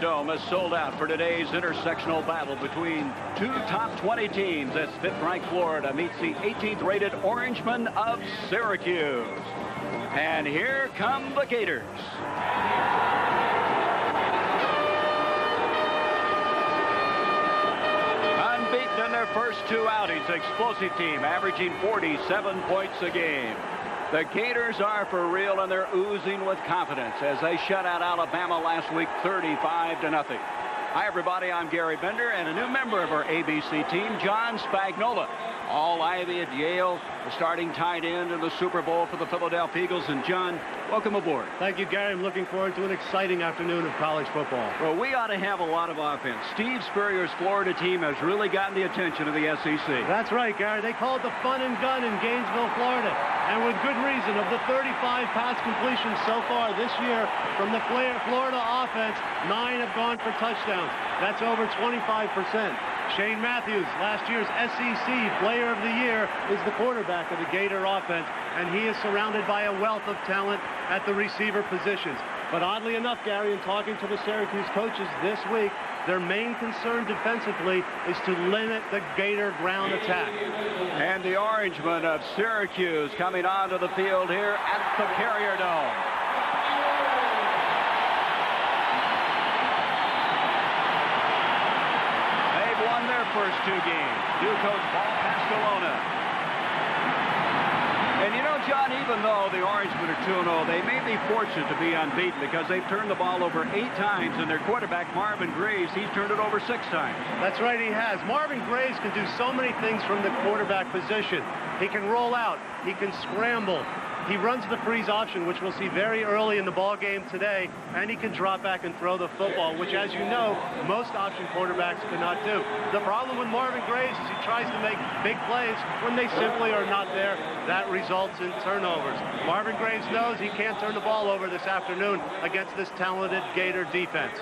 Dome is sold out for today's intersectional battle between two top 20 teams as fifth-ranked Florida meets the 18th rated Orangemen of Syracuse. And here come the Gators. Unbeaten in their first two outings, explosive team averaging 47 points a game. The Gators are for real, and they're oozing with confidence as they shut out Alabama last week 35-0. Hi, everybody. I'm Gary Bender, and a new member of our ABC team, John Spagnola. All Ivy at Yale, the starting tight end in the Super Bowl for the Philadelphia Eagles. And John, welcome aboard. Thank you, Gary. I'm looking forward to an exciting afternoon of college football. Well, we ought to have a lot of offense. Steve Spurrier's Florida team has really gotten the attention of the SEC. That's right, Gary. They call it the fun and gun in Gainesville, Florida. And with good reason. Of the 35 pass completions so far this year from the Florida offense, 9 have gone for touchdowns. That's over 25%. Shane Matthews, last year's SEC Player of the Year, is the quarterback of the Gator offense, and he is surrounded by a wealth of talent at the receiver positions. But oddly enough, Gary, in talking to the Syracuse coaches this week, their main concern defensively is to limit the Gator ground attack. And the Orangemen of Syracuse coming onto the field here at the Carrier Dome. They've won their first two games. New coach Paul Pasqualone. And you know, John, even though the Orangemen are 2-0, they may be fortunate to be unbeaten because they've turned the ball over 8 times, and their quarterback, Marvin Graves, he's turned it over 6 times. That's right, he has. Marvin Graves can do so many things from the quarterback position. He can roll out. He can scramble. He runs the freeze option, which we'll see very early in the ball game today, and he can drop back and throw the football, which, as you know, most option quarterbacks cannot do. The problem with Marvin Graves is he tries to make big plays when they simply are not there. That results in turnovers. Marvin Graves knows he can't turn the ball over this afternoon against this talented Gator defense.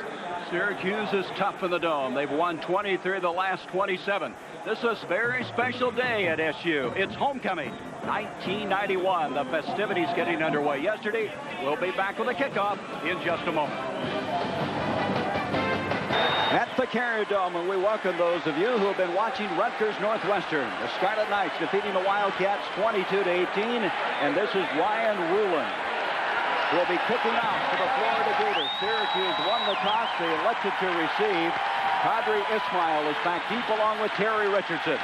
Syracuse is tough in the Dome. They've won 23 of the last 27. This is a very special day at SU. It's homecoming, 1991. The festivities getting underway yesterday. We'll be back with a kickoff in just a moment. At the Carrier Dome, and we welcome those of you who have been watching Rutgers Northwestern. The Scarlet Knights defeating the Wildcats 22-18, and this is Ryan Ruland. Will be kicking off for the Florida Gators. Syracuse won the toss. They elected to receive. Kadri Ismail is back deep along with Terry Richardson.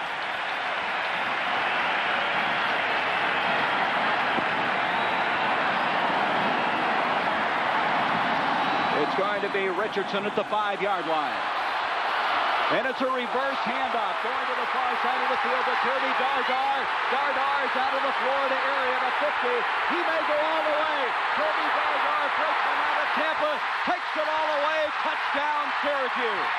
It's going to be Richardson at the 5-yard line. And it's a reverse handoff going to the far side of the field to Kirby Dardar. Dardar is out of the Florida area to 50. He may go all the way. Kirby Dardar, freshman out of Tampa, takes it all away. Touchdown, Syracuse.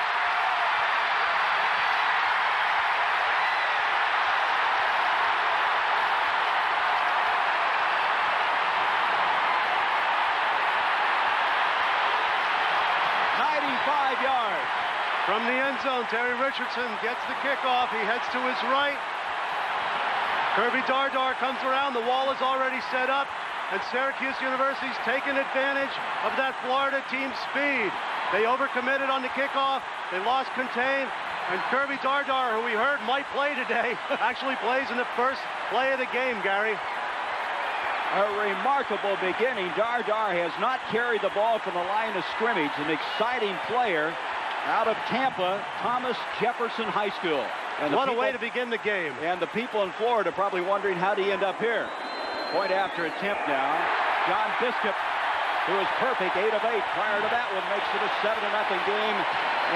From the end zone, Terry Richardson gets the kickoff. He heads to his right. Kirby Dardar comes around. The wall is already set up, and Syracuse University's taken advantage of that Florida team's speed. They overcommitted on the kickoff. They lost contain, and Kirby Dardar, who we heard might play today, actually plays in the first play of the game, Gary. A remarkable beginning. Dardar has not carried the ball from the line of scrimmage. An exciting player out of Tampa, Thomas Jefferson High School. And what a way to begin the game. And the people in Florida probably wondering how he end up here. Point after attempt now. John Biscuit, who is perfect, 8 of 8. Prior to that one, makes it a 7-0 game.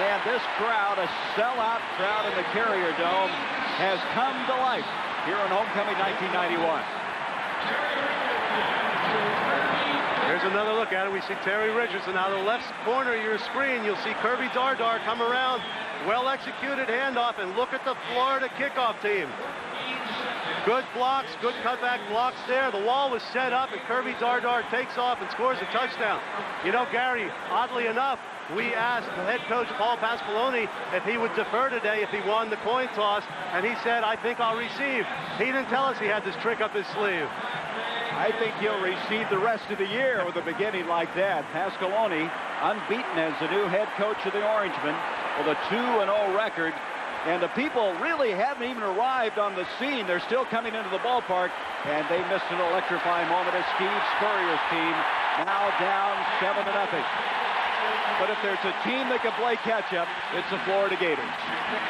And this crowd, a sellout crowd in the Carrier Dome, has come to life here in homecoming 1991. Here's another look at it. We see Terry Richardson out of the left corner of your screen. You'll see Kirby Dardar come around. Well-executed handoff, and look at the Florida kickoff team. Good blocks, good cutback blocks there. The wall was set up, and Kirby Dardar takes off and scores a touchdown. You know, Gary, oddly enough, we asked the head coach, Paul Pasqualone, if he would defer today if he won the coin toss, and he said, I think I'll receive. He didn't tell us he had this trick up his sleeve. I think he'll receive the rest of the year with a beginning like that. Pasqualoni, unbeaten as the new head coach of the Orangemen, with a 2-0 record. And the people really haven't even arrived on the scene. They're still coming into the ballpark, and they missed an electrifying moment as Steve Spurrier's team now down 7-0. But if there's a team that can play catch-up, it's the Florida Gators.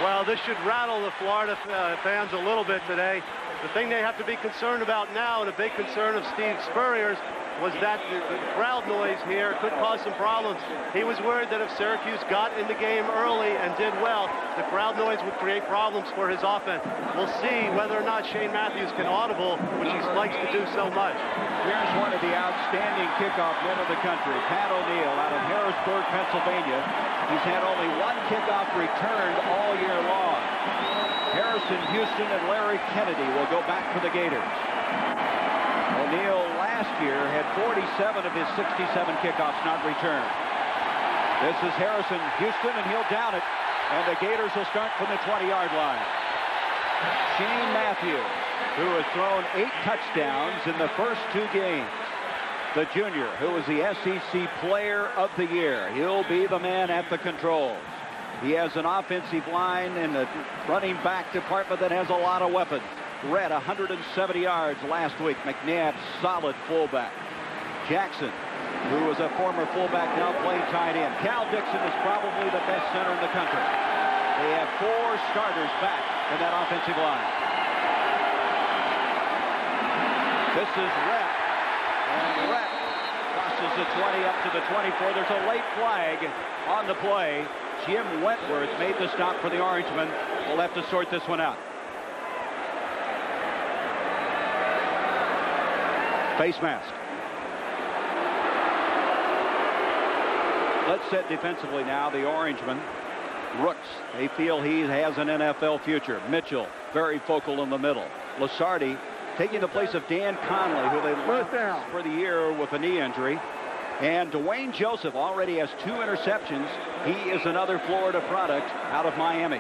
Well, this should rattle the Florida fans a little bit today. The thing they have to be concerned about now, and a big concern of Steve Spurrier's, was that the crowd noise here could cause some problems. He was worried that if Syracuse got in the game early and did well, the crowd noise would create problems for his offense. We'll see whether or not Shane Matthews can audible, which he likes to do so much. Here's one of the outstanding kickoff men of the country, Pat O'Neill, out of Harrisburg, Pennsylvania. He's had only one kickoff returned all year long. Harrison Houston and Larry Kennedy will go back for the Gators. O'Neill last year had 47 of his 67 kickoffs not returned. This is Harrison Houston, and he'll down it. And the Gators will start from the 20-yard line. Shane Matthews, who has thrown 8 touchdowns in the first 2 games. The junior, who was the SEC Player of the Year. He'll be the man at the controls. He has an offensive line in the running back department that has a lot of weapons. Red, 170 yards last week. McNabb, solid fullback. Jackson, who was a former fullback, now playing tight end. Cal Dixon is probably the best center in the country. They have 4 starters back in that offensive line. This is Rhett. And Rhett crosses the 20 up to the 24. There's a late flag on the play. Jim Wentworth made the stop for the Orangemen. We'll have to sort this one out. Face mask. Let's set defensively now. The Orangemen. Rooks. They feel he has an NFL future. Mitchell, very focal in the middle. Lasardi taking the place of Dan Conley, who they lost for the year with a knee injury. And Dwayne Joseph already has 2 interceptions. He is another Florida product out of Miami.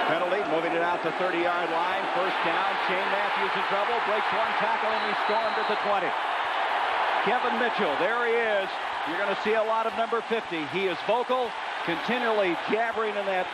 Penalty, moving it out to 30-yard line. First down. Shane Matthews in trouble. Breaks 1 tackle, and he's stormed at the 20. Kevin Mitchell, there he is. You're going to see a lot of number 50. He is vocal, continually jabbering in that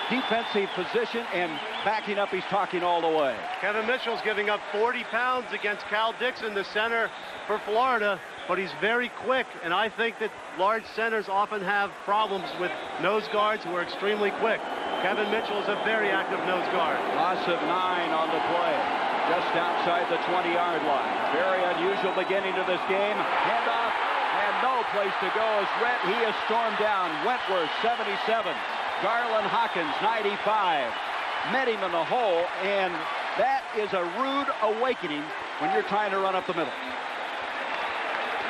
defensive position and backing up. He's talking all the way. Kevin Mitchell's giving up 40 pounds against Cal Dixon, the center for Florida, but he's very quick, and I think that large centers often have problems with nose guards who are extremely quick. Kevin Mitchell is a very active nose guard. Loss of 9 on the play, just outside the 20-yard line. Very unusual beginning to this game. Handoff, and no place to go as Rhett. He is stormed down. Wentworth, 77. Garland Hawkins, 95. Met him in the hole, and that is a rude awakening when you're trying to run up the middle.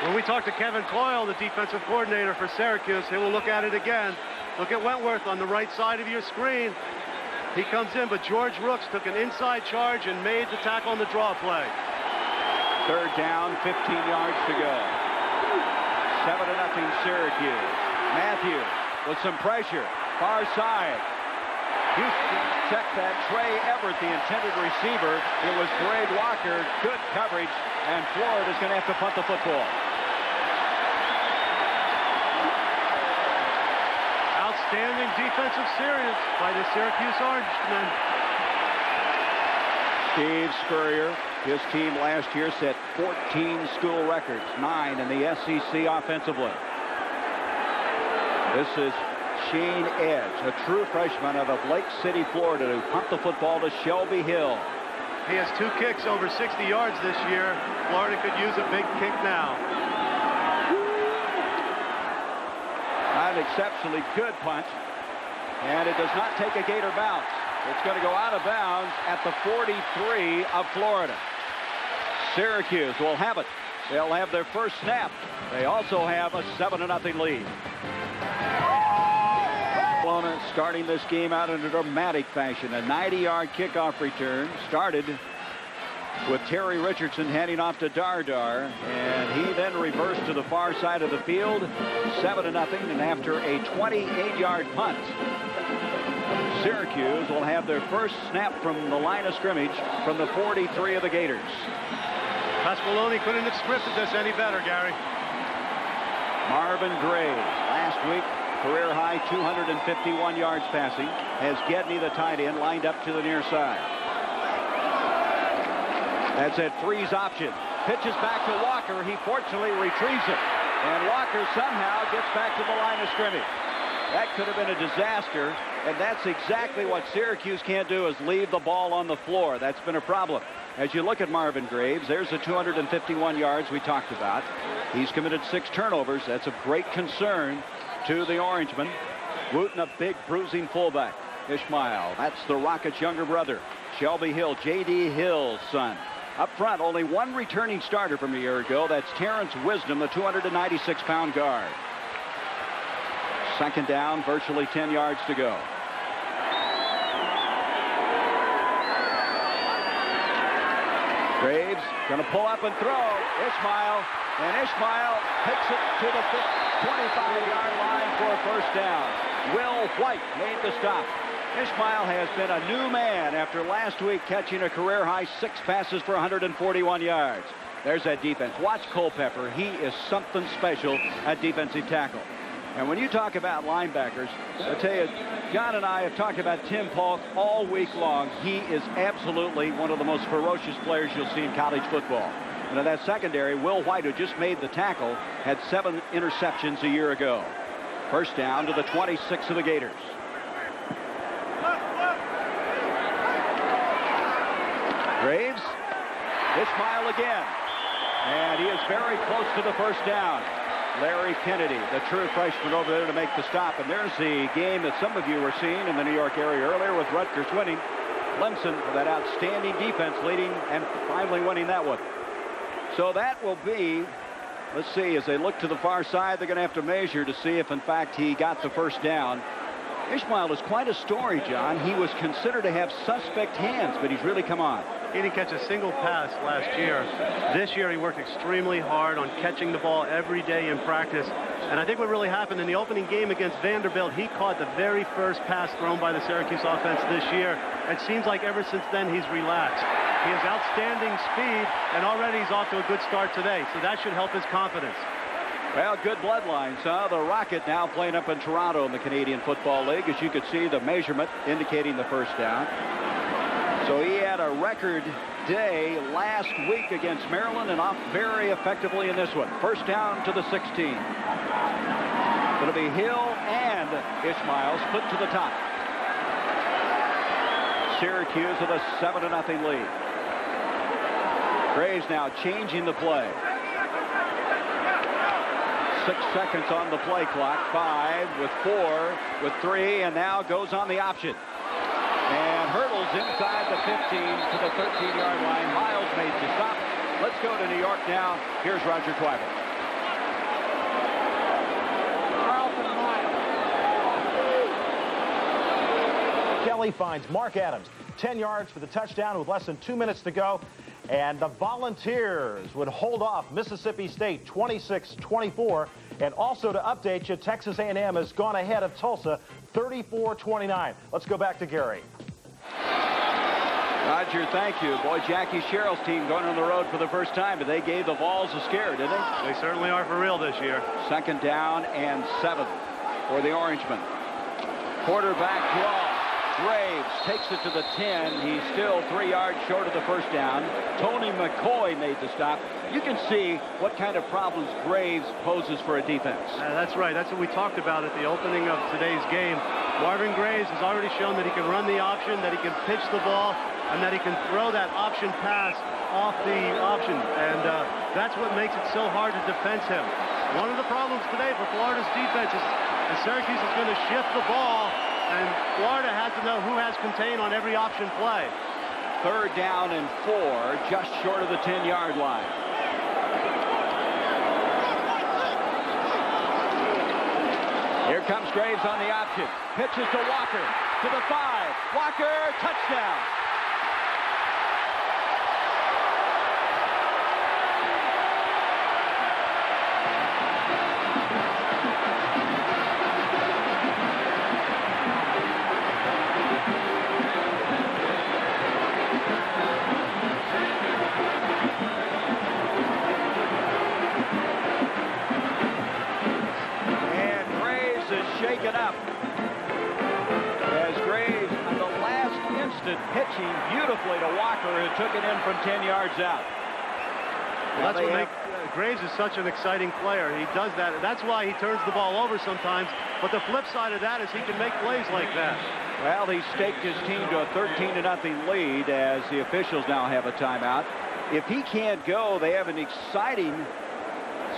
When we talk to Kevin Coyle, the defensive coordinator for Syracuse, he will look at it again. Look at Wentworth on the right side of your screen. He comes in, but George Rooks took an inside charge and made the tackle on the draw play. 3rd down, 15 yards to go. 7-0 Syracuse. Matthews with some pressure. Far side. Houston checked that. Trey Everett, the intended receiver. It was Greg Walker. Good coverage, and Florida's going to have to punt the football. Outstanding defensive series by the Syracuse Orangemen. Steve Spurrier, his team last year set 14 school records, 9 in the SEC offensively. This is Shane Edge, a true freshman out of Lake City, Florida, who pumped the football to Shelby Hill. He has 2 kicks over 60 yards this year. Florida could use a big kick now. An exceptionally good punch, and it does not take a Gator bounce. It's going to go out of bounds at the 43 of Florida. Syracuse will have it. They'll have their first snap. They also have a 7-0 lead. Starting this game out in a dramatic fashion. A 90-yard kickoff return started with Terry Richardson handing off to Dardar, and he then reversed to the far side of the field, 7-0, and after a 28-yard punt, Syracuse will have their first snap from the line of scrimmage from the 43 of the Gators. Pasqualoni couldn't have scripted this any better, Gary. Marvin Graves, last week, career high 251 yards passing, has Gedney, the tight end, lined up to the near side. That's at Free's option. Pitches back to Walker. He fortunately retrieves it. And Walker somehow gets back to the line of scrimmage. That could have been a disaster, and that's exactly what Syracuse can't do, is leave the ball on the floor. That's been a problem. As you look at Marvin Graves, there's the 251 yards we talked about. He's committed 6 turnovers. That's of great concern to the Orangemen. Wooten, a big bruising fullback. Ishmael, that's the Rockets' younger brother. Shelby Hill, J.D. Hill's son. Up front, only one returning starter from a year ago. That's Terrence Wisdom, the 296-pound guard. Second down, virtually 10 yards to go. Graves going to pull up and throw. Ishmael, and Ishmael picks it to the 25-yard line for a first down. Will White made the stop. Ishmael has been a new man after last week catching a career-high 6 passes for 141 yards. There's that defense. Watch Culpepper. He is something special at defensive tackle. And when you talk about linebackers, I tell you, John and I have talked about Tim Paulk all week long. He is absolutely one of the most ferocious players you'll see in college football. And in that secondary, Will White, who just made the tackle, had 7 interceptions a year ago. First down to the 26 of the Gators. Graves, Ishmael again, and he is very close to the first down. Larry Kennedy, the true freshman, over there to make the stop. And there's the game that some of you were seeing in the New York area earlier with Rutgers winning. Clemson with that outstanding defense leading and finally winning that one. So that will be, let's see, as they look to the far side, they're going to have to measure to see if in fact he got the first down. Ishmael is quite a story, John. He was considered to have suspect hands, but he's really come on. He didn't catch a single pass last year. This year he worked extremely hard on catching the ball every day in practice. And I think what really happened in the opening game against Vanderbilt, he caught the very first pass thrown by the Syracuse offense this year. It seems like ever since then he's relaxed. He has outstanding speed, and already he's off to a good start today. So that should help his confidence. Well, good bloodlines, huh? The Rocket now playing up in Toronto in the Canadian Football League. As you could see, the measurement indicating the first down. So he had a record day last week against Maryland and off very effectively in this one. First down to the 16. It'll be Hill and Ishmael split to the top. Syracuse with a 7-0 lead. Graves now changing the play. 6 seconds on the play clock. 5 with 4 with 3, and now goes on the option. And hurdles inside the 15 to the 13-yard line. Miles made the stop. Let's go to New York now. Here's Roger Twyford. Kelly finds Mark Adams 10 yards for the touchdown with less than 2 minutes to go. And the Volunteers would hold off Mississippi State 26-24. And also to update you, Texas A&M has gone ahead of Tulsa 34-29. Let's go back to Gary. Roger, thank you. Boy, Jackie Sherrill's team going on the road for the first time, but they gave the Vols a scare, didn't they? They certainly are for real this year. Second down and 7 for the Orangemen. Quarterback draw. Graves takes it to the 10. He's still 3 yards short of the first down. Tony McCoy made the stop. You can see what kind of problems Graves poses for a defense. That's right. That's what we talked about at the opening of today's game. Marvin Graves has already shown that he can run the option, that he can pitch the ball, and that he can throw that option pass off the option. And that's what makes it so hard to defend him. One of the problems today for Florida's defense is Syracuse is going to shift the ball, and Florida has to know who has contain on every option play. Third down and 4, just short of the 10-yard line. Here comes Graves on the option. Pitches to Walker, to the 5. Walker, touchdown. beautifully to Walker, who took it in from 10 yards out. Well, that's what makes Graves is such an exciting player. He does that. That's why he turns the ball over sometimes. But the flip side of that is he can make plays like that. Well, he staked his team to a 13-0 lead as the officials now have a timeout. If he can't go, they have an exciting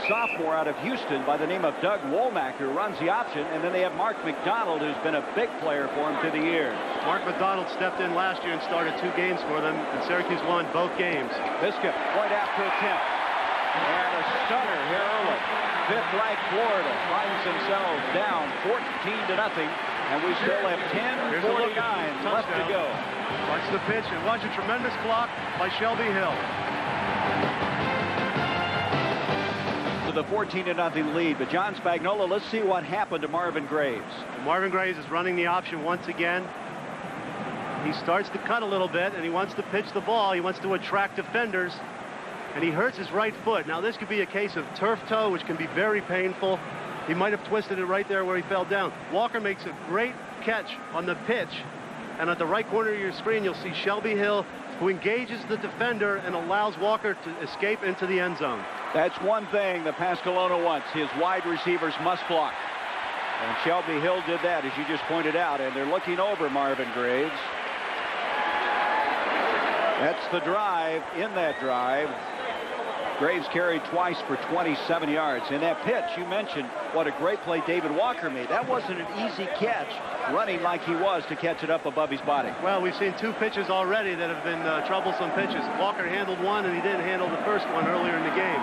sophomore out of Houston by the name of Doug Womack, who runs the option, and then they have Mark McDonald, who's been a big player for him through the years. Mark McDonald stepped in last year and started 2 games for them, and Syracuse won both games. Biscuit, point after attempt, and a stunner here early. 5th-ranked Florida finds themselves down 14-0, and we still have 10:49 left to go. Watch the pitch, and watch a tremendous block by Shelby Hill. To the 14-0 lead, but John Spagnola, let's see what happened to Marvin Graves. Marvin Graves is running the option once again. He starts to cut a little bit, and he wants to pitch the ball. He wants to attract defenders, and he hurts his right foot. Now, this could be a case of turf toe, which can be very painful. He might have twisted it right there where he fell down. Walker makes a great catch on the pitch, and at the right corner of your screen, you'll see Shelby Hill, who engages the defender and allows Walker to escape into the end zone. That's one thing that Pascalona wants. His wide receivers must block. And Shelby Hill did that, as you just pointed out, and they're looking over Marvin Graves. That's the drive. In that drive, Graves carried twice for 27 yards. In that pitch, you mentioned what a great play David Walker made. That wasn't an easy catch, running like he was to catch it up above his body. Well, we've seen 2 pitches already that have been troublesome pitches. Walker handled one, and he didn't handle the first one earlier in the game.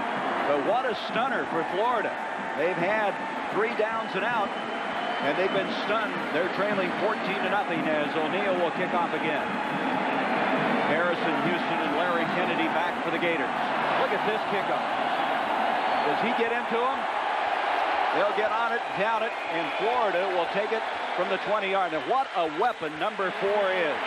But what a stunner for Florida. They've had 3 downs and out, and they've been stunned. They're trailing 14-0 as O'Neal will kick off again. Harrison, Houston, and Larry Kennedy back for the Gators. Look at this kickoff. Does he get into him? They'll get on it, down it, and Florida will take it from the 20-yard. Now, what a weapon number 4 is.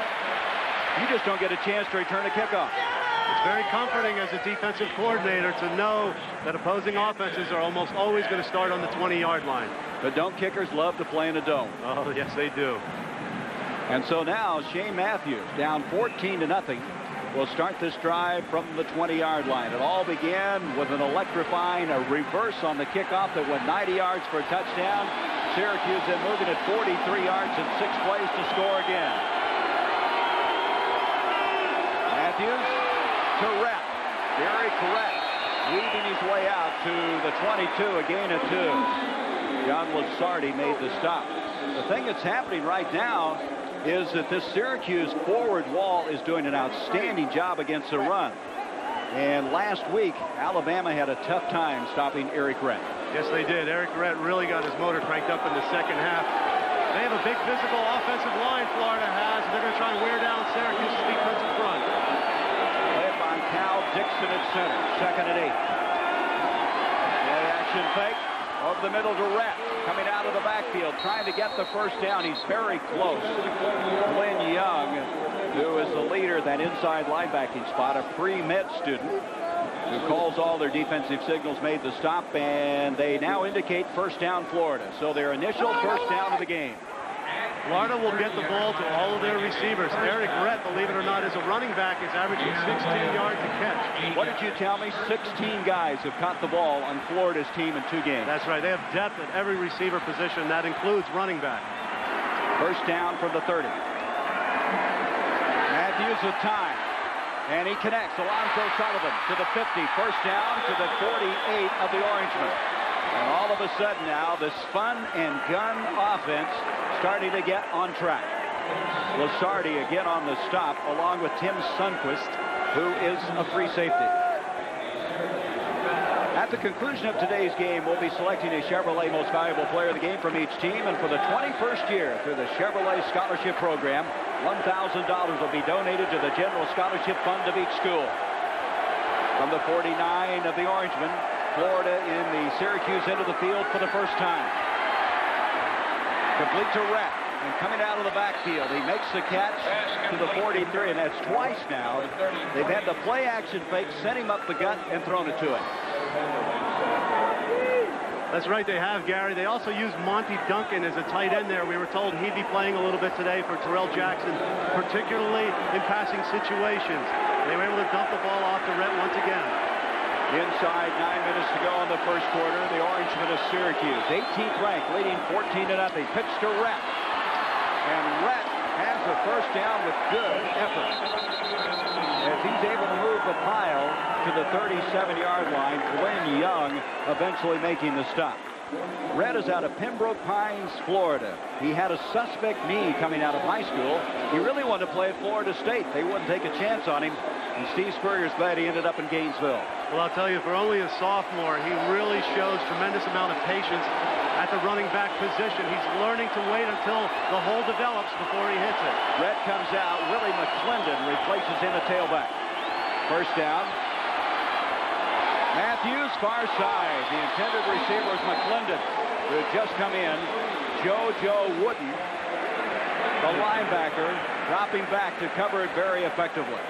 You just don't get a chance to return a kickoff. It's very comforting as a defensive coordinator to know that opposing offenses are almost always going to start on the 20-yard line. But don't kickers love to play in a dome? Oh, yes, they do. And so now Shane Matthews, down 14-0, will start this drive from the 20-yard line. It all began with an electrifying reverse on the kickoff that went 90 yards for a touchdown. Syracuse then moving at 43 yards and 6 plays to score again. Matthews to Rep. Very correct. Weaving his way out to the 22, a gain of 2. John Lasardi made the stop. The thing that's happening right now is that this Syracuse forward wall is doing an outstanding job against the run. And last week, Alabama had a tough time stopping Eric Rett. Yes, they did. Eric Rett really got his motor cranked up in the second half. They have a big physical offensive line, Florida has. They're going to try and wear down Syracuse's defensive front. Led by Cal Dixon at center, 2nd and 8. Play action fake. Over the middle to Rett, coming out of the backfield, trying to get the first down. He's very close. Lynn Young, who is the leader of that inside linebacking spot, a pre-med student who calls all their defensive signals, made the stop, and they now indicate first down Florida. So their initial first down of the game. Florida will get the ball to all of their receivers. Eric Rett, believe it or not, as a running back, is averaging 16 yards a catch. What did you tell me? 16 guys have caught the ball on Florida's team in 2 games. That's right. They have depth at every receiver position. That includes running back. First down from the 30. Matthews with time. And he connects. Alonzo Sullivan to the 50. First down to the 48 of the Orangemen. And all of a sudden now, this fun and gun offense starting to get on track. Lasardi again on the stop, along with Tim Sundquist, who is a free safety. At the conclusion of today's game, we'll be selecting a Chevrolet Most Valuable Player of the Game from each team. And for the 21st year through the Chevrolet Scholarship Program, $1,000 will be donated to the General Scholarship Fund of each school. From the 49 of the Orangemen, Florida in the Syracuse end of the field for the first time. Complete to Rett, and coming out of the backfield, he makes the catch to the 43, and that's twice now. They've had the play action fake, sent him up the gut, and thrown it to him. That's right, they have, Gary. They also used Monty Duncan as a tight end there. We were told he'd be playing a little bit today for Terrell Jackson, particularly in passing situations. They were able to dump the ball off to Rhett once again. Inside 9 minutes to go in the first quarter, the Orangemen of Syracuse, 18th ranked, leading 14-0. Pitch to Rhett. And Rhett has the first down with good effort. As he's able to move the pile to the 37-yard line, Glenn Young eventually making the stop. Rhett is out of Pembroke Pines, Florida. He had a suspect knee coming out of high school. He really wanted to play at Florida State. They wouldn't take a chance on him. And Steve Spurrier's glad he ended up in Gainesville. Well, I'll tell you, for only a sophomore, he really shows tremendous amount of patience at the running back position. He's learning to wait until the hole develops before he hits it. Rhett comes out. Willie McClendon replaces him at tailback. First down. Matthews, far side. The intended receiver is McClendon, who had just come in. JoJo Wooden, the linebacker, dropping back to cover it very effectively.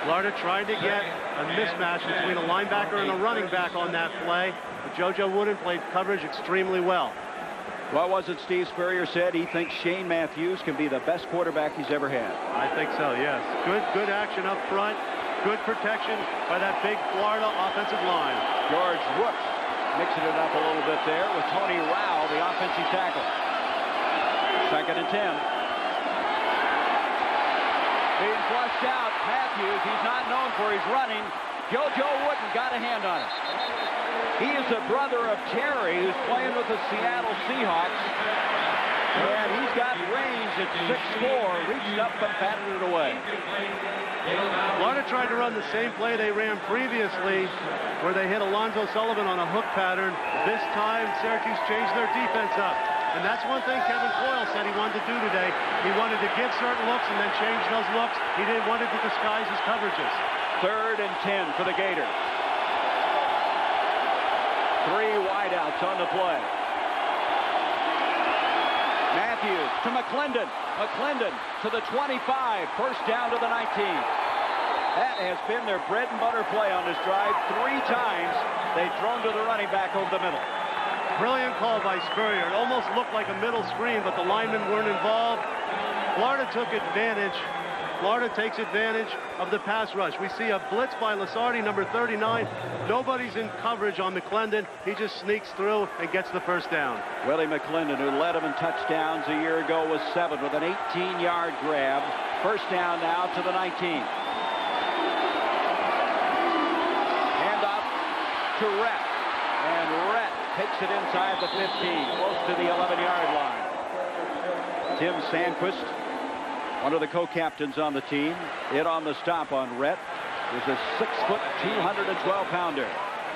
Florida tried to get a mismatch between a linebacker and a running back on that play, but JoJo Wooden played coverage extremely well. What was it Steve Spurrier said? He thinks Shane Matthews can be the best quarterback he's ever had. I think so, yes. Good action up front. Good protection by that big Florida offensive line. George Rooks mixing it up a little bit there with Tony Rao, the offensive tackle. 2nd and 10. Being flushed out. Matthews, he's not known for his running. JoJo Wooden got a hand on it. He is the brother of Terry, who's playing with the Seattle Seahawks. And he's got range at 6'4", reached up and batted it away. Florida tried to run the same play they ran previously, where they hit Alonzo Sullivan on a hook pattern. This time, Syracuse changed their defense up. And that's one thing Kevin Coyle said he wanted to do today. He wanted to give certain looks and then change those looks. He didn't want to disguise his coverages. 3rd and 10 for the Gators. 3 wideouts on the play. Matthews to McClendon. McClendon to the 25. First down to the 19. That has been their bread and butter play on this drive. 3 times they've thrown to the running back over the middle. Brilliant call by Spurrier. It almost looked like a middle screen, but the linemen weren't involved. Florida took advantage. Florida takes advantage of the pass rush. We see a blitz by Lasardi, number 39. Nobody's in coverage on McClendon. He just sneaks through and gets the first down. Willie McClendon, who led him in touchdowns a year ago, was 7 with an 18-yard grab. First down now to the 19. Hand off to Rhett. And Rhett takes it inside the 15, close to the 11-yard line. Tim Sandquist, one of the co-captains on the team, hit on the stop on Rhett. Was a 6', 212-pounder.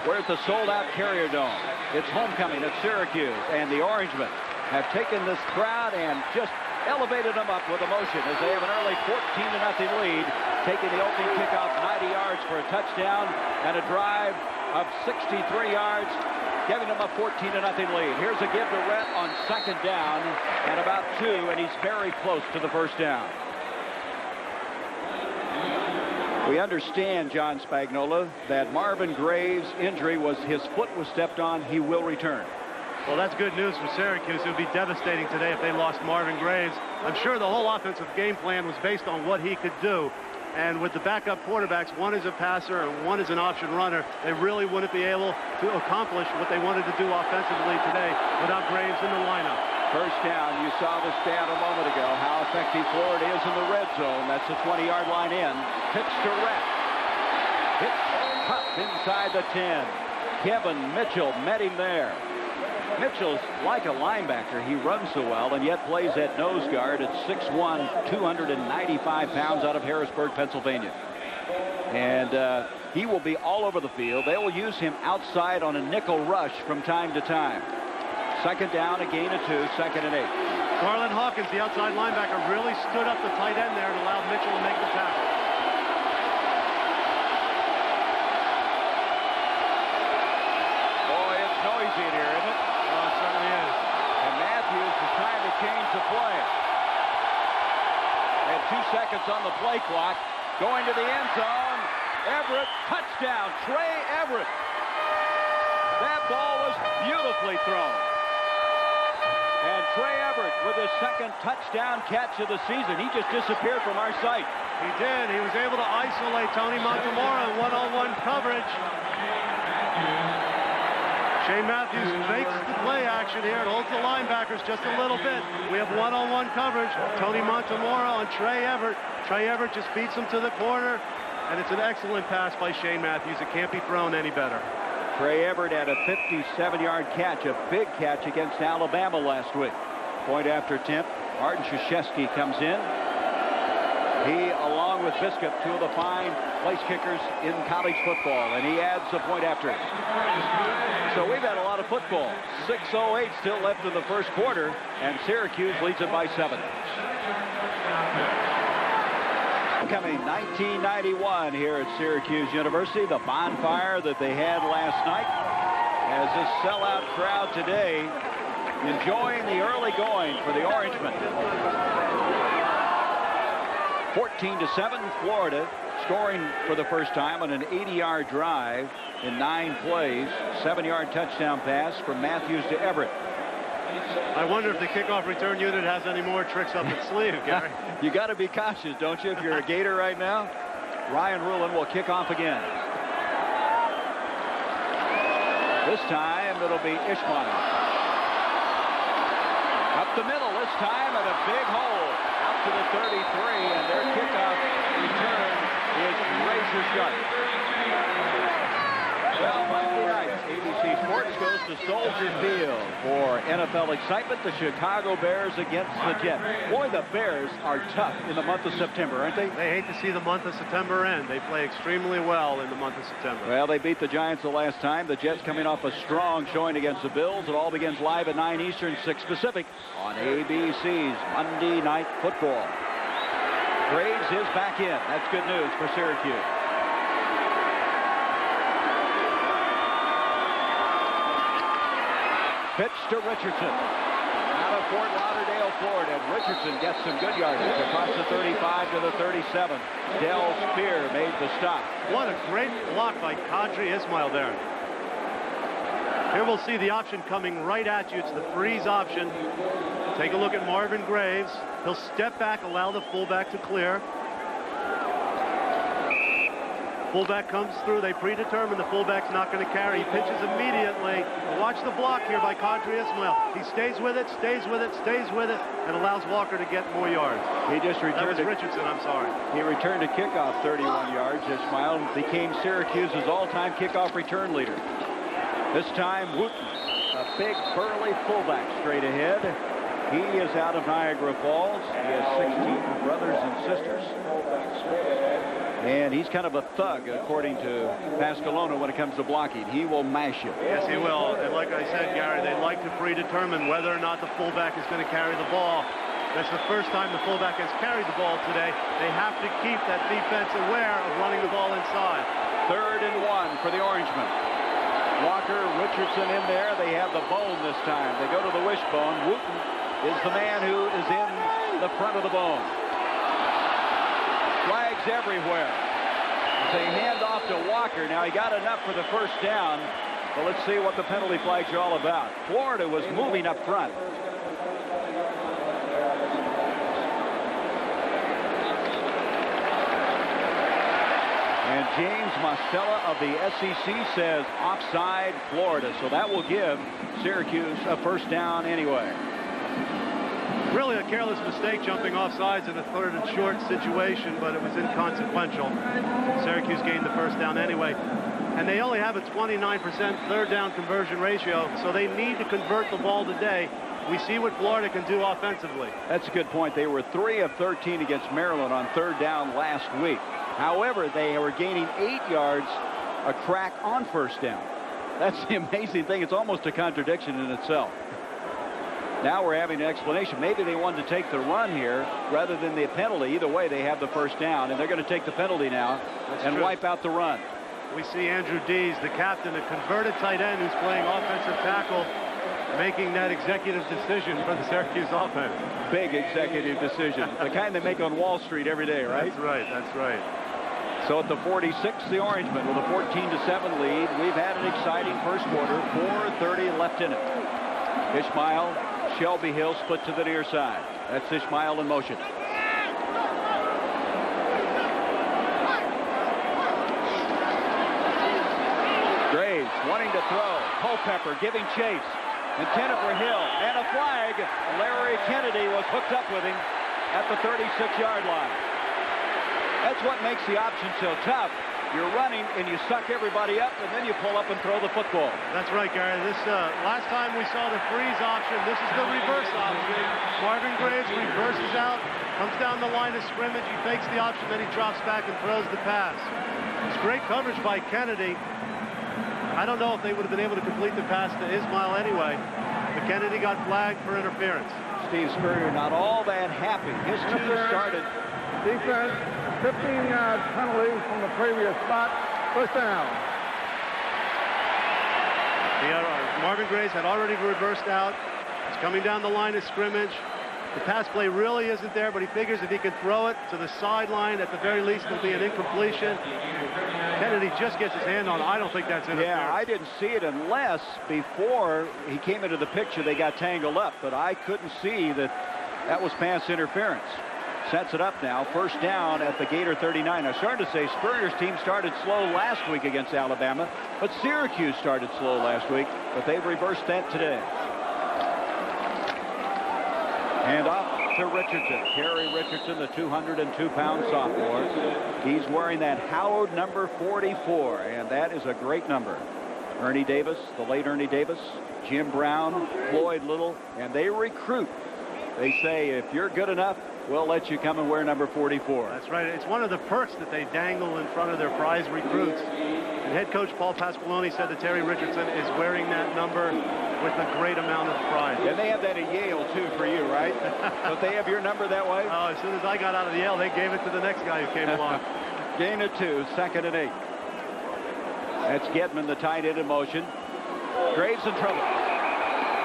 We're at the sold-out Carrier Dome. It's homecoming at Syracuse, and the Orangemen have taken this crowd and just elevated them up with emotion as they have an early 14-0 lead, taking the opening kickoff 90 yards for a touchdown and a drive of 63 yards, giving them a 14-0 lead. Here's a give to Rhett on 2nd down and about 2, and he's very close to the first down. We understand, John Spagnola, that Marvin Graves' injury was his foot was stepped on. He will return. Well, that's good news for Syracuse. It would be devastating today if they lost Marvin Graves. I'm sure the whole offensive game plan was based on what he could do. And with the backup quarterbacks, one is a passer and one is an option runner, they really wouldn't be able to accomplish what they wanted to do offensively today without Graves in the lineup. First down, you saw the stat a moment ago, how effective Florida is in the red zone. That's the 20-yard line in. Pitch to Rhett. Hits popped inside the 10. Kevin Mitchell met him there. Mitchell's like a linebacker. He runs so well and yet plays at nose guard at 6'1", 295 pounds out of Harrisburg, Pennsylvania. And he will be all over the field. They will use him outside on a nickel rush from time to time. 2nd down, a gain of 2, 2nd and 8. Carlin Hawkins, the outside linebacker, really stood up the tight end there and allowed Mitchell to make the tackle. Boy, it's noisy in here, isn't it? Oh, it certainly is. And Matthews is trying to change the play. And 2 seconds on the play clock. Going to the end zone. Everett, touchdown. Trey Everett. That ball was beautiful. thrown. And Trey Everett with his second touchdown catch of the season. He just disappeared from our sight. He did. He was able to isolate Tony Montemora in one-on-one coverage. Shane Matthews makes the play action here and holds the linebackers just a little bit. We have one-on-one coverage. Tony Montemora on Trey Everett. Trey Everett just beats him to the corner, and it's an excellent pass by Shane Matthews. It can't be thrown any better. Trey Everett had a 57-yard catch, a big catch against Alabama last week. Point after attempt. Martin Krzyzewski comes in. He, along with Biscup, two of the fine place kickers in college football, and he adds the point after. So we've had a lot of football. 6:08 still left in the first quarter, and Syracuse leads it by 7. Coming 1991 here at Syracuse University, the bonfire that they had last night, as this sellout crowd today enjoying the early going for the Orangemen. 14-7, Florida scoring for the first time on an 80-yard drive in 9 plays. 7-yard touchdown pass from Matthews to Everett. I wonder if the kickoff return unit has any more tricks up its sleeve, Gary. You got to be cautious, don't you, if you're a Gator right now? Ryan Rulin will kick off again. This time it'll be Ishmael. Up the middle this time, and a big hole out to the 33, and their kickoff return is razor sharp. Well, Monday night, ABC Sports goes to Soldier Field for NFL excitement. The Chicago Bears against the Jets. Boy, the Bears are tough in the month of September, aren't they? They hate to see the month of September end. They play extremely well in the month of September. Well, they beat the Giants the last time. The Jets coming off a strong showing against the Bills. It all begins live at 9 Eastern, 6 Pacific on ABC's Monday Night Football. Graves is back in. That's good news for Syracuse. Pitch to Richardson out of Fort Lauderdale, Florida. And Richardson gets some good yardage across the 35 to the 37. Del Spear made the stop. What a great block by Kadri Ismail there. Here we'll see the option coming right at you. It's the freeze option. Take a look at Marvin Graves. He'll step back, allow the fullback to clear. Fullback comes through. They predetermine the fullback's not going to carry. He pitches immediately. Watch the block here by Kadri Ismail. He stays with it, stays with it, stays with it, and allows Walker to get more yards. He just returned. That was Richardson, I'm sorry. He returned a kickoff 31 yards. Ismail became Syracuse's all-time kickoff return leader. This time, Wooten, a big, burly fullback straight ahead. He is out of Niagara Falls. He has 16 brothers and sisters. And he's kind of a thug, according to Pascalona, when it comes to blocking. He will mash you. Yes, he will. And like I said, Gary, they like to predetermine whether or not the fullback is going to carry the ball. That's the first time the fullback has carried the ball today. They have to keep that defense aware of running the ball inside. 3rd and 1 for the Orangemen. Walker, Richardson in there. They have the bone this time. They go to the wishbone. Wooten is the man who is in the front of the bone. Flags everywhere. They hand off to Walker. Now he got enough for the first down, but let's see what the penalty flags are all about. Florida was moving up front. And James Mostella of the SEC says offside Florida, so that will give Syracuse a first down anyway. Really a careless mistake jumping off sides in a 3rd and short situation, but it was inconsequential. Syracuse gained the first down anyway. And they only have a 29% 3rd down conversion ratio, so they need to convert the ball today. We see what Florida can do offensively. That's a good point. They were 3 of 13 against Maryland on 3rd down last week. However, they were gaining 8 yards a crack on 1st down. That's the amazing thing. It's almost a contradiction in itself. Now we're having an explanation. Maybe they wanted to take the run here rather than the penalty. Either way, they have the first down, and they're going to take the penalty now and wipe out the run. We see Andrew Dees, the captain, a converted tight end who's playing offensive tackle, making that executive decision for the Syracuse offense. Big executive decision. The kind they make on Wall Street every day, right? That's right. That's right. So at the 46, the Orangemen with a 14-7 lead. We've had an exciting first quarter. 4:30 left in it. Ishmael, Shelby Hill split to the near side. That's Ishmael in motion. Graves wanting to throw. Culpepper giving chase. Intended for Hill. And a flag. Larry Kennedy was hooked up with him at the 36-yard line. That's what makes the option so tough. You're running and you suck everybody up, and then you pull up and throw the football. That's right, Gary. This last time we saw the freeze option. This is the reverse option. Marvin Graves reverses out, comes down the line of scrimmage. He fakes the option, then he drops back and throws the pass. It's great coverage by Kennedy. I don't know if they would have been able to complete the pass to Ismail anyway, but Kennedy got flagged for interference. Steve Spurrier not all that happy. His two started. Defense, 15-yard penalty from the previous spot. First down. Marvin Graves had already reversed out. He's coming down the line of scrimmage. The pass play really isn't there, but he figures if he can throw it to the sideline, at the very least, it'll be an incompletion. Kennedy just gets his hand on it. I don't think that's interference. Yeah, I didn't see it unless before he came into the picture they got tangled up, but I couldn't see that that was pass interference. Sets it up now. First down at the Gator 39. I started to say Spurrier's team started slow last week against Alabama, but Syracuse started slow last week, but they've reversed that today. And off to Richardson. Kerry Richardson, the 202-pound sophomore. He's wearing that Howard number 44, and that is a great number. Ernie Davis, the late Ernie Davis, Jim Brown, Floyd Little, and they recruit. They say, if you're good enough, we'll let you come and wear number 44. That's right. It's one of the perks that they dangle in front of their prize recruits. And head coach Paul Pasqualoni said that Terry Richardson is wearing that number with a great amount of pride. And they have that at Yale, too, for you, right? Don't they have your number that way? Oh, as soon as I got out of Yale, they gave it to the next guy who came along. Gain of 2, 2nd and 8. That's Gedman, the tight end in motion. Graves in trouble.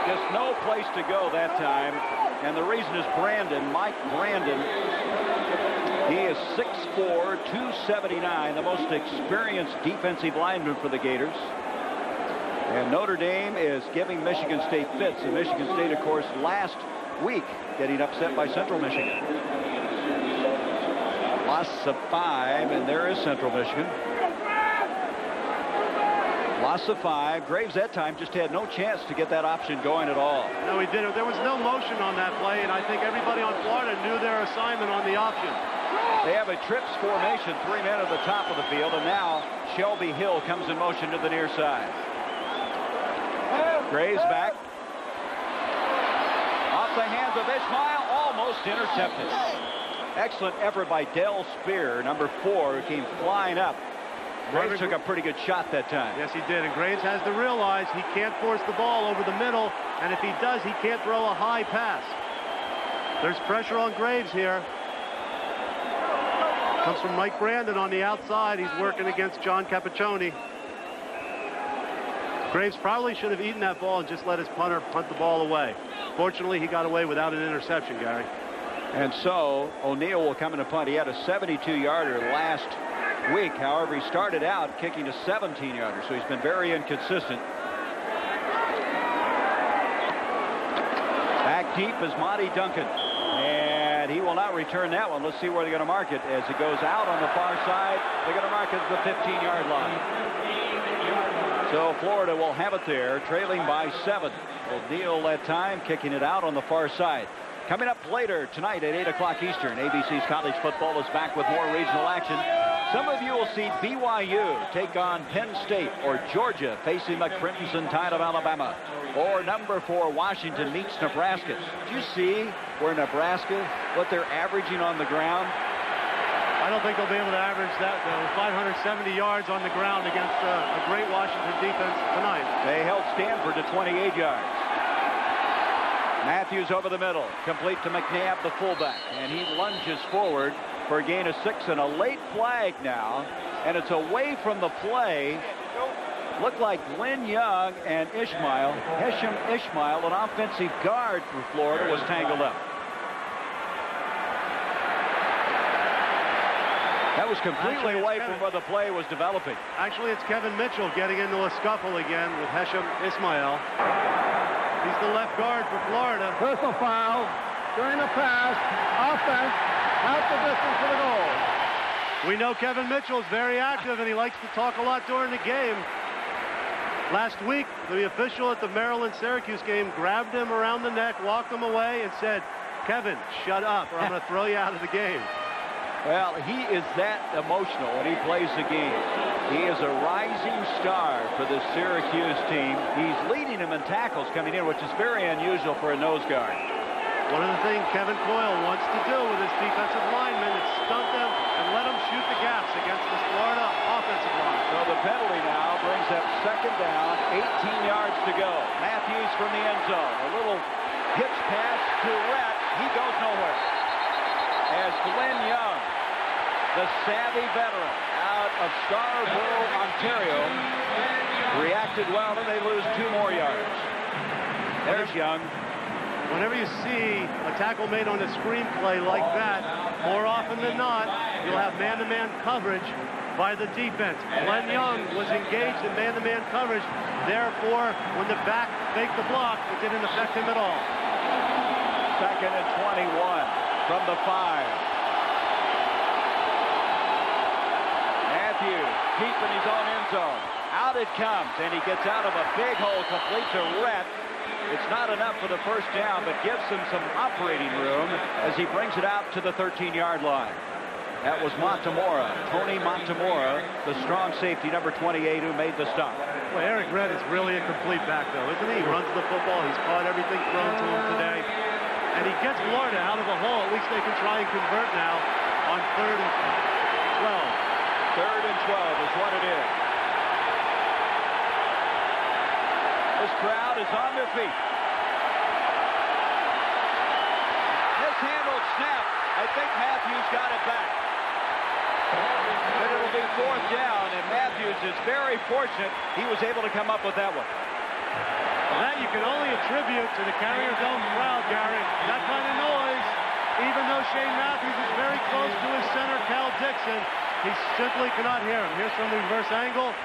Just no place to go that time. And the reason is Brandon, Mike Brandon. He is 6'4", 279, the most experienced defensive lineman for the Gators. And Notre Dame is giving Michigan State fits. And Michigan State, of course, last week getting upset by Central Michigan. Loss of 5, and there is Central Michigan. Loss of 5. Graves that time just had no chance to get that option going at all. No, he didn't. There was no motion on that play, and I think everybody on Florida knew their assignment on the option. They have a trips formation, 3 men at the top of the field, and now Shelby Hill comes in motion to the near side. Graves back. Off the hands of Ishmael, almost intercepted. Excellent effort by Del Spear, number 4, who came flying up. Graves took a pretty good shot that time. Yes, he did. And Graves has to realize he can't force the ball over the middle. And if he does, he can't throw a high pass. There's pressure on Graves here. Comes from Mike Brandon on the outside. He's working against John Capiccioni. Graves probably should have eaten that ball and just let his punter punt the ball away. Fortunately, he got away without an interception, Gary. And so O'Neal will come in a punt. He had a 72-yarder last week. However, he started out kicking a 17-yarder, so he's been very inconsistent. Back deep is Monty Duncan, and he will not return that one. Let's see where they're going to mark it. As it goes out on the far side, they're going to mark it at the 15-yard line. So Florida will have it there, trailing by 7. O'Neal that time kicking it out on the far side. Coming up later tonight at 8 o'clock Eastern, ABC's College Football is back with more regional action. Some of you will see BYU take on Penn State, or Georgia facing the Crimson Tide of Alabama, or number 4 Washington meets Nebraska. Did you see where Nebraska, what they're averaging on the ground? I don't think they'll be able to average that, though. 570 yards on the ground against a great Washington defense tonight. They held Stanford to 28 yards. Matthews over the middle, complete to McNabb, the fullback, and he lunges forward for a gain of 6 and a late flag now, and it's away from the play. Looked like Lynn Young and Ishmael, Hesham Ishmael, an offensive guard for Florida, was tangled up. That was completely away from where the play was developing. Actually, it's Kevin Mitchell getting into a scuffle again with Hesham Ismail. He's the left guard for Florida. Personal foul during the pass. Offense, half the distance to the goal. We know Kevin Mitchell is very active, and he likes to talk a lot during the game. Last week, the official at the Maryland-Syracuse game grabbed him around the neck, walked him away, and said, "Kevin, shut up, or I'm going to throw you out of the game." Well, he is that emotional when he plays the game. He is a rising star for the Syracuse team. He's leading them in tackles coming in, which is very unusual for a nose guard. One of the things Kevin Coyle wants to do with his defensive linemen is stunt them and let them shoot the gaps against this Florida offensive line. So the penalty now brings up second down, 18 yards to go. Matthews from the end zone. A little hitch pass to Rhett. He goes nowhere. As Glenn Young, the savvy veteran out of Scarborough, Ontario, reacted well, and they lose 2 more yards. There's Young. Whenever you see a tackle made on a screenplay like that, more often than not, you'll have man-to-man coverage by the defense. Glenn Young was engaged in man-to-man coverage. Therefore, when the back faked the block, it didn't affect him at all. Second and 21 from the 5. Matthews keeping his own end zone. Out it comes, and he gets out of a big hole, complete to Rhett. It's not enough for the first down, but gives him some operating room as he brings it out to the 13-yard line. That was Montemora, Tony Montemora, the strong safety, number 28, who made the stop. Well, Eric Rhett is really a complete back, though, isn't he? He runs the football. He's caught everything thrown to him today. And he gets Florida out of a hole. At least they can try and convert now on 3rd and 12. 3rd and 12 is what it is. This crowd is on their feet. Mishandled snap. I think Matthews got it back. But it'll be 4th down, and Matthews is very fortunate he was able to come up with that one. That you can only attribute to the Carrier Dome crowd, Gary. That kind of noise, even though Shane Matthews is very close to his center, Cal Dixon, he simply cannot hear him. Here's from the reverse angle.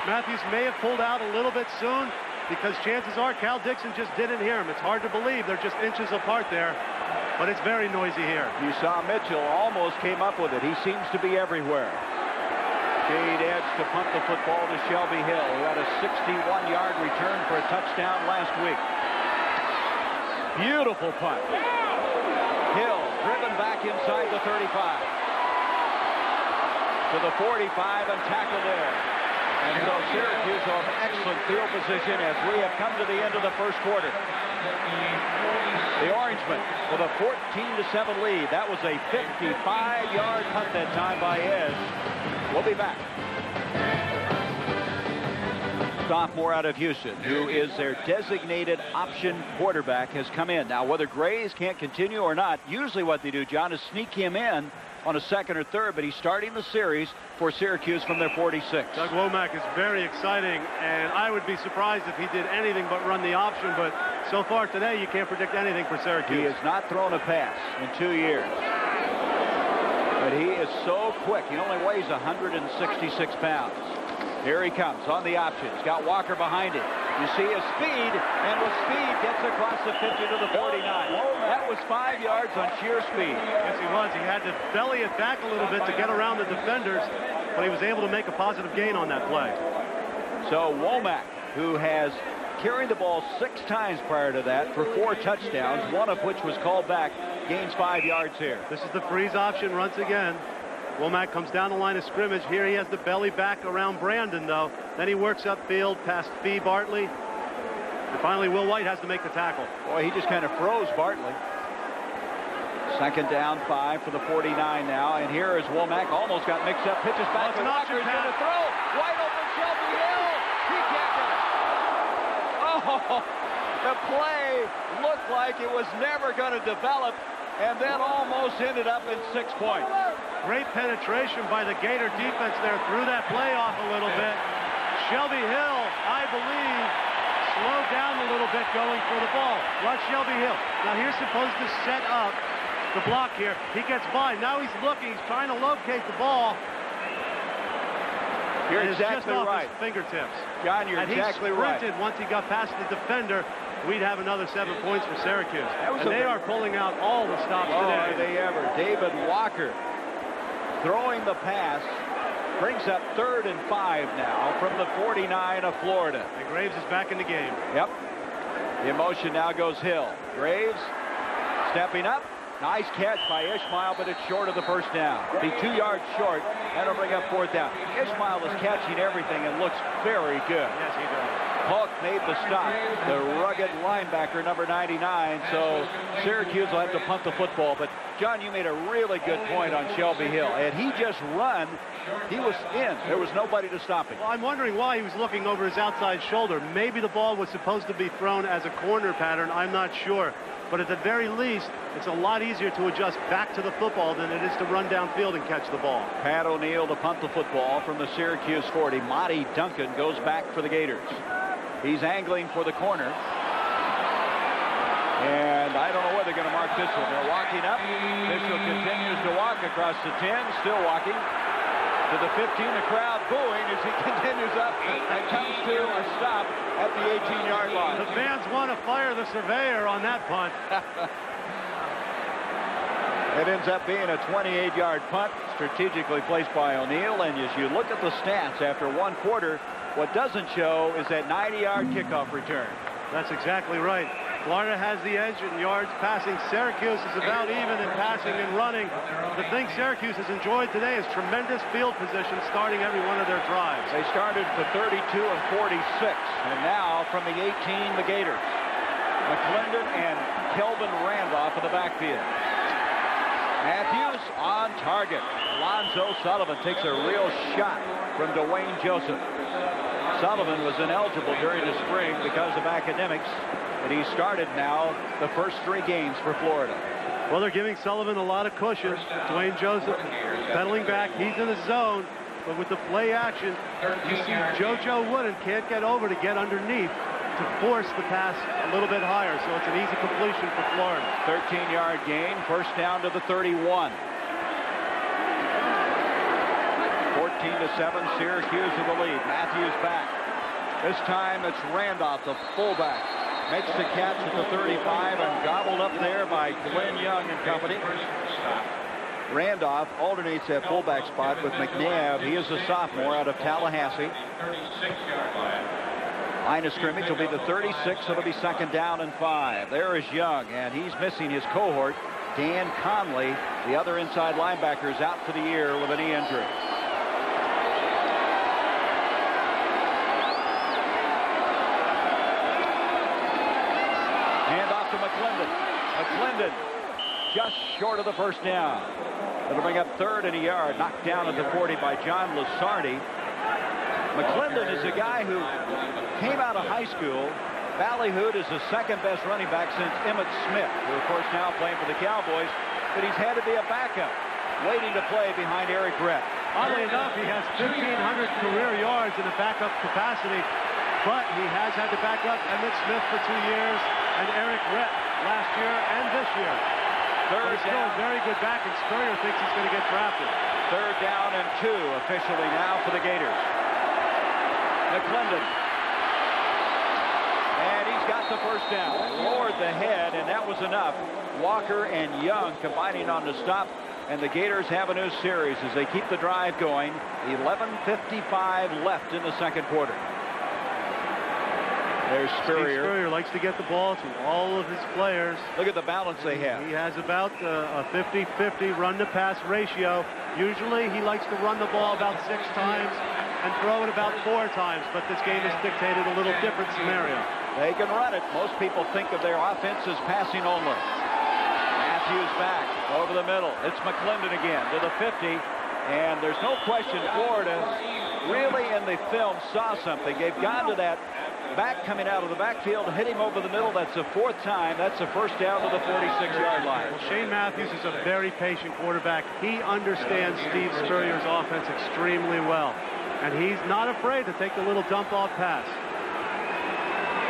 Matthews may have pulled out a little bit soon, because chances are Cal Dixon just didn't hear him. It's hard to believe they're just inches apart there, but it's very noisy here. You saw Mitchell almost came up with it. He seems to be everywhere. Shade Edge to punt the football to Shelby Hill, who had a 61-yard return for a touchdown last week. Beautiful punt. Hill driven back inside the 35. To the 45 and tackled there. And so Syracuse on excellent field position as we have come to the end of the first quarter. The Orangemen with a 14-7 lead. That was a 55-yard punt that time by Edge. We'll be back. Sophomore out of Houston, who is their designated option quarterback, has come in. Now, whether Grays can't continue or not, usually what they do, John, is sneak him in on a 2nd or 3rd, but he's starting the series for Syracuse from their 46. Doug Womack is very exciting, and I would be surprised if he did anything but run the option, but so far today you can't predict anything for Syracuse. He has not thrown a pass in 2 years, but he is so quick. He only weighs 166 pounds. Here he comes on the option. He's got Walker behind him. You see his speed, and with speed gets across the 50 to the 49. That was 5 yards on sheer speed. Yes, he was. He had to belly it back a little bit to get around the defenders, but he was able to make a positive gain on that play. So Womack, who has carried the ball 6 times prior to that for 4 touchdowns, one of which was called back, gains 5 yards here. This is the freeze option once again. Womack comes down the line of scrimmage. Here he has the belly back around Brandon, though. Then he works upfield past Fee Bartley. And finally, Will White has to make the tackle. Boy, he just kind of froze Bartley. 2nd down, 5 for the 49 now. And here is Womack. Almost got mixed up. Pitches back to Walker. He's going to throw. Wide open Shelby Hill. He can't get it. Oh, the play looked like it was never going to develop, and then almost ended up in 6 points. Great penetration by the Gator defense there. Threw that play off a little bit. Shelby Hill, I believe, slowed down a little bit going for the ball. Watch Shelby Hill. Now here's supposed to set up the block here. He gets by. Now he's looking. He's trying to locate the ball. You're exactly just off right. his fingertips. John, you're exactly right. He sprinted once he got past the defender. We'd have another 7 points for Syracuse. And they are pulling out all the stops today. Are they ever? David Walker throwing the pass. Brings up 3rd and 5 now from the 49 of Florida. And Graves is back in the game. Yep. The emotion now goes Hill. Graves stepping up. Nice catch by Ishmael, but it's short of the first down. Be 2 yards short. That'll bring up 4th down. Ishmael is catching everything and looks very good. Yes, he does. Polk made the stop, the rugged linebacker, number 99, so Syracuse will have to punt the football. But, John, you made a really good point on Shelby Hill. And he just run. He was in. There was nobody to stop him. Well, I'm wondering why he was looking over his outside shoulder. Maybe the ball was supposed to be thrown as a corner pattern. I'm not sure. But at the very least, it's a lot easier to adjust back to the football than it is to run downfield and catch the ball. Pat O'Neill to punt the football from the Syracuse 40. Monty Duncan goes back for the Gators. He's angling for the corner. And I don't know where they're going to mark this one. They're walking up. Mitchell continues to walk across the 10, still walking. To the 15, the crowd booing as he continues up and comes to a stop at the 18-yard line. The fans want to fire the surveyor on that punt. It ends up being a 28-yard punt, strategically placed by O'Neill. And as you look at the stats after 1 quarter, what doesn't show is that 90-yard kickoff return. That's exactly right. Florida has the edge in yards passing. Syracuse is about even in passing and running. The thing Syracuse has enjoyed today is tremendous field position starting every one of their drives. They started for 32 and 46, and now from the 18, the Gators. McClendon and Kelvin Randolph in the backfield. Matthews on target. Alonzo Sullivan takes a real shot from Dwayne Joseph. Sullivan was ineligible during the spring because of academics, and he started now the first 3 games for Florida. Well, they're giving Sullivan a lot of cushion. Dwayne Joseph pedaling back. He's in the zone, but with the play action, you see JoJo Wooden can't get over to get underneath to force the pass a little bit higher, so it's an easy completion for Florida. 13-yard gain, first down to the 31. 14-7, Syracuse in the lead. Matthews back. This time it's Randolph, the fullback. Makes the catch at the 35 and gobbled up there by Glenn Young and company. Randolph alternates that fullback spot with McNabb. He is a sophomore out of Tallahassee. Line of scrimmage will be the 36. It'll be 2nd down and 5. There is Young, and he's missing his cohort, Dan Conley. The other inside linebacker is out for the year with a knee injury. McClendon just short of the first down. It'll bring up 3rd and a yard. Knocked down at the 40 by John Lasardi. McClendon is a guy who came out of high school. Ballyhood is the 2nd best running back since Emmitt Smith, who of course now playing for the Cowboys, but he's had to be a backup, waiting to play behind Eric Rett. Oddly enough, he has 1,500 career yards in a backup capacity, but he has had to back up Emmitt Smith for 2 years and Eric Rett last year and this year. Third still down. A very good back, and Spurrier thinks he's going to get drafted. 3rd down and 2 officially now for the Gators. McClendon. And he's got the first down. Lowered the head, and that was enough. Walker and Young combining on the stop, and the Gators have a new series as they keep the drive going. 11:55 left in the 2nd quarter. There's Spurrier. Spurrier likes to get the ball to all of his players. Look at the balance they have. He has about a 50-50 run-to-pass ratio. Usually he likes to run the ball about 6 times and throw it about 4 times, but this game has dictated a little different scenario. They can run it. Most people think of their offense as passing only. Matthews back over the middle. It's McClendon again to the 50, and there's no question Florida really in the film saw something. They've gone to that back coming out of the backfield, hit him over the middle. That's the 4th time. That's the first down to the 46-yard line. Well, Shane Matthews is a very patient quarterback. He understands Steve Spurrier's offense extremely well, and he's not afraid to take the little dump-off pass.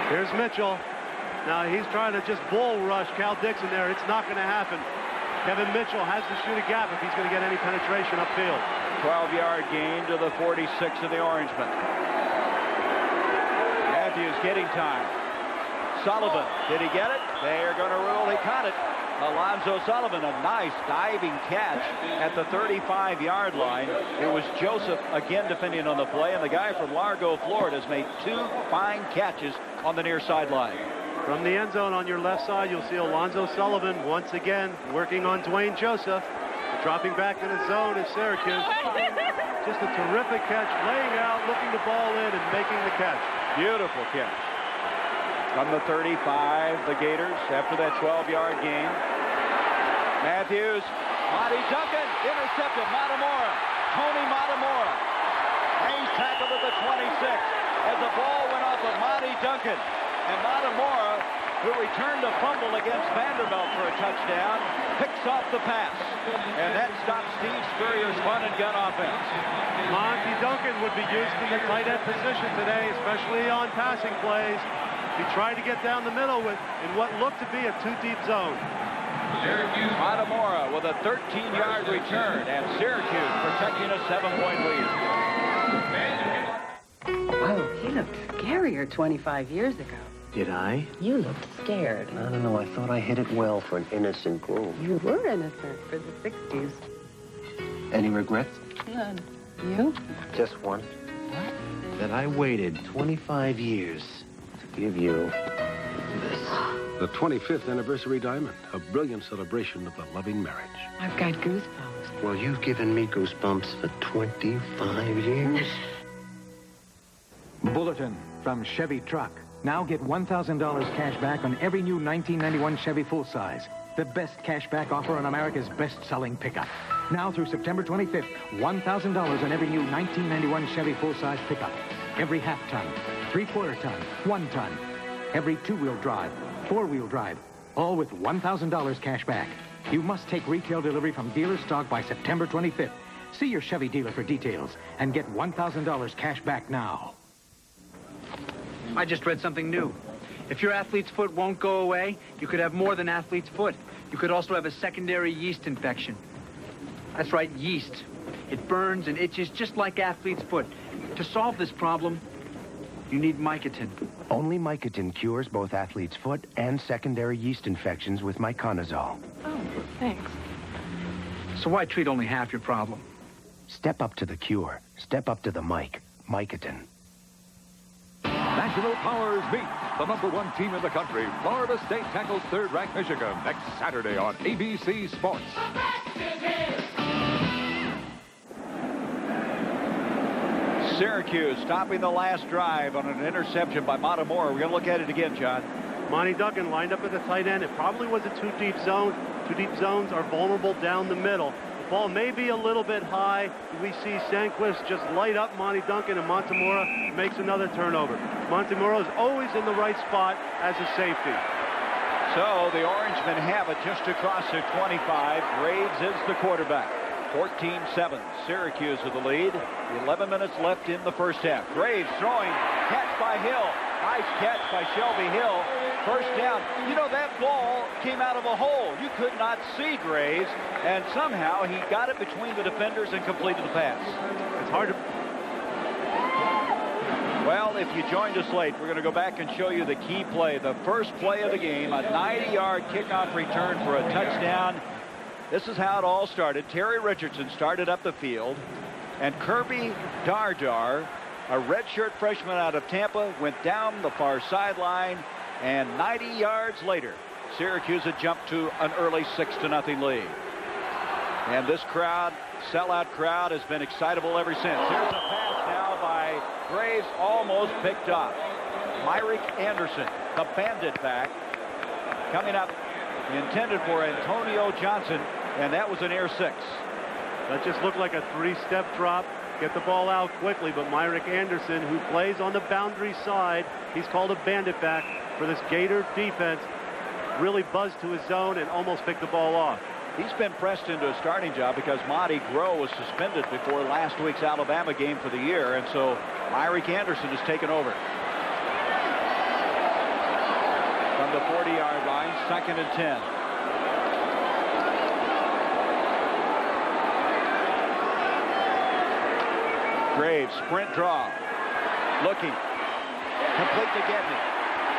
Here's Mitchell. Now he's trying to just bull rush Cal Dixon there. It's not going to happen. Kevin Mitchell has to shoot a gap if he's going to get any penetration upfield. 12-yard gain to the 46 of the Orangemen. Matthews getting time. Sullivan, did he get it? They are going to rule he caught it. Alonzo Sullivan, a nice diving catch at the 35-yard line. It was Joseph again defending on the play, and the guy from Largo, Florida has made 2 fine catches on the near sideline. From the end zone on your left side, you'll see Alonzo Sullivan once again working on Dwayne Joseph. Dropping back in the zone is Syracuse. Just a terrific catch, laying out, looking the ball in, and making the catch. Beautiful catch. From the 35, the Gators, after that 12-yard gain. Matthews, Monty Duncan, intercepted, Matamora. Tony Matamora. He's tackled at the 26 as the ball went off of Monty Duncan. And Matamora, who returned a fumble against Vanderbilt for a touchdown, picks off the pass. And that stops Steve Spurrier's fun and gun offense. Monty Duncan would be used in the tight end position today, especially on passing plays. He tried to get down the middle in what looked to be a 2-deep zone. Matamora with a 13-yard return, and Syracuse protecting a 7-point lead. Whoa, he looked scarier 25 years ago. Did I? You looked scared. I don't know. I thought I hit it well for an innocent groom. You were innocent for the 60s. Any regrets? None. You? Just one. What? That I waited 25 years to give you this. The 25th anniversary diamond, a brilliant celebration of a loving marriage. I've got goosebumps. Well, you've given me goosebumps for 25 years. Bulletin from Chevy Truck. Now get $1,000 cash back on every new 1991 Chevy full-size. The best cash back offer on America's best-selling pickup. Now through September 25th, $1,000 on every new 1991 Chevy full-size pickup. Every half-ton, three-quarter ton, 1 ton. Every 2-wheel drive, 4-wheel drive, all with $1,000 cash back. You must take retail delivery from dealer stock by September 25th. See your Chevy dealer for details and get $1,000 cash back now. I just read something new. If your athlete's foot won't go away, you could have more than athlete's foot. You could also have a secondary yeast infection. That's right, yeast. It burns and itches just like athlete's foot. To solve this problem, you need Mycotin. Only Mycotin cures both athlete's foot and secondary yeast infections with myconazole. Oh, thanks. So why treat only half your problem? Step up to the cure. Step up to the Mycotin. National Powers meet. The #1 team in the country. Florida State tackles third-ranked Michigan next Saturday on ABC Sports. Syracuse stopping the last drive on an interception by Matamora. We're going to look at it again, John. Monty Duncan lined up at the tight end. It probably was a 2-deep zone. 2-deep zones are vulnerable down the middle. The ball may be a little bit high. We see Sandquist just light up Monty Duncan, and Montemora makes another turnover. Montemora is always in the right spot as a safety. So the Orangemen have it just across their 25. Graves is the quarterback. 14-7. Syracuse with the lead. 11 minutes left in the first half. Graves throwing. Catch by Hill. Nice catch by Shelby Hill. First down. You know, that ball came out of a hole. You could not see Graves, and somehow he got it between the defenders and completed the pass. It's hard to... Well, if you joined us late, we're going to go back and show you the key play. The first play of the game, a 90-yard kickoff return for a touchdown. This is how it all started. Terry Richardson started up the field, and Kirby Dardar, a redshirt freshman out of Tampa, went down the far sideline, and 90 yards later, Syracuse had jumped to an early 6-0 lead. And this crowd, sellout crowd, has been excitable ever since. Here's a pass now by Graves, almost picked off. Myrick Anderson, the bandit back, coming up, intended for Antonio Johnson, and that was an air 6. That just looked like a 3-step drop. Get the ball out quickly, but Myrick Anderson, who plays on the boundary side, he's called a bandit back for this Gator defense, really buzzed to his zone and almost picked the ball off. He's been pressed into a starting job because Monty Groh was suspended before last week's Alabama game for the year, and so Myrick Anderson has taken over. From the 40-yard line, 2nd and 10. Graves, sprint draw. Looking. Complete to Gedney.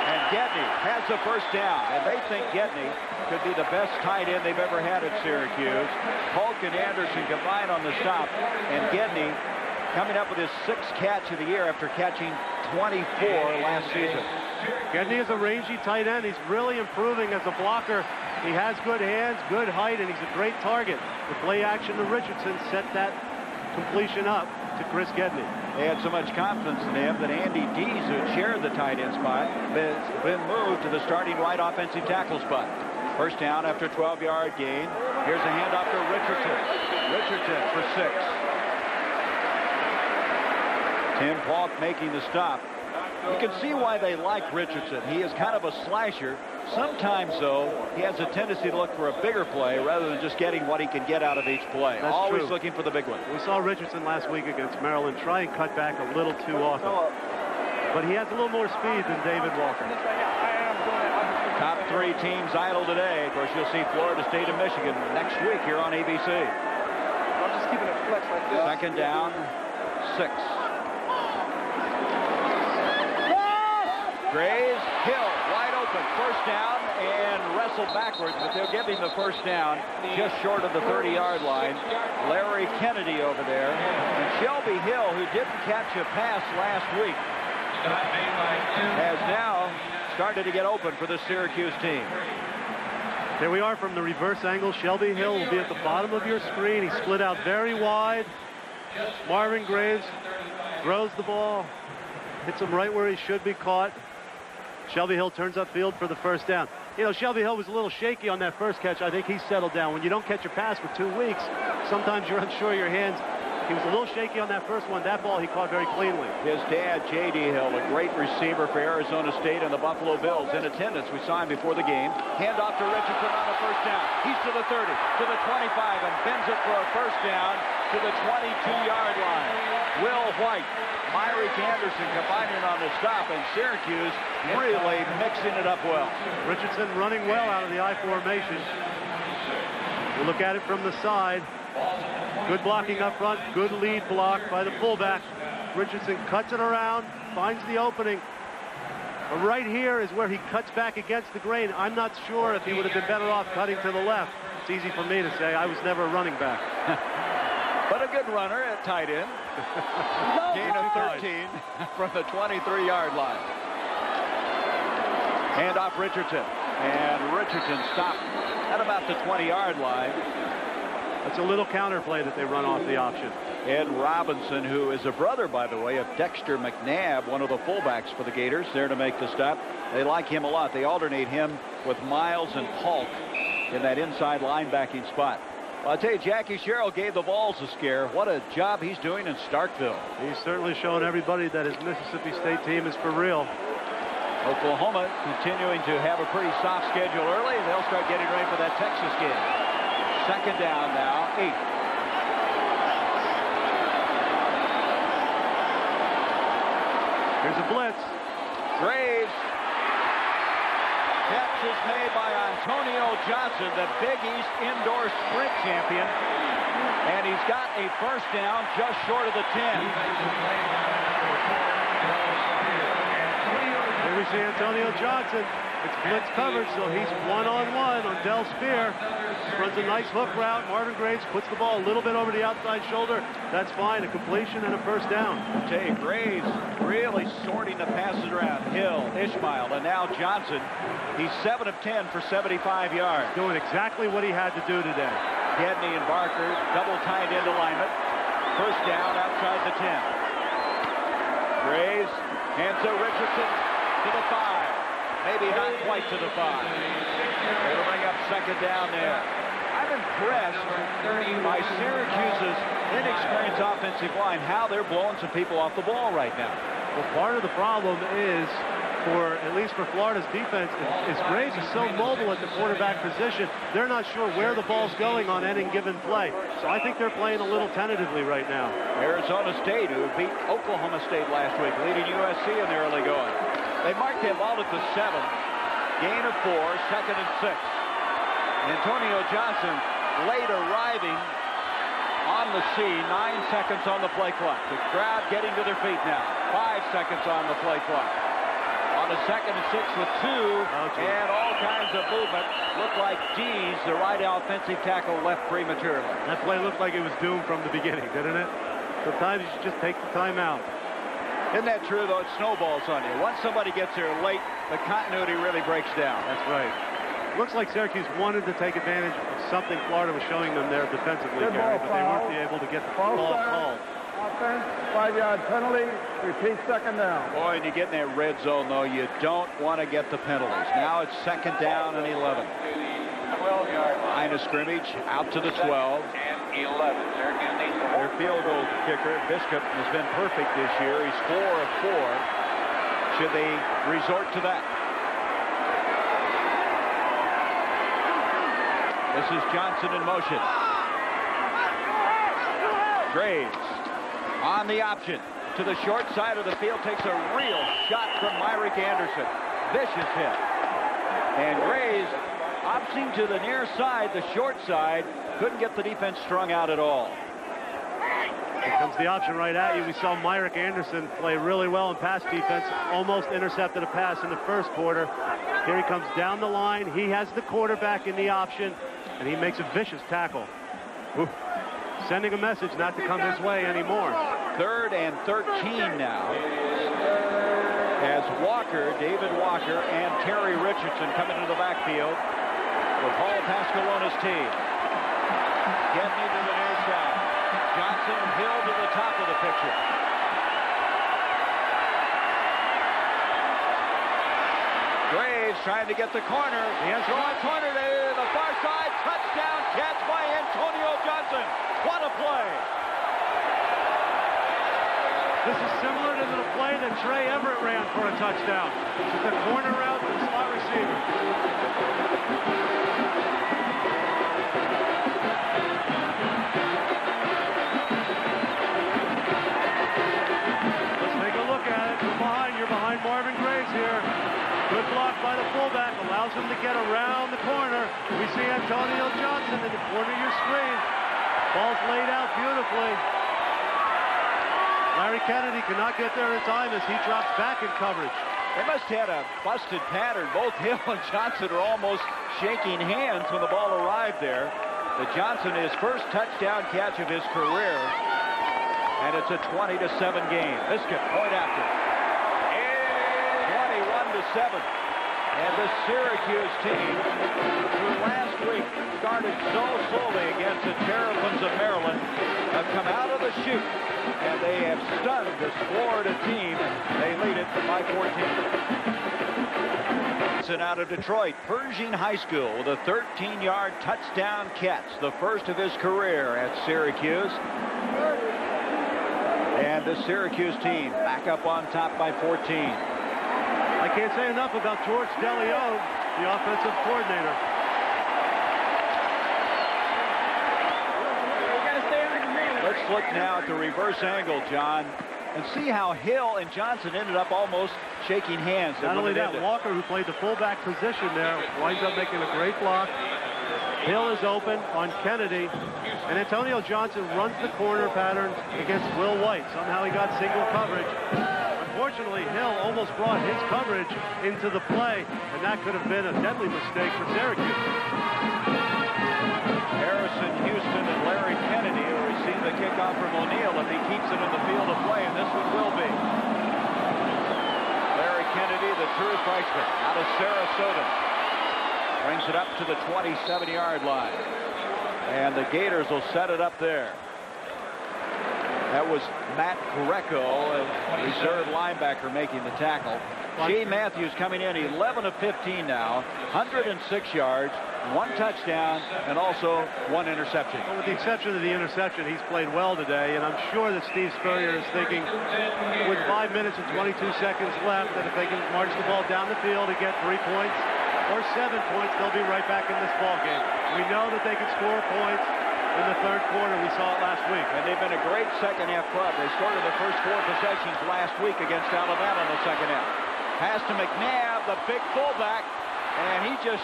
And Gedney has the first down. And they think Gedney could be the best tight end they've ever had at Syracuse. Polk and Anderson combined on the stop. And Gedney coming up with his 6th catch of the year after catching 24 last season. Gedney is a rangy tight end. He's really improving as a blocker. He has good hands, good height, and he's a great target. The play action to Richardson set that completion up to Chris Gedney. They had so much confidence in him that Andy Dees, who shared the tight end spot, has been moved to the starting right offensive tackle spot. First down after 12-yard gain. Here's a handoff to Richardson. Richardson for 6. Tim Polk making the stop. You can see why they like Richardson. He is kind of a slasher. Sometimes, though, he has a tendency to look for a bigger play rather than just getting what he can get out of each play. That's Always true. looking for the big one. We saw Richardson last week against Maryland try and cut back a little too often. But he has a little more speed than David Walker. Top 3 teams idle today. Of course, you'll see Florida State and Michigan next week here on ABC. I'm just keeping it flex like this. Second down, 6. Graves, Hill, wide open, first down, and wrestled backwards, but they'll give him the first down just short of the 30-yard line. Larry Kennedy over there. And Shelby Hill, who didn't catch a pass last week, has now started to get open for the Syracuse team. There we are from the reverse angle. Shelby Hill will be at the bottom of your screen. He split out very wide. Marvin Graves throws the ball, hits him right where he should be caught. Shelby Hill turns upfield for the first down. You know, Shelby Hill was a little shaky on that first catch. I think he's settled down. When you don't catch a pass for 2 weeks, sometimes you're unsure of your hands. He was a little shaky on that first one. That ball he caught very cleanly. His dad, J.D. Hill, a great receiver for Arizona State and the Buffalo Bills. In attendance, we saw him before the game. Hand off to Richardson on the first down. He's to the 30, to the 25, and bends it for a first down to the 22-yard line. Will White, Myrick Anderson combining on the stop, and Syracuse really mixing it up well. Richardson running well out of the I formation. We'll look at it from the side. Good blocking up front. Good lead block by the fullback. Richardson cuts it around, finds the opening. But right here is where he cuts back against the grain. I'm not sure if he would have been better off cutting to the left. It's easy for me to say. I was never a running back. But a good runner at tight end. Gain of 13 from the 23-yard line. Hand off Richardson. And Richardson stopped at about the 20-yard line. That's a little counterplay that they run off the option. Ed Robinson, who is a brother, by the way, of Dexter McNabb, one of the fullbacks for the Gators, there to make the stop. They like him a lot. They alternate him with Miles and Polk in that inside linebacking spot. Well, I'll tell you, Jackie Sherrill gave the Vols a scare. What a job he's doing in Starkville. He's certainly showing everybody that his Mississippi State team is for real. Oklahoma continuing to have a pretty soft schedule early. They'll start getting ready for that Texas game. Second down now, 8. Here's a blitz. Graves. Catch is made by Antonio Johnson, the Big East indoor sprint champion. And he's got a first down just short of the 10. Here we see Antonio Johnson. It's blitz coverage, so he's one-on-one on Del Spear. Runs a nice hook route. Marvin Graves puts the ball a little bit over the outside shoulder. That's fine. A completion and a first down. I'll tell you, Graves really sorting the passes around. Hill, Ishmael, and now Johnson. He's 7 of 10 for 75 yards. Doing exactly what he had to do today. Gedney and Barker double tight end alignment. First down outside the 10. Graves hands to Richardson to the 5. Maybe not quite to the 5. It'll bring up second down there. I'm impressed by Syracuse's inexperienced offensive line, how they're blowing some people off the ball right now. Well, part of the problem is, at least for Florida's defense, is Graves is so mobile at the quarterback position, they're not sure where the ball's going on any given play. So I think they're playing a little tentatively right now. Arizona State, who beat Oklahoma State last week, leading USC in the early going. They marked that ball at the 7. Gain of 4, second and 6. Antonio Johnson late arriving on on the scene. 9 seconds on the play clock. The crowd getting to their feet now. 5 seconds on the play clock. On a 2nd and 6 with 2, and all kinds of movement. Looked like Dees, the right offensive tackle, left prematurely. That play looked like it was doomed from the beginning, didn't it? Sometimes you should just take the time out. Isn't that true, though? It snowballs on you. Once somebody gets there late, the continuity really breaks down. That's right. Looks like Syracuse wanted to take advantage of something Florida was showing them there defensively, Gary, but they weren't able to get the ball called. Offense, 5-yard penalty, repeat 2nd down. Boy, and you get in that red zone, though, you don't want to get the penalties. Now it's 2nd down and 11. 12-yard line of scrimmage, out to the 12. And 11. Syracuse needs to Their field goal kicker, Bishop, has been perfect this year. He's 4 of 4. Should they resort to that? This is Johnson in motion. Graves on the option to the short side of the field, takes a real shot from Myrick Anderson. Vicious hit. And Graves opting to the near side, the short side, couldn't get the defense strung out at all. Here comes the option right at you. We saw Myrick Anderson play really well in pass defense, almost intercepted a pass in the first quarter. Here he comes down the line. He has the quarterback in the option, and he makes a vicious tackle. Ooh. Sending a message not to come his way anymore. 3rd and 13 now. As Walker, David Walker, and Terry Richardson come into the backfield with Paul Pascalone's team. Getting into the near side. Johnson, Hill to the top of the picture. Graves trying to get the corner. He has a corner to the far side. Touchdown catch by Antonio Johnson. What a play. This is similar to the play that Trey Everett ran for a touchdown. The corner route to the slot receiver. Let's take a look at it. From behind, you're behind Marvin Graves here. Good block by the fullback, allows him to get around the corner. We see Antonio Johnson in the corner of your screen. Ball's laid out beautifully. Larry Kennedy cannot get there in time as he drops back in coverage. They must have had a busted pattern. Both Hill and Johnson are almost shaking hands when the ball arrived there. The Johnson, his first touchdown catch of his career. And it's a 20-7 game. Biscuit, point after. 21-7. And the Syracuse team, who last week started so slowly against the Terrapins of Maryland, have come out of the chute, and they have stunned this Florida team. They lead it by 14. Out of Detroit, Pershing High School with a 13-yard touchdown catch, the first of his career at Syracuse. And the Syracuse team back up on top by 14. I can't say enough about George DeLeon, the offensive coordinator. Let's look now at the reverse angle, John, and see how Hill and Johnson ended up almost shaking hands. Not only that, Walker, who played the fullback position there, winds up making a great block. Hill is open on Kennedy, and Antonio Johnson runs the corner pattern against Will White. Somehow he got single coverage. Unfortunately, Hill almost brought his coverage into the play, and that could have been a deadly mistake for Syracuse. Harrison Houston and Larry Kennedy will receive the kickoff from O'Neal if he keeps it in the field of play, and this one will be. Larry Kennedy, the true freshman out of Sarasota, brings it up to the 27-yard line. And the Gators will set it up there. That was Matt Greco, a reserve linebacker, making the tackle. Jay Matthews coming in 11 of 15 now, 106 yards, 1 touchdown, and also 1 interception. Well, with the exception of the interception, he's played well today, and I'm sure that Steve Spurrier is thinking with 5 minutes and 22 seconds left that if they can march the ball down the field and get 3 points or 7 points, they'll be right back in this ball game. We know that they can score points in the third quarter. We saw it last week. And they've been a great second-half club. They scored in the first 4 possessions last week against Alabama in the second half. Pass to McNabb, the big fullback, and he just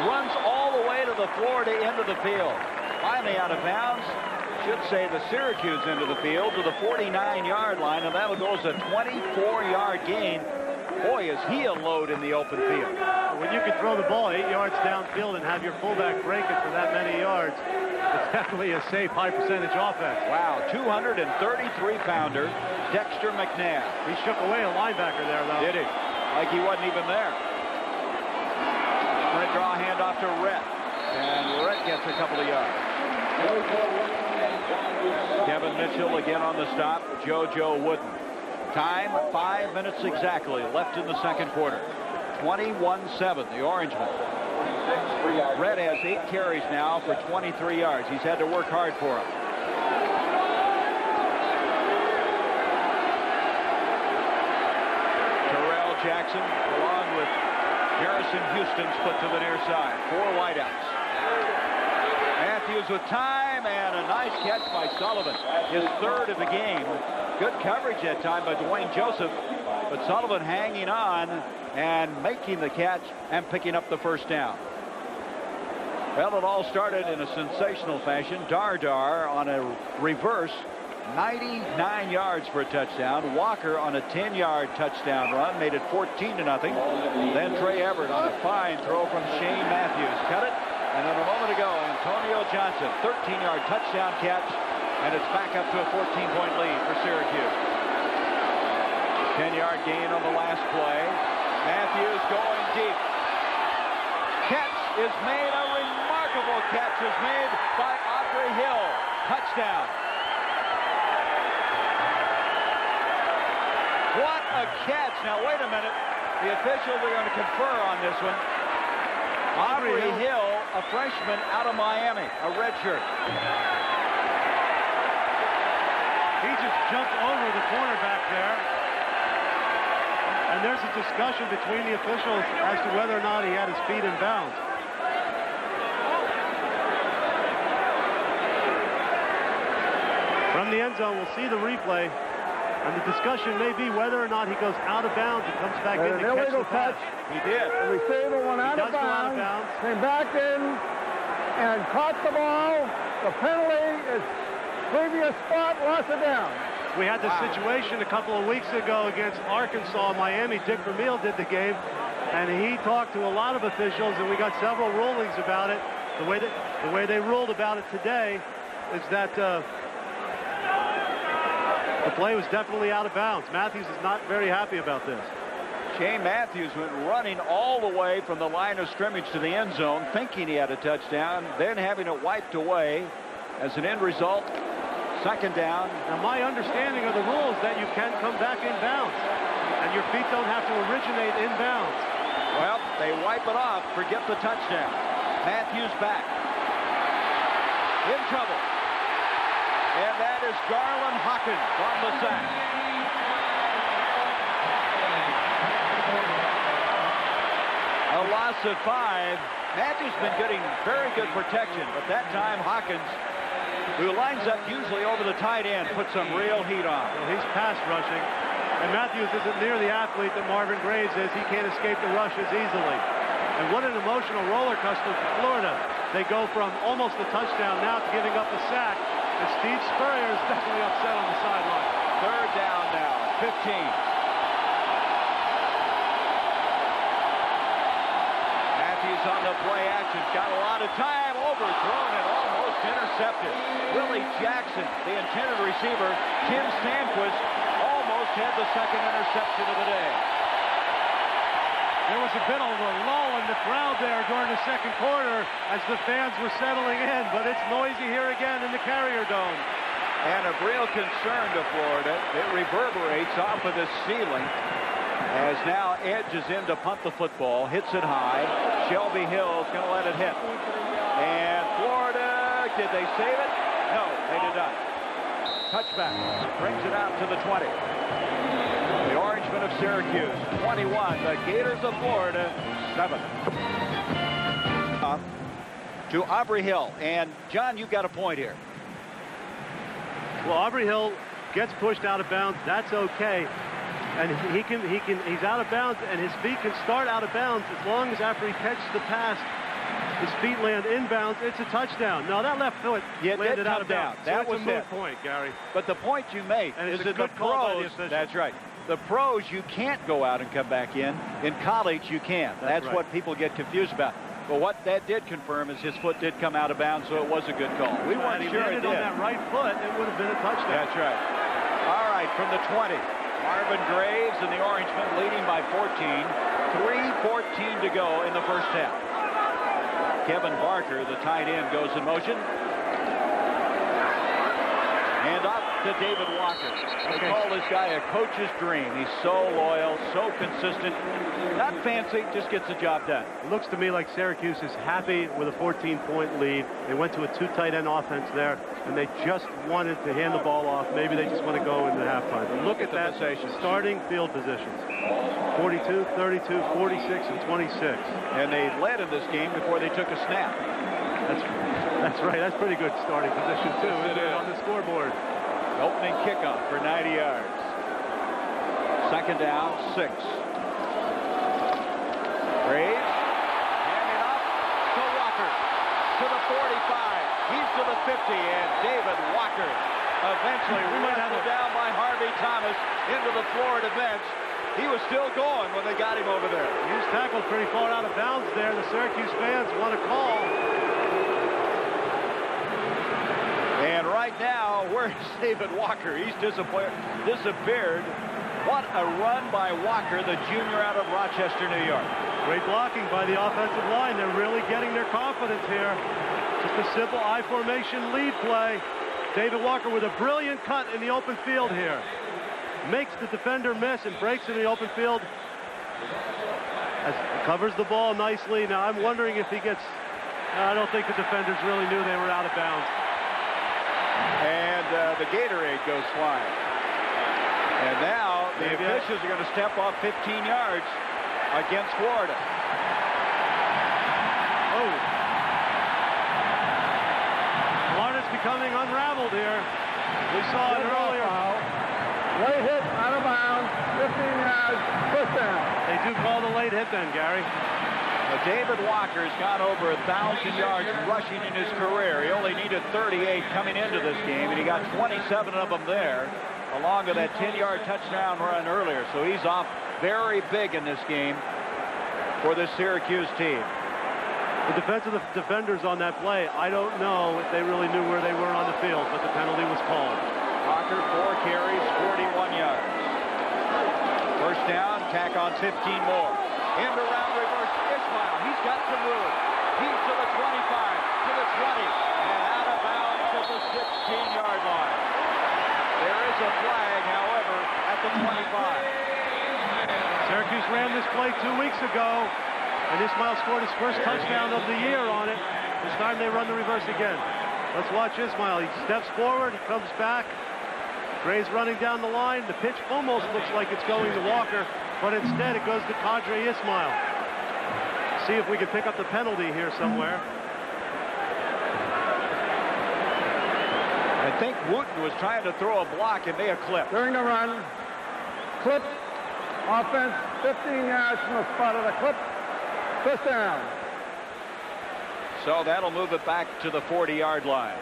runs all the way to the Florida end of the field. Finally out of bounds. should say the Syracuse end of the field, to the 49-yard line, and that'll go as a 24-yard gain. Boy, is he a load in the open field. When you can throw the ball 8 yards downfield and have your fullback break it for that many yards, it's definitely a safe, high-percentage offense. Wow, 233-pounder, Dexter McNabb. He shook away a linebacker there, though. Did he? Like he wasn't even there. Red draw handoff to Rhett, and Rhett gets a couple of yards. Kevin Mitchell again on the stop. JoJo Wooden. Time 5 minutes exactly left in the second quarter. 21-7, the Orangemen. Rhett has 8 carries now for 23 yards. He's had to work hard for him. Terrell Jackson along with Harrison Houston's put to the near side. 4 wideouts. Matthews with time, and a nice catch by Sullivan. His third of the game. Good coverage that time by Dwayne Joseph, but Sullivan hanging on and making the catch and picking up the first down. Well, it all started in a sensational fashion. Dardar on a reverse, 99 yards for a touchdown. Walker on a 10-yard touchdown run, made it 14-0. Then Trey Everett on a fine throw from Shane Matthews. Cut it, and then a moment ago, Antonio Johnson, 13-yard touchdown catch, and it's back up to a 14-point lead for Syracuse. 10-yard gain on the last play. Matthews going deep. Catch is made. A remarkable catch is made by Aubrey Hill. Touchdown. What a catch. Now, wait a minute. The officials are going to confer on this one. Aubrey Hill, a freshman out of Miami, a redshirt. He just jumped over the cornerback there. And there's a discussion between the officials as to whether or not he had his feet in bounds. From the end zone, we'll see the replay. And the discussion may be whether or not he goes out of bounds and comes back in to catch the pass. He did. The receiver went out of bounds, came back in and caught the ball. The penalty is previous spot, loss of down. We had this situation a couple of weeks ago against Arkansas, Miami. Dick Vermeil did the game, and he talked to a lot of officials, and we got several rulings about it. The way they ruled about it today is that the play was definitely out of bounds. Matthews is not very happy about this. Shane Matthews went running all the way from the line of scrimmage to the end zone, thinking he had a touchdown, then having it wiped away. As an end result, second down. Now, my understanding of the rules that you can come back in bounds, and your feet don't have to originate in bounds. Well, they wipe it off, forget the touchdown. Matthews back. In trouble. And that is Garland Hawkins on the sack. A loss of 5. Matthews been getting very good protection, but that time Hawkins, who lines up usually over the tight end, put some real heat on. Well, he's pass rushing, and Matthews isn't near the athlete that Marvin Graves is. He can't escape the rushes easily. And what an emotional roller coaster for Florida. They go from almost a touchdown now to giving up a sack, and Steve Spurrier is definitely upset on the sideline. Third down now, 15. On the play action, got a lot of time, overthrown and almost intercepted. Willie Jackson, the intended receiver, Tim Stanquist, almost had the second interception of the day. There was a bit of a lull in the crowd there during the second quarter as the fans were settling in, but it's noisy here again in the Carrier Dome. And of real concern to Florida, it reverberates off of the ceiling. As now Edge is in to punt the football, hits it high. Shelby Hill's going to let it hit. And Florida, did they save it? No, they did not. Touchback, brings it out to the 20. The Orangemen of Syracuse, 21. The Gators of Florida, 7. To Aubrey Hill. And John, you've got a point here. Well, Aubrey Hill gets pushed out of bounds. That's okay. And he's out of bounds, and his feet can start out of bounds as long as after he catches the pass, His feet land inbounds. It's a touchdown. No, that left foot landed out of bounds. That was a moot point, Gary. But the point you make is that the pros, that's right. The pros, you can't go out and come back in. In college, you can. That's right. what people get confused about. But what that did confirm is his foot did come out of bounds, so it was a good call. We weren't sure it did. On that right foot, it would have been a touchdown. That's right. All right, from the 20, Marvin Graves and the Orangemen leading by 14. 3:14 to go in the first half. Kevin Barker, the tight end, goes in motion. And up to David Walker. They call this guy a coach's dream. He's so loyal, so consistent. Not fancy, just gets the job done. It looks to me like Syracuse is happy with a 14-point lead. They went to a 2 tight end offense there, and they just wanted to hand the ball off. Maybe they just want to go into halftime. But look at that starting field positions. 42, 32, 46, and 26. And they led in this game before they took a snap. That's right. That's pretty good starting position, too, isn't it, on the scoreboard? Opening kickoff for 90 yards. Second down, 6. Graves, handing off to Walker. To the 45. He's to the 50, and David Walker eventually wrestled down by Harvey Thomas into the Florida bench. He was still going when they got him over there. He was tackled pretty far out of bounds there. The Syracuse fans want to call. And right now, where's David Walker? He's disappeared. What a run by Walker, the junior out of Rochester, New York. Great blocking by the offensive line. They're really getting their confidence here. Just a simple I formation lead play. David Walker with a brilliant cut in the open field here. Makes the defender miss and breaks in the open field. Covers the ball nicely. Now I'm wondering if he gets... I don't think the defenders really knew they were out of bounds. And the Gatorade goes flying. And now the officials are going to step off 15 yards against Florida. Oh. Florida's becoming unraveled here. We saw it earlier. Late hit, out of bounds, 15 yards, first down. They do call the late hit then, Gary. David Walker's got over 1,000 yards rushing in his career. He only needed 38 coming into this game, and he got 27 of them there, along with that 10-yard touchdown run earlier. So he's off very big in this game for the Syracuse team. The defensive defenders on that play, I don't know if they really knew where they were on the field, but the penalty was called. Walker, 4 carries, 41 yards. First down, tack on 15 more. End around reverse. Ismail, he's got some room. He's to the 25, to the 20, and out of bounds to the 16-yard line. There is a flag, however, at the 25. Syracuse ran this play 2 weeks ago, and Ismail scored his first touchdown of the year on it. This time they run the reverse again. Let's watch Ismail. He steps forward, he comes back. Gray's running down the line. The pitch almost looks like it's going to Walker, but instead it goes to Qadri Ismail. See if we can pick up the penalty here somewhere. I think Wooten was trying to throw a block and may have clipped. During the run, clip, offense, 15 yards from the spot of the clip, first down. So that'll move it back to the 40-yard line.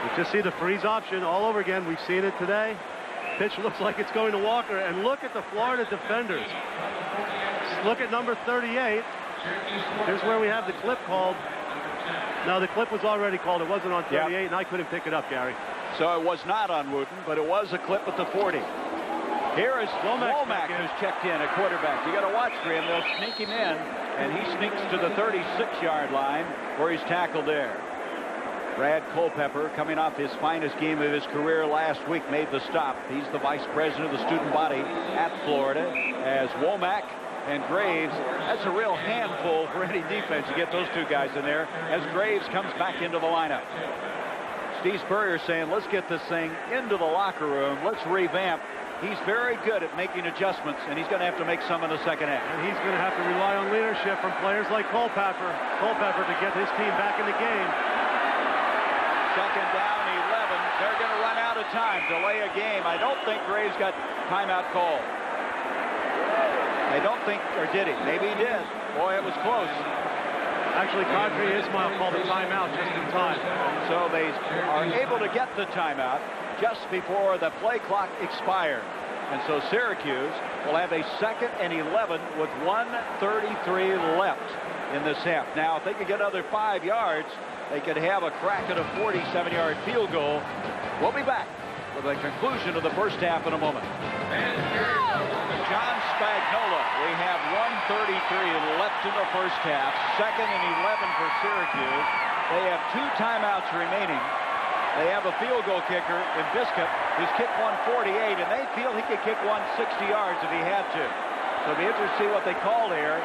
We just see the freeze option all over again. We've seen it today. Pitch looks like it's going to Walker. And look at the Florida defenders. Look at number 38. Here's where we have the clip called. Now, the clip was already called. It wasn't on 38, and I couldn't pick it up, Gary. So it was not on Wooten, but it was a clip at the 40. Here is Womack who's checked in at quarterback. You got to watch for him. They'll sneak him in, and he sneaks to the 36-yard line where he's tackled there. Brad Culpepper, coming off his finest game of his career last week, made the stop. He's the vice president of the student body at Florida. As Womack and Graves, that's a real handful for any defense. You get those two guys in there as Graves comes back into the lineup. Steve Spurrier saying, let's get this thing into the locker room. Let's revamp. He's very good at making adjustments, and he's going to have to make some in the second half. And he's going to have to rely on leadership from players like Culpepper to get his team back in the game. Second down, 11. They're going to run out of time, delay a game. I don't think Graves got timeout called. I don't think, or did he? Maybe he did. Boy, it was close. Actually, Kadri Ismail called a timeout just in time. So they are able to get the timeout just before the play clock expired. And so Syracuse will have a 2nd and 11 with 1:33 left in this half. Now, if they could get another 5 yards, they could have a crack at a 47-yard field goal. We'll be back with the conclusion of the first half in a moment. John Spagnola. We have 1:33 left in the first half. 2nd and 11 for Syracuse. They have 2 timeouts remaining. They have a field goal kicker in Biscuit, who's kicked 148, and they feel he could kick 160 yards if he had to. So it'll be interesting to see what they call here.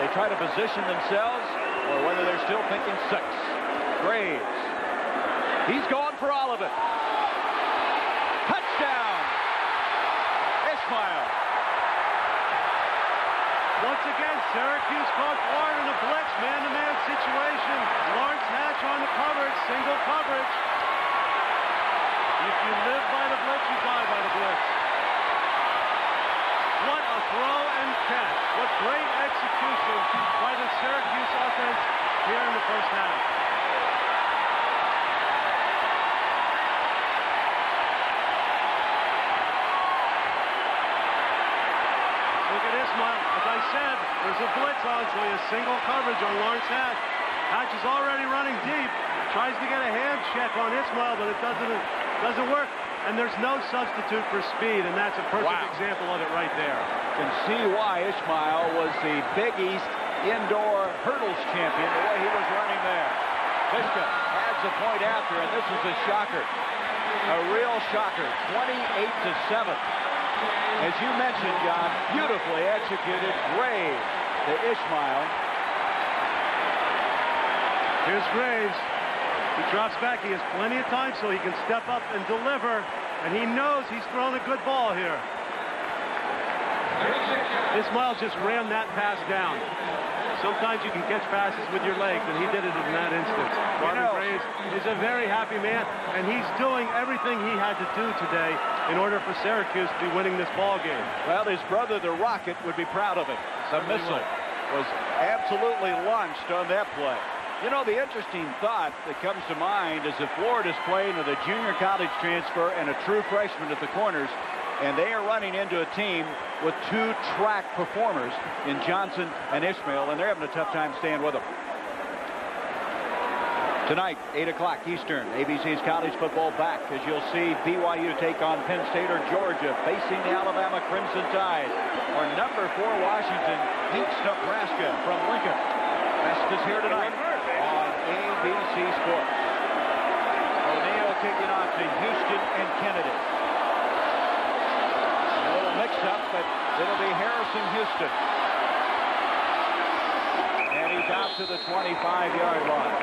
They try to position themselves, or whether they're still thinking 6. Graves. He's going for all of it. Touchdown! Ismail. Once again, Syracuse caught Florida in a blitz, man-to-man situation. Lawrence Hatch on the coverage, single coverage. If you live by the blitz, you die by the blitz. What a throw and catch. What great execution by the Syracuse offense here in the first half. Look at Ismail. As I said, there's a blitz on, so he has single coverage on Lawrence Hatch. Hatch is already running deep. Tries to get a hand check on Ismail, but it doesn't work. And there's no substitute for speed, and that's a perfect example of it right there. You can see why Ismail was the Big East indoor hurdles champion, the way he was running there. Bishop adds a point after, and this is a shocker. A real shocker, 28-7. As you mentioned, John, beautifully executed. Graves to Ismail. Here's Graves. He drops back. He has plenty of time so he can step up and deliver. And he knows he's thrown a good ball here. Ismail just ran that pass down. Sometimes you can catch passes with your legs, and he did it in that instance. Marvin Graves is a very happy man, and he's doing everything he had to do today in order for Syracuse to be winning this ball game. Well, his brother, the Rocket, would be proud of it. The missile was absolutely launched on that play. You know, the interesting thought that comes to mind is if Florida's playing with a junior college transfer and a true freshman at the corners, and they are running into a team with 2 track performers in Johnson and Ismail, and they're having a tough time staying with them. Tonight, 8 o'clock Eastern, ABC's college football back, as you'll see BYU take on Penn State or Georgia, facing the Alabama Crimson Tide, or number 4 Washington beats Nebraska from Lincoln. Best is here tonight on ABC Sports. O'Neal kicking off to Houston and Kennedy. A little mix-up, but it'll be Harrison Houston. And he's out to the 25-yard line.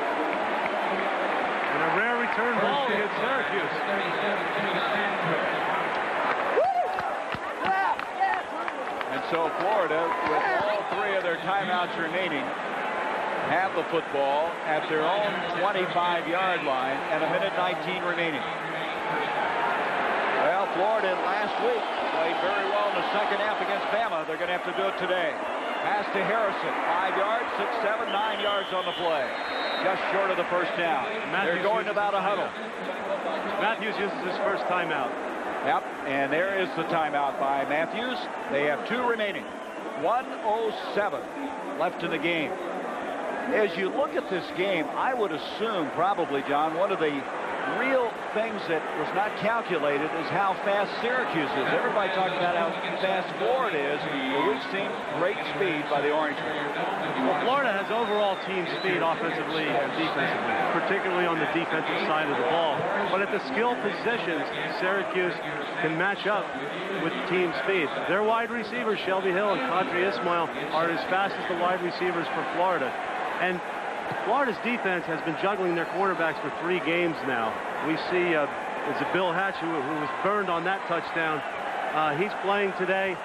And a rare return ball against Syracuse. And so Florida, with all 3 of their timeouts remaining, have the football at their own 25-yard line and 1:19 remaining. Well, Florida last week played very well in the second half against Bama. They're going to have to do it today. Pass to Harrison, 5 yards, 6, 7, 9 yards on the play. Just short of the first down. They're going about a huddle. Matthews uses his first timeout. Yep, and there is the timeout by Matthews. They have 2 remaining. 1:07 left in the game. As you look at this game, I would assume probably, John, one of the real things that was not calculated is how fast Syracuse is. Everybody talks about how fast Florida is, but we've seen great speed by the Orangemen. Well, Florida has overall team speed offensively and defensively, particularly on the defensive side of the ball. But at the skill positions, Syracuse can match up with team speed. Their wide receivers, Shelby Hill and Kadri Ismail, are as fast as the wide receivers for Florida. And Florida's defense has been juggling their cornerbacks for 3 games now. We see it's Bill Hatch who was burned on that touchdown. He's playing today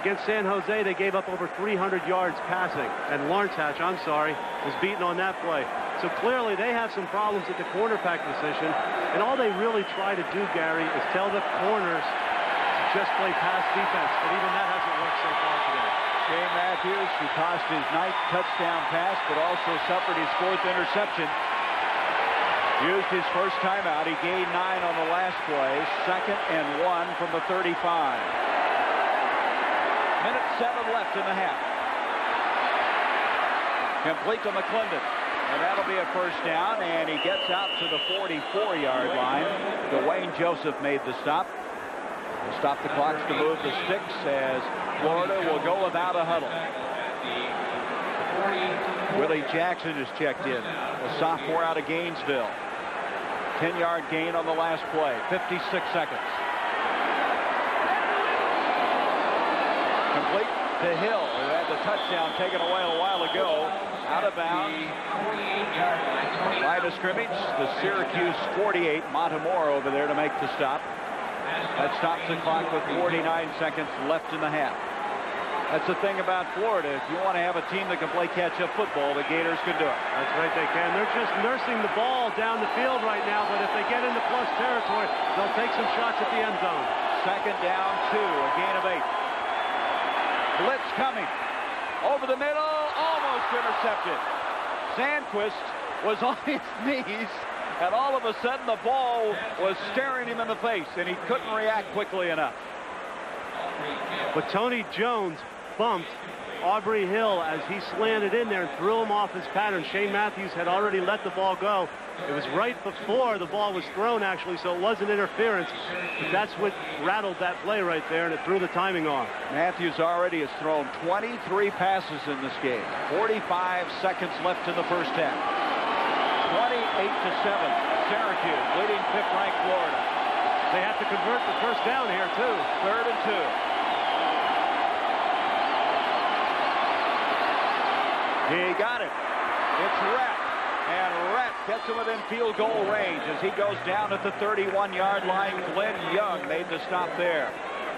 against San Jose. They gave up over 300 yards passing, and Lawrence Hatch, was beaten on that play. So clearly they have some problems at the cornerback position, and all they really try to do, Gary, is tell the corners to just play pass defense, but even that hasn't worked so far today. Shane Matthews, who tossed his 9th touchdown pass, but also suffered his 4th interception. Used his first timeout. He gained 9 on the last play. 2nd and 1 from the 35. Minute 7 left in the half. Complete to McClendon. And that'll be a first down, and he gets out to the 44-yard line. Dwayne Joseph made the stop. We'll stop the clocks to move the sticks as Florida will go without a huddle. Willie Jackson has checked in, a sophomore out of Gainesville. 10-yard gain on the last play, 56 seconds. Complete to Hill, who had the touchdown taken away a while ago. Out of bounds. Line of scrimmage, the Syracuse 48. Montemore over there to make the stop. That stops the clock with 49 seconds left in the half. That's the thing about Florida. If you want to have a team that can play catch-up football, the Gators can do it. That's right, they can. They're just nursing the ball down the field right now, but if they get into plus territory, they'll take some shots at the end zone. 2nd down, 2, a gain of 8. Blitz coming. Over the middle, almost intercepted. Sandquist was on his knees, and all of a sudden the ball was staring him in the face, and he couldn't react quickly enough. But Tony Jones bumped Aubrey Hill as he slanted in there and threw him off his pattern. Shane Matthews had already let the ball go. It was right before the ball was thrown, actually, so it wasn't interference. But that's what rattled that play right there, and it threw the timing off. Matthews already has thrown 23 passes in this game. 45 seconds left in the first half. 28-7. Syracuse leading 5th-ranked Florida. They have to convert the first down here, too. 3rd and 2. He got it. It's Rhett. And Rhett gets him within field goal range as he goes down at the 31-yard line. Glenn Young made the stop there.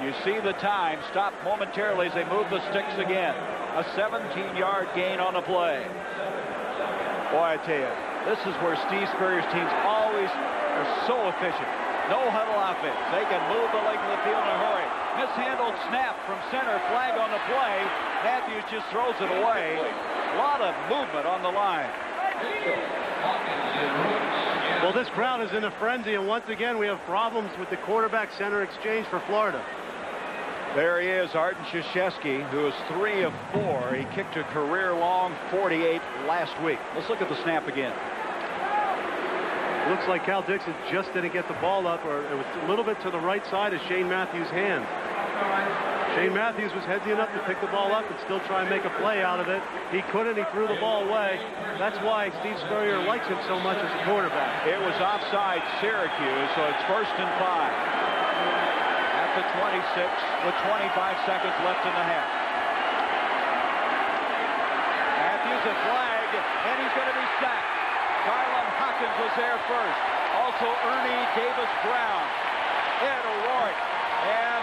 You see the time stop momentarily as they move the sticks again. A 17-yard gain on the play. Boy, I tell you, this is where Steve Spurrier's teams always are so efficient. No huddle offense. They can move the length of the field in a hurry. Mishandled snap from center, flag on the play. Matthews just throws it away. A lot of movement on the line. Well, this crowd is in a frenzy, and once again we have problems with the quarterback-center exchange for Florida. There he is, Arden Krzyzewski, who is 3 of 4. He kicked a career-long 48 last week. Let's look at the snap again. Looks like Cal Dixon just didn't get the ball up, or it was a little bit to the right side of Shane Matthews' hand. Shane Matthews was headsy enough to pick the ball up and still try and make a play out of it. He couldn't. He threw the ball away. That's why Steve Spurrier likes him so much as a quarterback. It was offside Syracuse, so it's 1st and 5. At the 26 with 25 seconds left in the half. Matthews a flag, and he's going to be sacked. Garland Hawkins was there first. Also Ernie Davis-Brown. Ed O'Rourke. And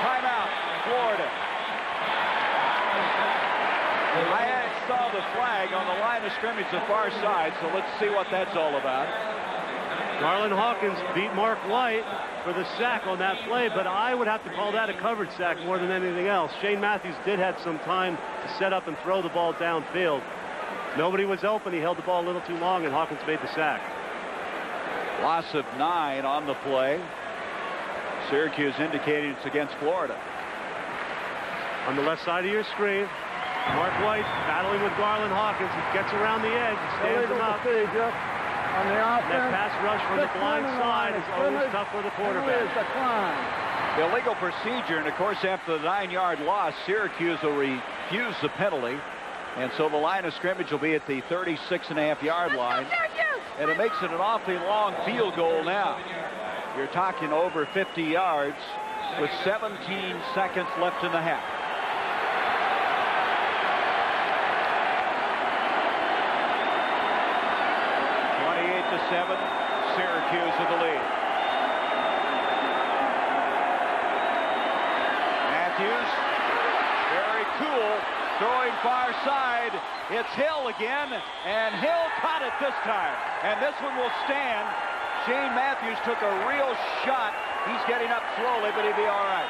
timeout, Florida. I saw the flag on the line of scrimmage the far side, so let's see what that's all about. Garland Hawkins beat Mark White for the sack on that play, but I would have to call that a covered sack more than anything else. Shane Matthews did have some time to set up and throw the ball downfield. Nobody was open. He held the ball a little too long, and Hawkins made the sack. Loss of 9 on the play. Syracuse indicating it's against Florida. On the left side of your screen, Mark White battling with Garland Hawkins. He gets around the edge, stands him up. On the offense, that pass rush from the blind side is always tough for the quarterback. Illegal procedure, and of course after the 9-yard loss, Syracuse will refuse the penalty. And so the line of scrimmage will be at the 36.5-yard line. And it makes it an awfully long field goal now. You're talking over 50 yards with 17 seconds left in the half. To 7, Syracuse with the lead. Matthews, very cool, throwing far side. It's Hill again, and Hill caught it this time. And this one will stand. Shane Matthews took a real shot. He's getting up slowly, but he'll be all right.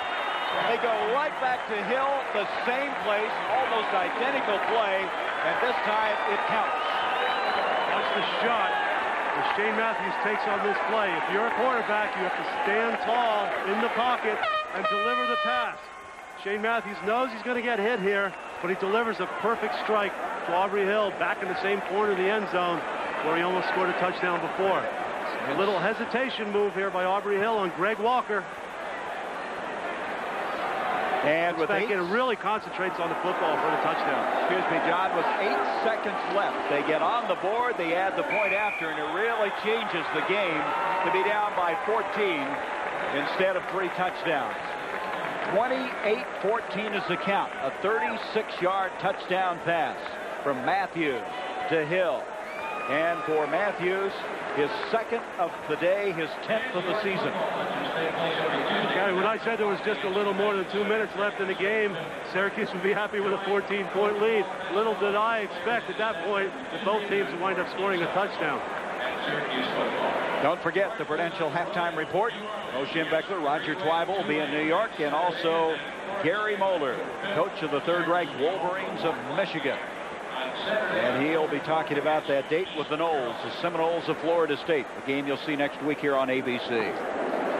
They go right back to Hill, the same place, almost identical play, and this time it counts. Watch the shot that Shane Matthews takes on this play. If you're a quarterback, you have to stand tall in the pocket and deliver the pass. Shane Matthews knows he's going to get hit here, but he delivers a perfect strike to Aubrey Hill back in the same corner of the end zone where he almost scored a touchdown before. A little hesitation move here by Aubrey Hill on Greg Walker. And with it really concentrates on the football for the touchdown. Excuse me, John, with 8 seconds left. They get on the board, they add the point after, and it really changes the game to be down by 14 instead of 3 touchdowns. 28-14 is the count. A 36-yard touchdown pass from Matthews to Hill. And for Matthews, his 2nd of the day, his 10th of the season. Gary, when I said there was just a little more than 2 minutes left in the game, Syracuse would be happy with a 14-point lead. Little did I expect at that point that both teams would wind up scoring a touchdown. Don't forget the Prudential halftime report. Mo Schembechler, Roger Twyble will be in New York, and also Gary Moeller, coach of the 3rd-ranked Wolverines of Michigan. And he'll be talking about that date with the Noles, the Seminoles of Florida State, a game you'll see next week here on ABC.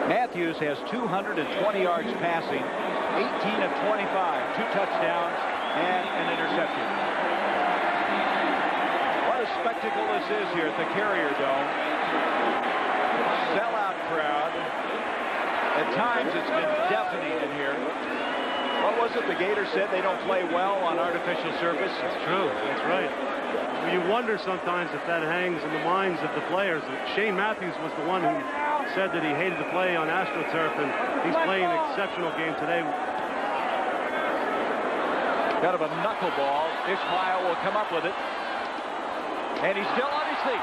Matthews has 220 yards passing, 18 of 25, 2 touchdowns, and an interception. What a spectacle this is here at the Carrier Dome. Sellout crowd. At times it's been deafening in here. What was it the Gators said? They don't play well on artificial surface. That's true. That's right. Well, you wonder sometimes if that hangs in the minds of the players. Shane Matthews was the one who said that he hated to play on AstroTurf, and he's playing an exceptional game today. Kind of a knuckleball. Ishmael will come up with it. And he's still on his feet.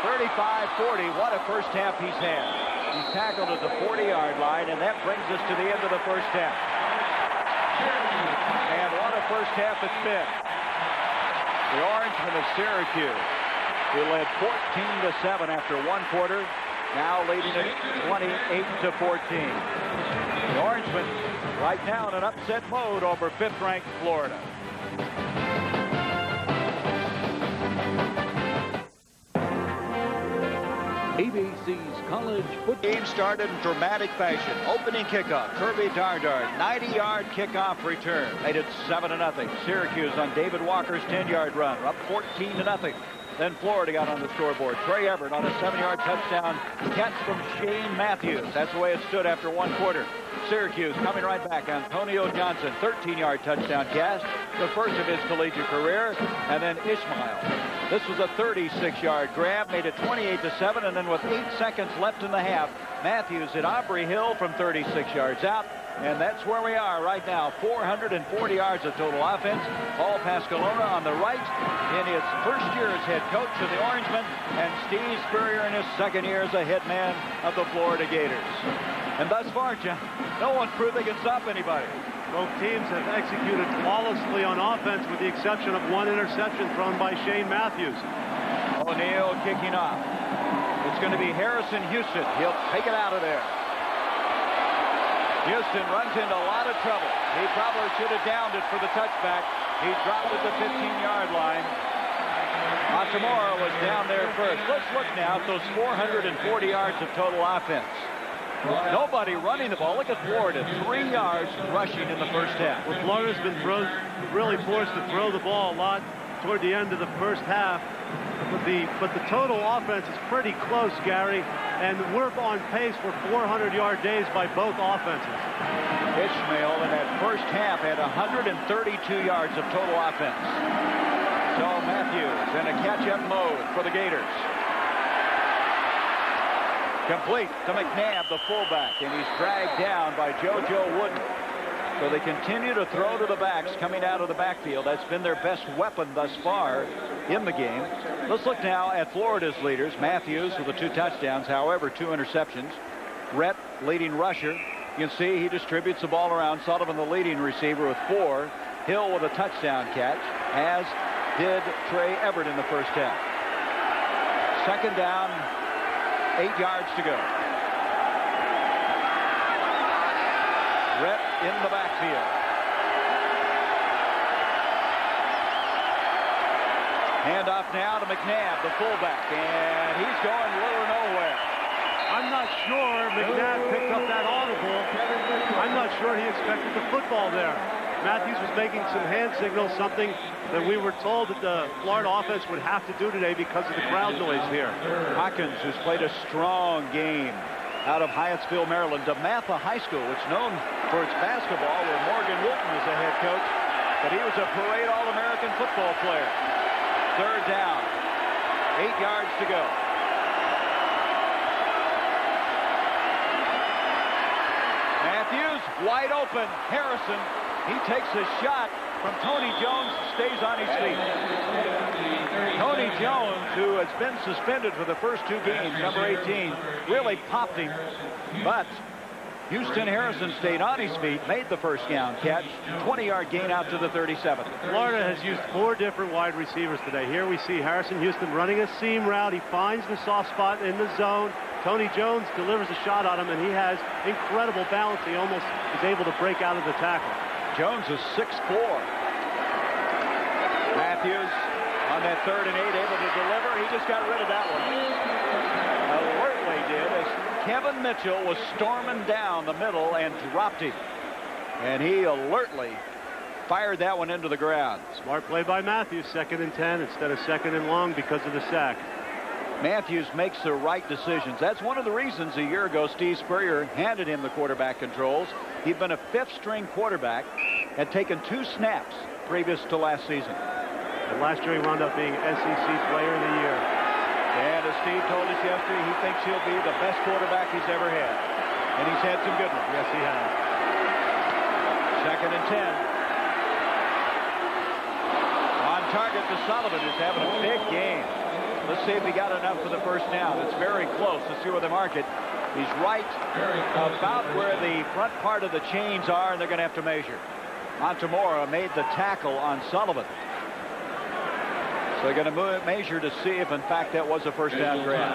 35-40. What a first half he's had. He's tackled at the 40-yard line, and that brings us to the end of the first half. And what a first half it's been. The Orangemen of Syracuse, who led 14-7 after 1 quarter, now leading it 28-14. The Orangemen right now in an upset mode over 5th-ranked Florida. ABC's college football game started in dramatic fashion. Opening kickoff, Kirby Dardard, 90-yard kickoff return. Made it 7-0. Syracuse on David Walker's 10-yard run, up 14-0. Then Florida got on the scoreboard. Trey Everett on a 7-yard touchdown catch from Shane Matthews. That's the way it stood after 1 quarter. Syracuse coming right back. Antonio Johnson, 13-yard touchdown catch, the first of his collegiate career. And then Ishmael. This was a 36-yard grab, made it 28-7, and then with 8 seconds left in the half, Matthews hit Aubrey Hill from 36 yards out, and that's where we are right now. 440 yards of total offense. Paul Pascalona on the right in his first year as head coach of the Orangemen, and Steve Spurrier in his 2nd year as a head man of the Florida Gators. And thus far, John, no one's proved they can stop anybody. Both teams have executed flawlessly on offense with the exception of 1 interception thrown by Shane Matthews. O'Neal kicking off. It's going to be Harrison Houston. He'll take it out of there. Houston runs into a lot of trouble. He probably should have downed it for the touchback. He dropped at the 15-yard line. Matamora was down there first. Let's look now at those 440 yards of total offense. Nobody running the ball. Look at Florida, 3 yards rushing in the first half. Well, Florida's been really forced to throw the ball a lot toward the end of the first half. But the total offense is pretty close, Gary, and we're on pace for 400-yard days by both offenses. Ishmael in that first half had 132 yards of total offense. So Matthews in a catch-up mode for the Gators. Complete to McNabb, the fullback, and he's dragged down by JoJo Wooden. So they continue to throw to the backs coming out of the backfield. That's been their best weapon thus far in the game. Let's look now at Florida's leaders. Matthews with the 2 touchdowns, however, 2 interceptions. Rhett, leading rusher. You can see he distributes the ball around. Sullivan, the leading receiver, with 4. Hill with a touchdown catch, as did Trey Everett in the first half. 2nd down, 8 yards to go. Rhett in the backfield. Handoff now to McNabb, the fullback, and he's going little or nowhere. I'm not sure McNabb picked up that audible. I'm not sure he expected the football there. Matthews was making some hand signals, something that we were told that the Florida offense would have to do today because of the crowd noise here. Hawkins, who's played a strong game out of Hyattsville, Maryland, DeMatha High School, which is known for its basketball, where Morgan Wilton is the head coach, but he was a parade All-American football player. Third down, 8 yards to go. Matthews wide open. Harrison, he takes a shot from Tony Jones, stays on his feet. Tony Jones, who has been suspended for the first 2 games, number 18, really popped him, but Houston Harrison stayed on his feet, made the first down catch, 20-yard gain out to the 37. Florida has used 4 different wide receivers today. Here we see Harrison Houston running a seam route. He finds the soft spot in the zone. Tony Jones delivers a shot on him, and he has incredible balance. He almost is able to break out of the tackle. Jones is 6'4". Matthews on that 3rd and 8, able to deliver. He just got rid of that one. Alertly did, as Kevin Mitchell was storming down the middle and dropped him. And he alertly fired that one into the ground. Smart play by Matthews, 2nd and 10 instead of 2nd and long because of the sack. Matthews makes the right decisions. That's one of the reasons a year ago Steve Spurrier handed him the quarterback controls. He'd been a 5th-string quarterback, had taken 2 snaps previous to last season. And last year he wound up being SEC Player of the Year. And as Steve told us yesterday, he thinks he'll be the best quarterback he's ever had. And he's had some good ones. Yes, he has. 2nd and 10. On target to Sullivan, who's having a big game. Let's see if he got enough for the first down. It's very close. Let's see where they mark it. He's right about where the front part of the chains are, and they're going to have to measure. Montemora made the tackle on Sullivan. So they're going to measure to see if, in fact, that was a first down grab.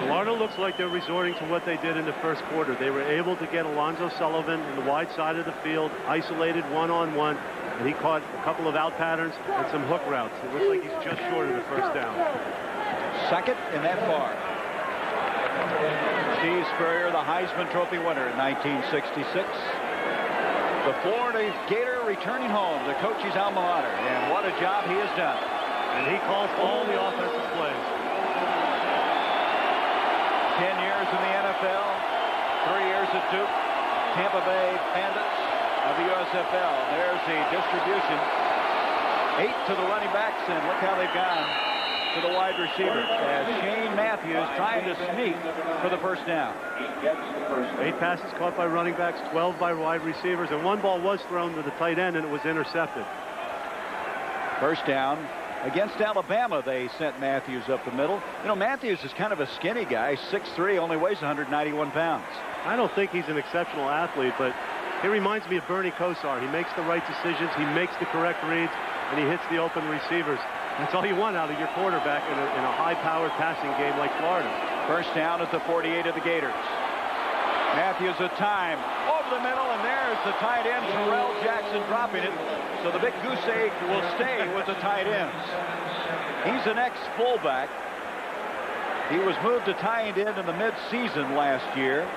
Florida looks like they're resorting to what they did in the first quarter. They were able to get Alonzo Sullivan in the wide side of the field, isolated one-on-one, and he caught a couple of out patterns and some hook routes. It looks like he's just short of the first down. 2nd and that far. Steve Spurrier, the Heisman Trophy winner in 1966. The Florida Gator returning home to coach's alma mater, and what a job he has done. And he calls all the offensive plays. 10 years in the NFL, 3 years at Duke, Tampa Bay Bandits of the USFL. There's the distribution. 8 to the running backs, and look how they've gone to the wide receivers. As Shane Matthews trying to sneak for the first down. 8 passes caught by running backs, 12 by wide receivers, and 1 ball was thrown to the tight end, and it was intercepted. First down. Against Alabama, they sent Matthews up the middle. You know, Matthews is kind of a skinny guy, 6'3", only weighs 191 pounds. I don't think he's an exceptional athlete, but he reminds me of Bernie Kosar. He makes the right decisions, he makes the correct reads, and he hits the open receivers. That's all you want out of your quarterback in a high-powered passing game like Florida. First down at the 48 of the Gators. Matthews a time over the middle, and there's the tight end, Terrell Jackson, dropping it. So the big goose egg will stay with the tight ends. He's an ex-fullback. He was moved to tight end in the mid-season last year.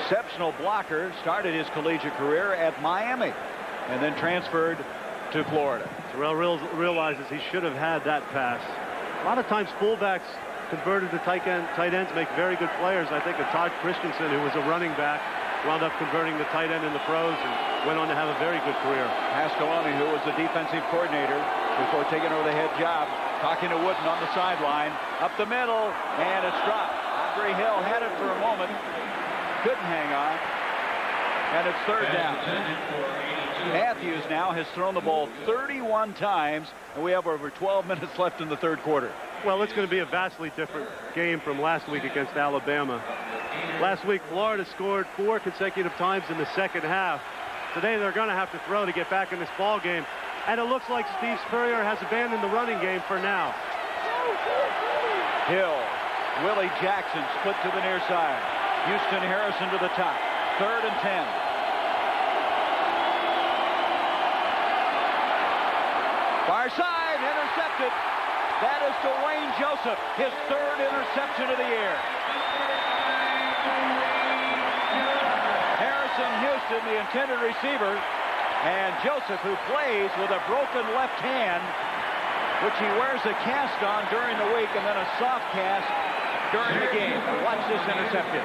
Exceptional blocker, started his collegiate career at Miami, and then transferred to Florida. Terrell realizes he should have had that pass. A lot of times fullbacks converted to tight ends make very good players. I think of Todd Christensen, who was a running back, wound up converting the tight end in the pros and went on to have a very good career. Pasqualoni, who was the defensive coordinator before taking over the head job, talking to Wooden on the sideline. Up the middle, and it's dropped. Andre Hill had it for a moment, couldn't hang on, and it's third down. Matthews now has thrown the ball 31 times, and we have over 12 minutes left in the third quarter. Well, it's going to be a vastly different game from last week against Alabama. Last week, Florida scored 4 consecutive times in the second half. Today, they're going to have to throw to get back in this ball game. And it looks like Steve Spurrier has abandoned the running game for now. Hill, Willie Jackson split to the near side. Houston Harrison to the top. 3rd and 10. Far side, intercepted. That is Dwayne Joseph, his third interception of the year. Harrison Houston, the intended receiver, and Joseph, who plays with a broken left hand, which he wears a cast on during the week and then a soft cast during the game. Watch this interception.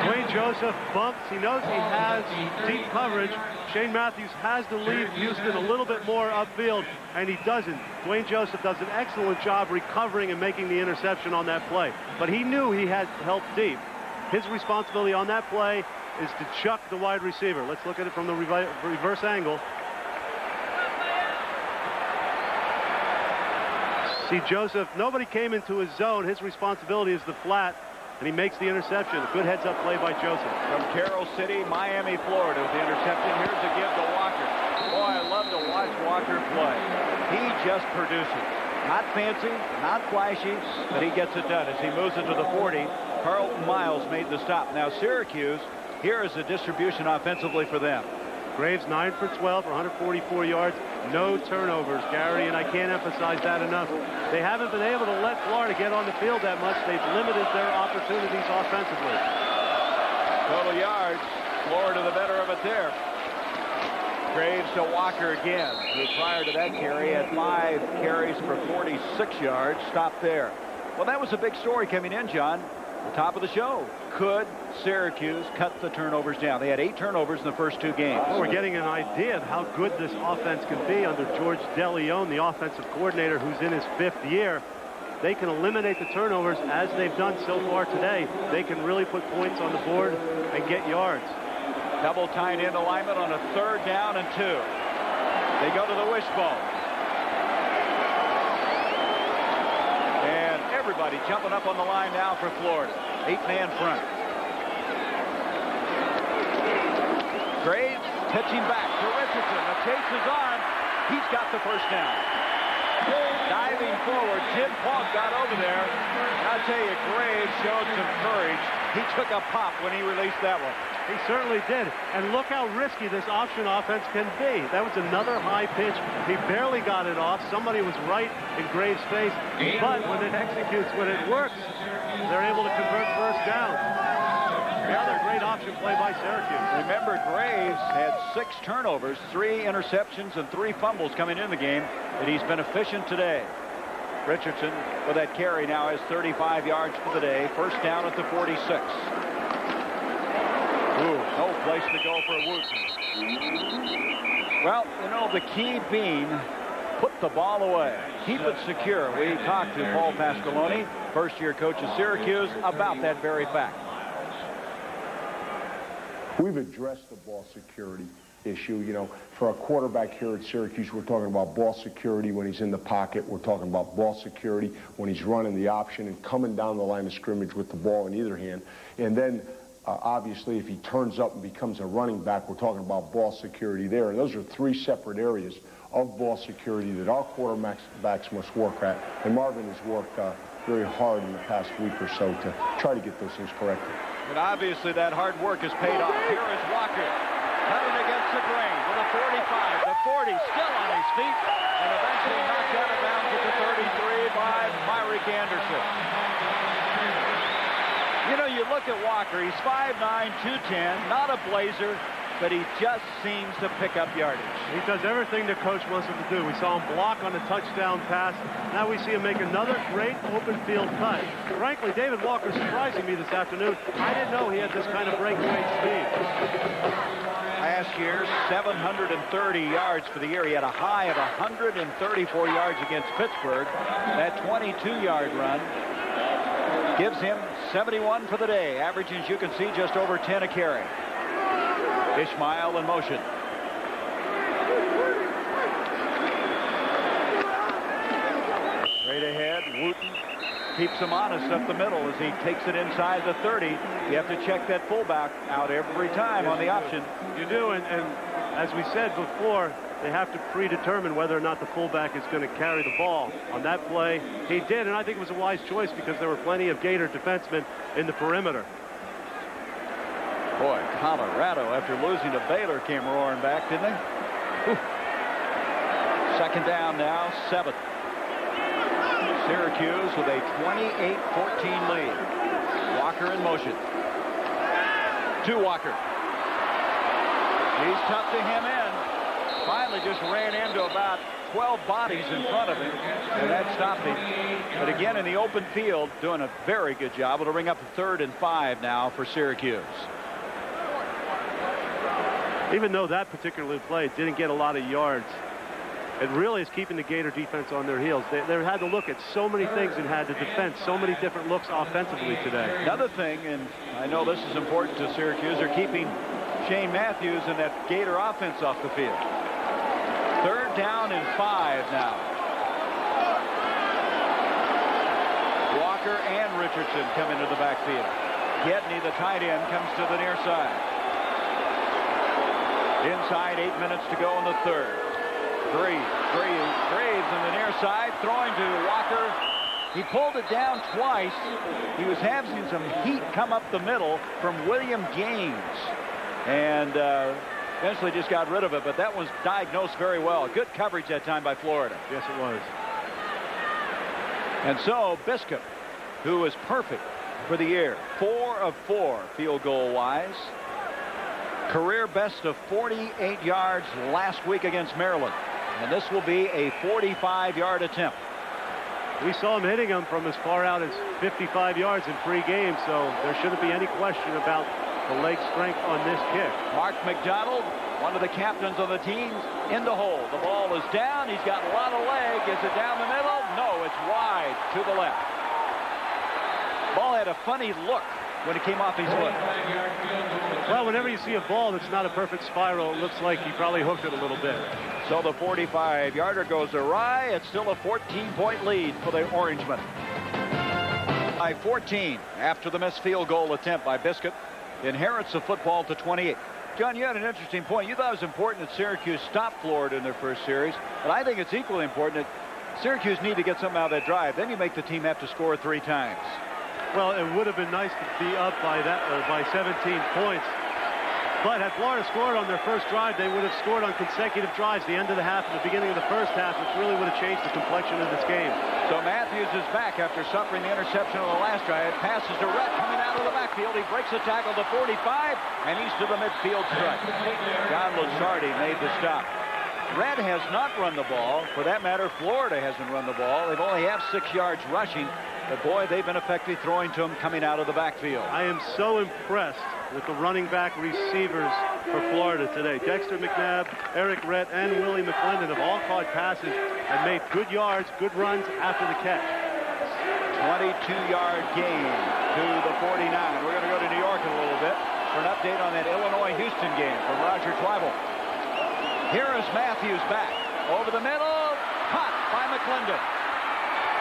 Dwayne Joseph bumps. He knows he has deep coverage. Shane Matthews has to leave Houston a little bit more upfield, and he doesn't. Dwayne Joseph does an excellent job recovering and making the interception on that play. But he knew he had help deep. His responsibility on that play is to chuck the wide receiver. Let's look at it from the reverse angle. See Joseph, nobody came into his zone. His responsibility is the flat, and he makes the interception. A good heads-up play by Joseph. From Carroll City, Miami, Florida, with the interception. Here's a give to Walker. Boy, I love to watch Walker play. He just produces. Not fancy, not flashy, but he gets it done. As he moves it to the 40, Carlton Miles made the stop. Now Syracuse, here is the distribution offensively for them. Graves 9 for 12 for 144 yards. No turnovers, Gary, and I can't emphasize that enough. They haven't been able to let Florida get on the field that much. They've limited their opportunities offensively. Total yards, Florida the better of it there. Graves to Walker again, who prior to that carry had 5 carries for 46 yards. Stop there. Well, that was a big story coming in, John. The top of the show. Could Syracuse cut the turnovers down? They had 8 turnovers in the first 2 games. Well, we're getting an idea of how good this offense can be under George DeLeon, the offensive coordinator, who's in his 5th year. They can eliminate the turnovers as they've done so far today. They can really put points on the board and get yards. Double tight end alignment on a 3rd down and 2. They go to the wishbone. And everybody jumping up on the line now for Florida. 8-man front. Graves pitching back to Richardson. The chase is on. He's got the first down. Diving forward, Jim Falk got over there. I'll tell you, Graves showed some courage. He took a pop when he released that one. He certainly did. And look how risky this option offense can be. That was another high pitch. He barely got it off. Somebody was right in Graves' face. But when it executes, when it works, they're able to convert first down. Another great option play by Syracuse. Remember, Graves had 6 turnovers, 3 interceptions, and 3 fumbles coming in the game, and he's been efficient today. Richardson, with that carry, now has 35 yards for the day. First down at the 46. Ooh, no place to go for Wooten. Well, you know, the key being put the ball away. Keep it secure. We talked to Paul Pasqualoni, first-year coach of Syracuse, about that very fact. We've addressed the ball security issue. You know, for a quarterback here at Syracuse, we're talking about ball security when he's in the pocket. We're talking about ball security when he's running the option and coming down the line of scrimmage with the ball in either hand. And then, obviously, if he turns up and becomes a running back, we're talking about ball security there. And those are 3 separate areas of ball security that our quarterbacks must work at. And Marvin has worked very hard in the past week or so to try to get those things corrected. And obviously that hard work has paid off. Here is Walker, cutting against the grain with a 45, the 40, still on his feet, and eventually knocked out of bounds at the 33 by Myrick Anderson. You know, you look at Walker, he's 5'9", 210, not a blazer, but he just seems to pick up yardage. He does everything the coach wants him to do. We saw him block on a touchdown pass. Now we see him make another great open field cut. Frankly, David Walker surprising me this afternoon. I didn't know he had this kind of breakaway speed. Last year, 730 yards for the year. He had a high of 134 yards against Pittsburgh. That 22-yard run gives him 71 for the day. Averaging, as you can see, just over 10 a carry. Ishmael in motion. Straight ahead, Wooten keeps him honest up the middle as he takes it inside the 30. You have to check that fullback out every time on the option. You do, and as we said before, they have to predetermine whether or not the fullback is going to carry the ball. On that play, he did, and I think it was a wise choice because there were plenty of Gator defensemen in the perimeter. Boy, Colorado, after losing to Baylor, came roaring back, didn't they? Whew. Second down now, 7. Syracuse with a 28-14 lead. Walker in motion. To Walker. He's tough to hem in. Finally just ran into about 12 bodies in front of him, and that stopped him. But again, in the open field, doing a very good job. It'll bring up a 3rd and 5 now for Syracuse. Even though that particular play didn't get a lot of yards, it really is keeping the Gator defense on their heels. They had to look at so many things and had to defend so many different looks offensively today. Another thing, and I know this is important to Syracuse, are keeping Shane Matthews and that Gator offense off the field. 3rd down and 5 now. Walker and Richardson come into the backfield. Gedney, the tight end, comes to the near side. Inside, 8 minutes to go in the 3rd. Graves on the near side, throwing to Walker. He pulled it down twice. He was having some heat come up the middle from William Gaines. And eventually just got rid of it, but that was diagnosed very well. Good coverage that time by Florida. Yes, it was. And so Biscuit, who was perfect for the year, 4 of 4 field goal wise. Career best of 48 yards last week against Maryland. And this will be a 45-yard attempt. We saw him hitting them from as far out as 55 yards in pre-game, so there shouldn't be any question about the leg strength on this kick. Mark McDonald, one of the captains of the team, in the hole. The ball is down. He's got a lot of leg. Is it down the middle? No, it's wide to the left. Ball had a funny look when it came off his foot. Well, whenever you see a ball that's not a perfect spiral, it looks like he probably hooked it a little bit. So the 45-yarder goes awry. It's still a 14-point lead for the Orangemen. By 14 after the missed field goal attempt by Biscuit. Inherits the football to 28. John, you had an interesting point. You thought it was important that Syracuse stopped Florida in their first series, but I think it's equally important that Syracuse need to get something out of that drive. Then you make the team have to score 3 times. Well, it would have been nice to be up by 17 points. But had Florida scored on their first drive, they would have scored on consecutive drives, the end of the half and the beginning of the first half, which really would have changed the complexion of this game. So Matthews is back after suffering the interception on the last drive. Passes to Rhett coming out of the backfield. He breaks the tackle to 45, and he's to the midfield stripe. John Lusardi made the stop. Rhett has not run the ball. For that matter, Florida hasn't run the ball. They've only have 6 yards rushing. But boy, they've been effective throwing to him coming out of the backfield. I am so impressed with the running back receivers for Florida today. Dexter McNabb, Eric Rhett, and Willie McClendon have all caught passes and made good yards, good runs after the catch. 22-yard gain to the 49. We're going to go to New York in a little bit for an update on that Illinois-Houston game from Roger Twyble. Here is Matthews back. Over the middle, caught by McClendon.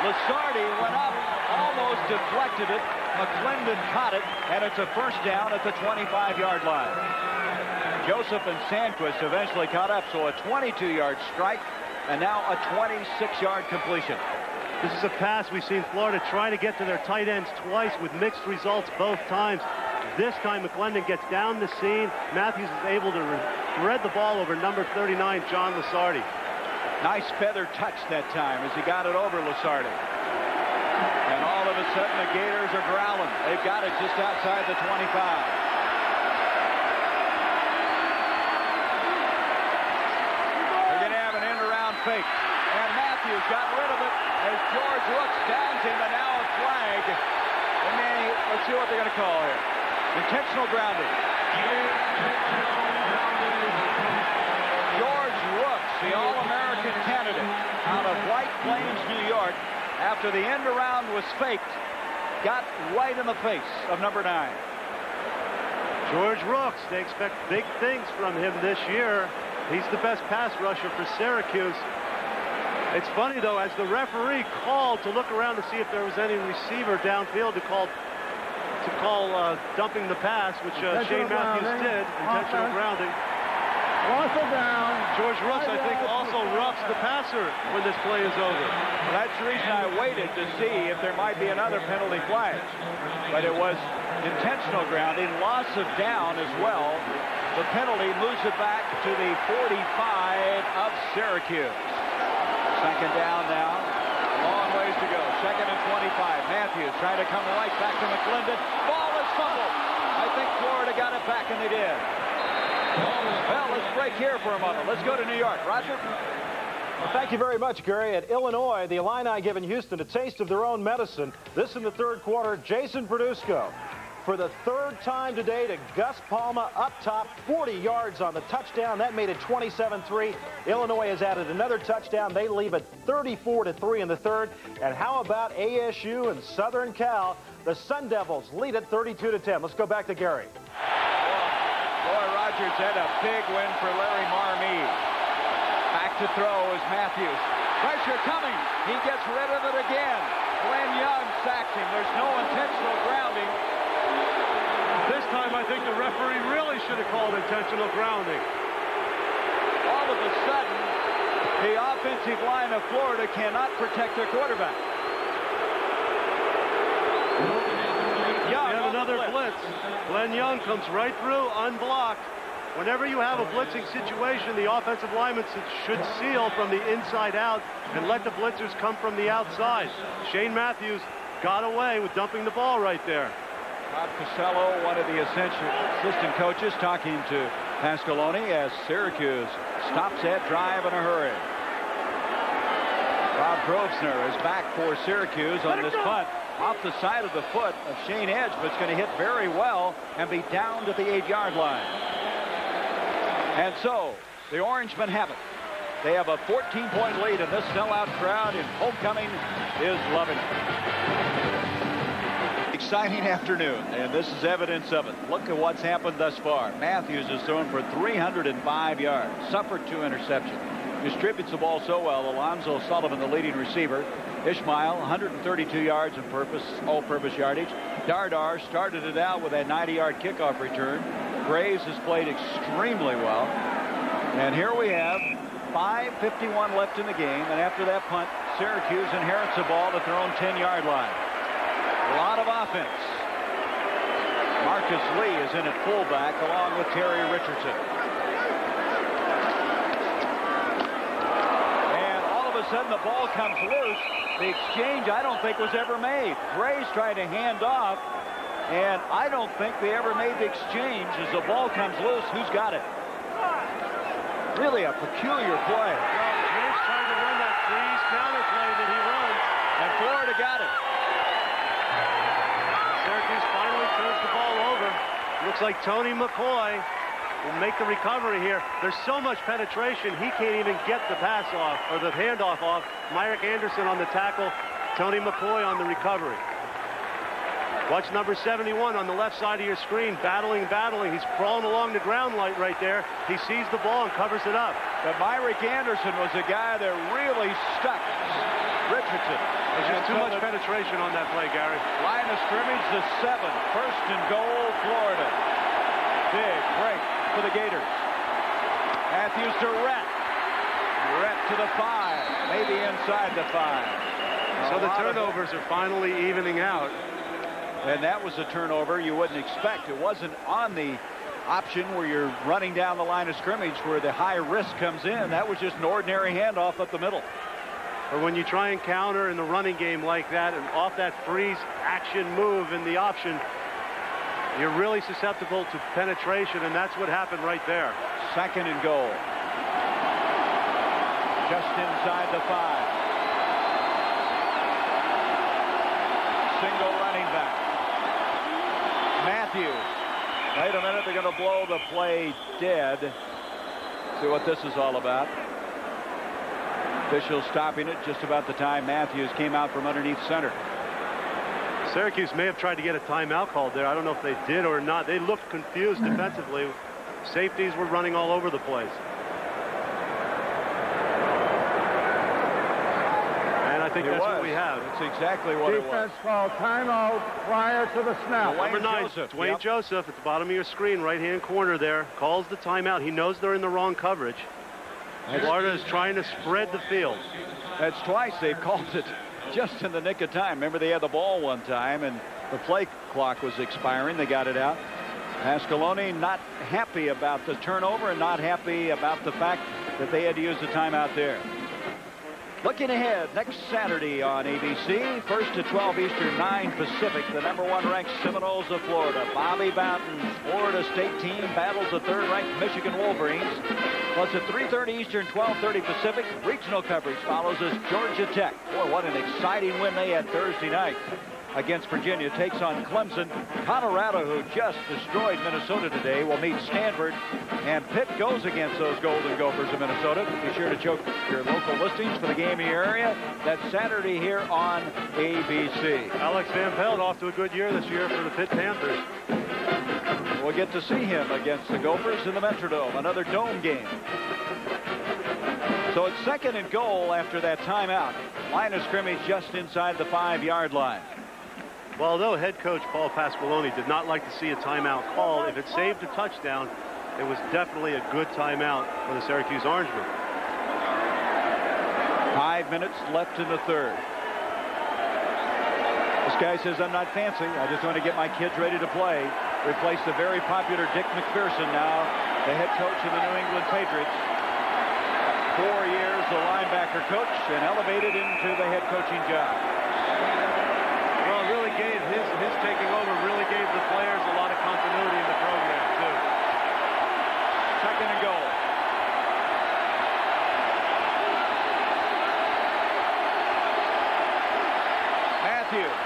Lusardi went up, almost deflected it. McClendon caught it, and it's a first down at the 25-yard line. Joseph and Sandquist eventually caught up, so a 22-yard strike, and now a 26-yard completion. This is a pass we've seen Florida try to get to their tight ends twice with mixed results both times. This time McClendon gets down the seam. Matthews is able to thread the ball over number 39, John Lusardi. Nice feather touch that time as he got it over Lusardi. And all of a sudden the Gators are growling. They've got it just outside the 25. They're going to have an end-around fake. And Matthews got rid of it as George Rooks downs him, and now a flag. And then let's see what they're going to call here. Intentional grounding. George Rooks, the All-American candidate out of White Plains, New York, after the end around was faked, got right in the face of number 9. George Rooks, they expect big things from him this year. He's the best pass rusher for Syracuse. It's funny, though, as the referee called to look around to see if there was any receiver downfield to call dumping the pass, which Shane Matthews did, intentional grounding. Also down. George Rooks, I think, also roughs the passer when this play is over. Well, that's the reason I waited to see if there might be another penalty flag. But it was intentional grounding, loss of down as well. The penalty moves it back to the 45 of Syracuse. Second down now. Long ways to go. Second and 25. Matthews trying to come right back to McClendon. Ball is fumbled. I think Florida got it back, and they did. Well, let's break here for a moment. Let's go to New York. Roger? Well, thank you very much, Gary. At Illinois, the Illini giving Houston a taste of their own medicine. This in the third quarter, Jason Produsco. For the third time today to Gus Palma up top, 40 yards on the touchdown. That made it 27-3. Illinois has added another touchdown. They leave it 34-3 in the third. And how about ASU and Southern Cal? The Sun Devils lead it 32-10. Let's go back to Gary. Roy Rogers had a big win for Larry Marmee. Back to throw is Matthews. Pressure coming. He gets rid of it again. Glenn Young sacks him. There's no intentional grounding. This time, I think the referee really should have called intentional grounding. All of a sudden, the offensive line of Florida cannot protect their quarterback. Young we have another blitz. Glenn Young comes right through, unblocked. Whenever you have a blitzing situation, the offensive lineman should seal from the inside out and let the blitzers come from the outside. Shane Matthews got away with dumping the ball right there. Bob Costello, one of the assistant coaches, talking to Pasqualoni as Syracuse stops that drive in a hurry. Bob Grosvenor is back for Syracuse on this punt off the side of the foot of Shane Edge, but it's going to hit very well and be down to the 8-yard line. And so the Orangemen have it. They have a 14-point lead, and this sellout crowd in homecoming is loving it. Exciting afternoon, and this is evidence of it. Look at what's happened thus far. Matthews has thrown for 305 yards, suffered 2 interceptions, distributes the ball so well. Alonzo Sullivan, the leading receiver. Ishmael, 132 yards of all-purpose yardage. Dardar started it out with a 90-yard kickoff return. Graves has played extremely well. And here we have 5:51 left in the game, and after that punt, Syracuse inherits the ball at their own 10-yard line. A lot of offense. Marcus Lee is in at fullback along with Terry Richardson. And all of a sudden the ball comes loose. The exchange I don't think was ever made. Gray's trying to hand off, and I don't think they ever made the exchange. As the ball comes loose, who's got it? Really a peculiar play. Well, Gray's trying to run that freeze counter play that he runs. And Florida got it. Syracuse finally turns the ball over. Looks like Tony McCoy will make the recovery here. There's so much penetration, he can't even get the pass off, or the handoff off. Myrick Anderson on the tackle, Tony McCoy on the recovery. Watch number 71 on the left side of your screen, battling. He's crawling along the ground light right there. He sees the ball and covers it up. But Myrick Anderson was the guy that really stuck Richardson. There's just too much penetration on that play, Gary. Line of scrimmage, the 7. First and goal, Florida. Big break for the Gators. Matthews to Rhett. Rhett to the 5. Maybe inside the 5. So the turnovers are finally evening out. And that was a turnover you wouldn't expect. It wasn't on the option where you're running down the line of scrimmage where the high risk comes in. That was just an ordinary handoff up the middle. Or when you try and counter in the running game like that and off that freeze action move in the option, you're really susceptible to penetration, and that's what happened right there. Second and goal. Just inside the 5. Single running back. Matthews. Wait a minute, they're going to blow the play dead. See what this is all about. Officials stopping it just about the time Matthews came out from underneath center. Syracuse may have tried to get a timeout called there. I don't know if they did or not. They looked confused defensively. Safeties were running all over the place. And I think that's what we have. It's exactly what it was. Defense called timeout prior to the snap. Number 9, Dwayne Joseph at the bottom of your screen, right-hand corner there, calls the timeout. He knows they're in the wrong coverage. Florida is trying to spread the field. That's twice they've called it just in the nick of time. Remember, they had the ball one time, and the play clock was expiring. They got it out. Pasqualoni not happy about the turnover and not happy about the fact that they had to use the timeout there. Looking ahead, next Saturday on ABC, 1 to 12 Eastern, 9 Pacific, the #1 ranked Seminoles of Florida. Bobby Bowden's Florida State team battles the 3rd-ranked Michigan Wolverines. Plus at 3:30 Eastern, 12:30 Pacific, regional coverage follows us Georgia Tech. Boy, what an exciting win they had Thursday night against Virginia. Takes on Clemson. Colorado, who just destroyed Minnesota today, will meet Stanford. And Pitt goes against those Golden Gophers of Minnesota. Be sure to check your local listings for the game in your area. That's Saturday here on ABC. Alex Van Pelt off to a good year this year for the Pitt Panthers. We'll get to see him against the Gophers in the Metrodome, another dome game. So it's 2nd and goal after that timeout. Line of scrimmage just inside the 5-yard line. Well, although head coach Paul Pasqualoni did not like to see a timeout called, if it saved a touchdown, it was definitely a good timeout for the Syracuse Orangemen. 5 minutes left in the 3rd. This guy says, I'm not fancy. I just want to get my kids ready to play. Replaced the very popular Dick McPherson, now the head coach of the New England Patriots. 4 years the linebacker coach and elevated into the head coaching job. Well, it really gave his taking over really gave the players a lot of continuity in the program, too. 2nd and goal. Matthews.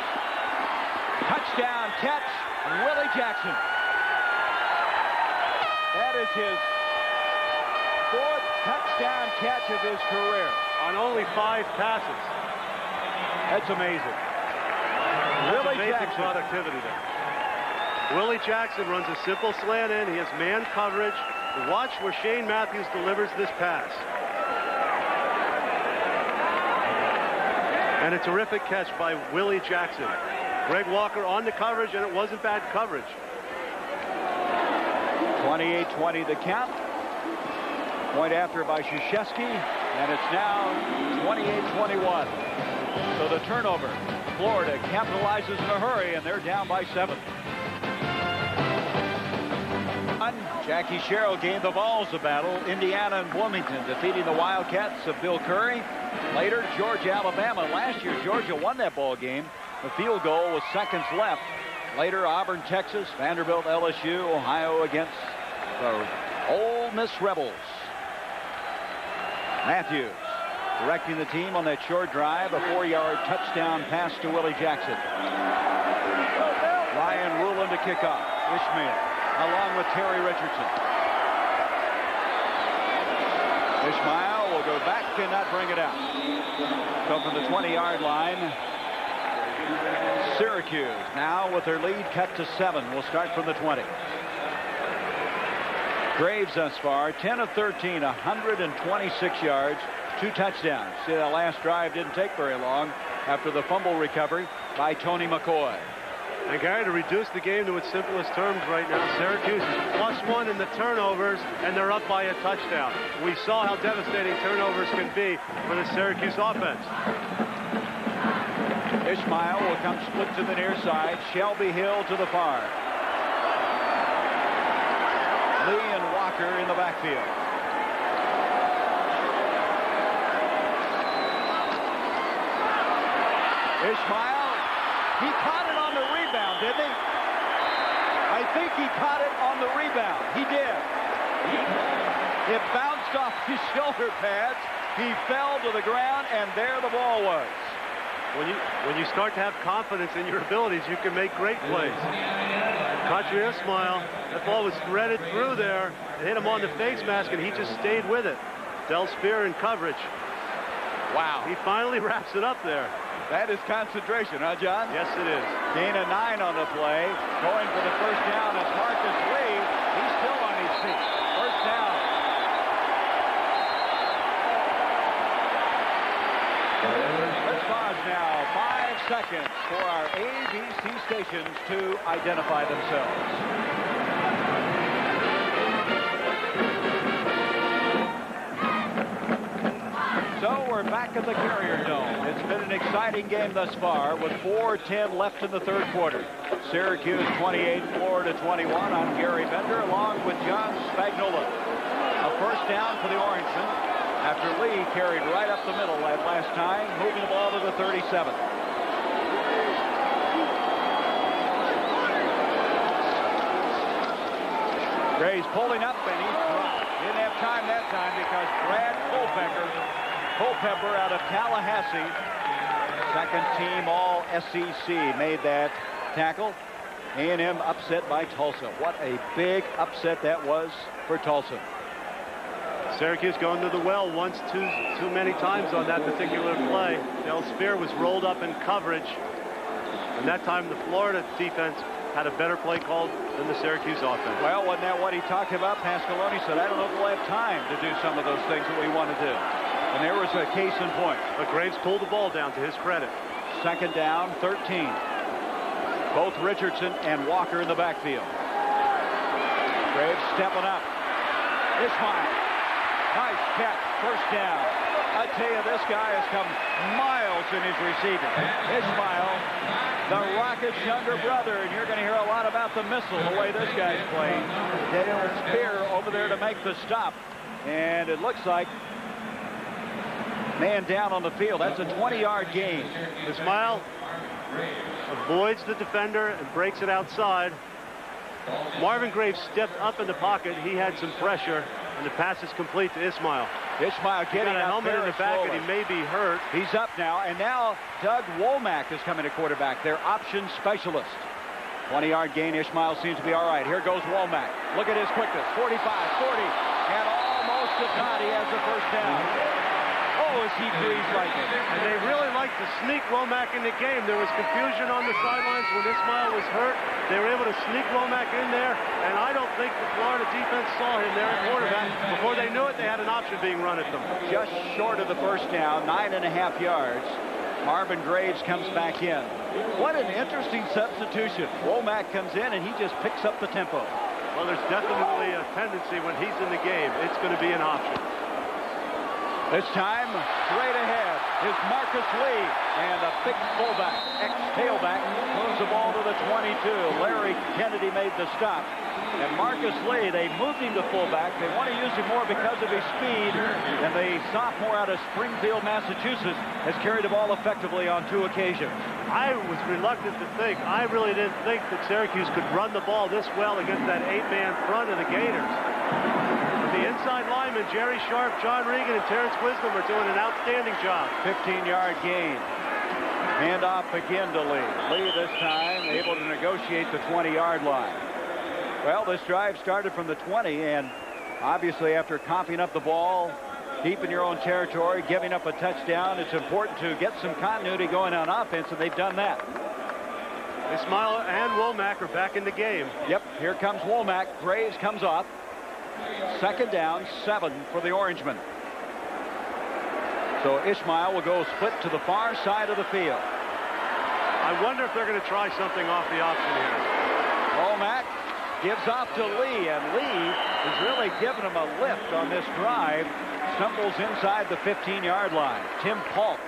Touchdown catch, Willie Jackson. That is his 4th touchdown catch of his career. On only 5 passes. That's amazing. Willie Jackson. Productivity there. Willie Jackson runs a simple slant in. He has man coverage. Watch where Shane Matthews delivers this pass. And a terrific catch by Willie Jackson. Greg Walker on the coverage, and it wasn't bad coverage. 28-20 the count. Point after by Krzyzewski, and it's now 28-21. So the turnover. Florida capitalizes in a hurry, and they're down by 7. Jackie Sherrill gave the Vols a battle. Indiana and Bloomington defeating the Wildcats of Bill Curry. Later, Georgia, Alabama. Last year, Georgia won that ball game. The field goal with seconds left. Later, Auburn, Texas, Vanderbilt, LSU, Ohio against the Ole Miss Rebels. Matthews directing the team on that short drive, a 4-yard touchdown pass to Willie Jackson. Ryan Ruland to kick off. Ishmael along with Terry Richardson. Ishmael will go back and not bring it out. So from the 20-yard line, Syracuse now with their lead cut to 7. Will start from the 20. Graves thus far, 10 of 13, 126 yards, 2 touchdowns. See, that last drive didn't take very long after the fumble recovery by Tony McCoy. And Gary, to reduce the game to its simplest terms right now, Syracuse is +1 in the turnovers, and they're up by a touchdown. We saw how devastating turnovers can be for the Syracuse offense. Ishmael will come split to the near side. Shelby Hill to the far. Lee and Walker in the backfield. Ishmael, he caught it on the rebound, didn't he? I think he caught it on the rebound. He did. It bounced off his shoulder pads. He fell to the ground, and there the ball was. When you start to have confidence in your abilities, you can make great plays. Katri Ismail, that ball was threaded through there. It hit him on the face mask, and he just stayed with it. Del Spear in coverage. Wow. He finally wraps it up there. That is concentration, huh, John? Yes, it is. Gain of 9 on the play. Going for the first down is Marcus Lee. He's still on his feet. First down. Let's pause now. 5 seconds for our ABC stations to identify themselves. So we're back at the Carrier Dome. It's been an exciting game thus far with 4:10 left in the third quarter. Syracuse 28, Florida 21. I'm Gary Bender along with John Spagnola. A first down for the Orangemen after Lee carried right up the middle that last time, moving the ball to the 37. Graves pulling up, and he's dropped. Didn't have time that time because Brad Culpepper out of Tallahassee, second team all SEC, made that tackle. A&M upset by Tulsa. What a big upset that was for Tulsa. Syracuse going to the well once too many times on that particular play. Del Spear was rolled up in coverage, and that time the Florida defense had a better play called than the Syracuse offense. Well, wasn't that what he talked about? Pasqualoni said, I don't know if we'll have time to do some of those things that we want to do. And there was a case in point. But Graves pulled the ball down, to his credit. Second down, 13. Both Richardson and Walker in the backfield. Graves stepping up. Ismail. Nice catch. First down. I tell you, this guy has come miles in his receiving. Ismail, the Rockets' younger brother, and you're going to hear a lot about the missile, the way this guy's playing. Del Spear over there to make the stop. And it looks like man down on the field. That's a 20-yard gain. Ismail avoids the defender and breaks it outside. Marvin Graves stepped up in the pocket. He had some pressure, and the pass is complete to Ismail. Ismail getting a helmet in the back, slowly. and he may be hurt. He's up now, and now Doug Womack is coming to quarterback, their option specialist. 20-yard gain. Ismail seems to be all right. Here goes Womack. Look at his quickness. 45, 40, and almost if not, he has the first down. Oh, as he breathes right in. And they really like to sneak Womack in the game. There was confusion on the sidelines when Ismail was hurt. They were able to sneak Womack in there, and I don't think the Florida defense saw him there at quarterback. Before they knew it, they had an option being run at them. Just short of the first down, 9.5 yards. Marvin Graves comes back in. What an interesting substitution. Womack comes in, and he just picks up the tempo. Well, there's definitely a tendency when he's in the game, it's going to be an option. This time, straight ahead is Marcus Lee, and a big fullback, ex-tailback, moves the ball to the 22. Larry Kennedy made the stop. And Marcus Lee, they moved him to fullback. They want to use him more because of his speed. And the sophomore out of Springfield, Massachusetts, has carried the ball effectively on 2 occasions. I was reluctant to think. I really didn't think that Syracuse could run the ball this well against that 8-man front of the Gators. The inside linemen, Jerry Sharp, John Regan, and Terrence Wisdom are doing an outstanding job. 15-yard gain. Hand off again to Lee. Lee this time able to negotiate the 20-yard line. Well, this drive started from the 20, and obviously after copying up the ball deep in your own territory, giving up a touchdown, it's important to get some continuity going on offense, and they've done that. Ismail and Womack are back in the game. Yep, here comes Womack. Graves comes off. Second down, 7 for the Orangemen. So Ismail will go split to the far side of the field. I wonder if they're going to try something off the option here. Womack gives off to Lee, and Lee is really giving him a lift on this drive. Stumbles inside the 15-yard line. Tim Paulk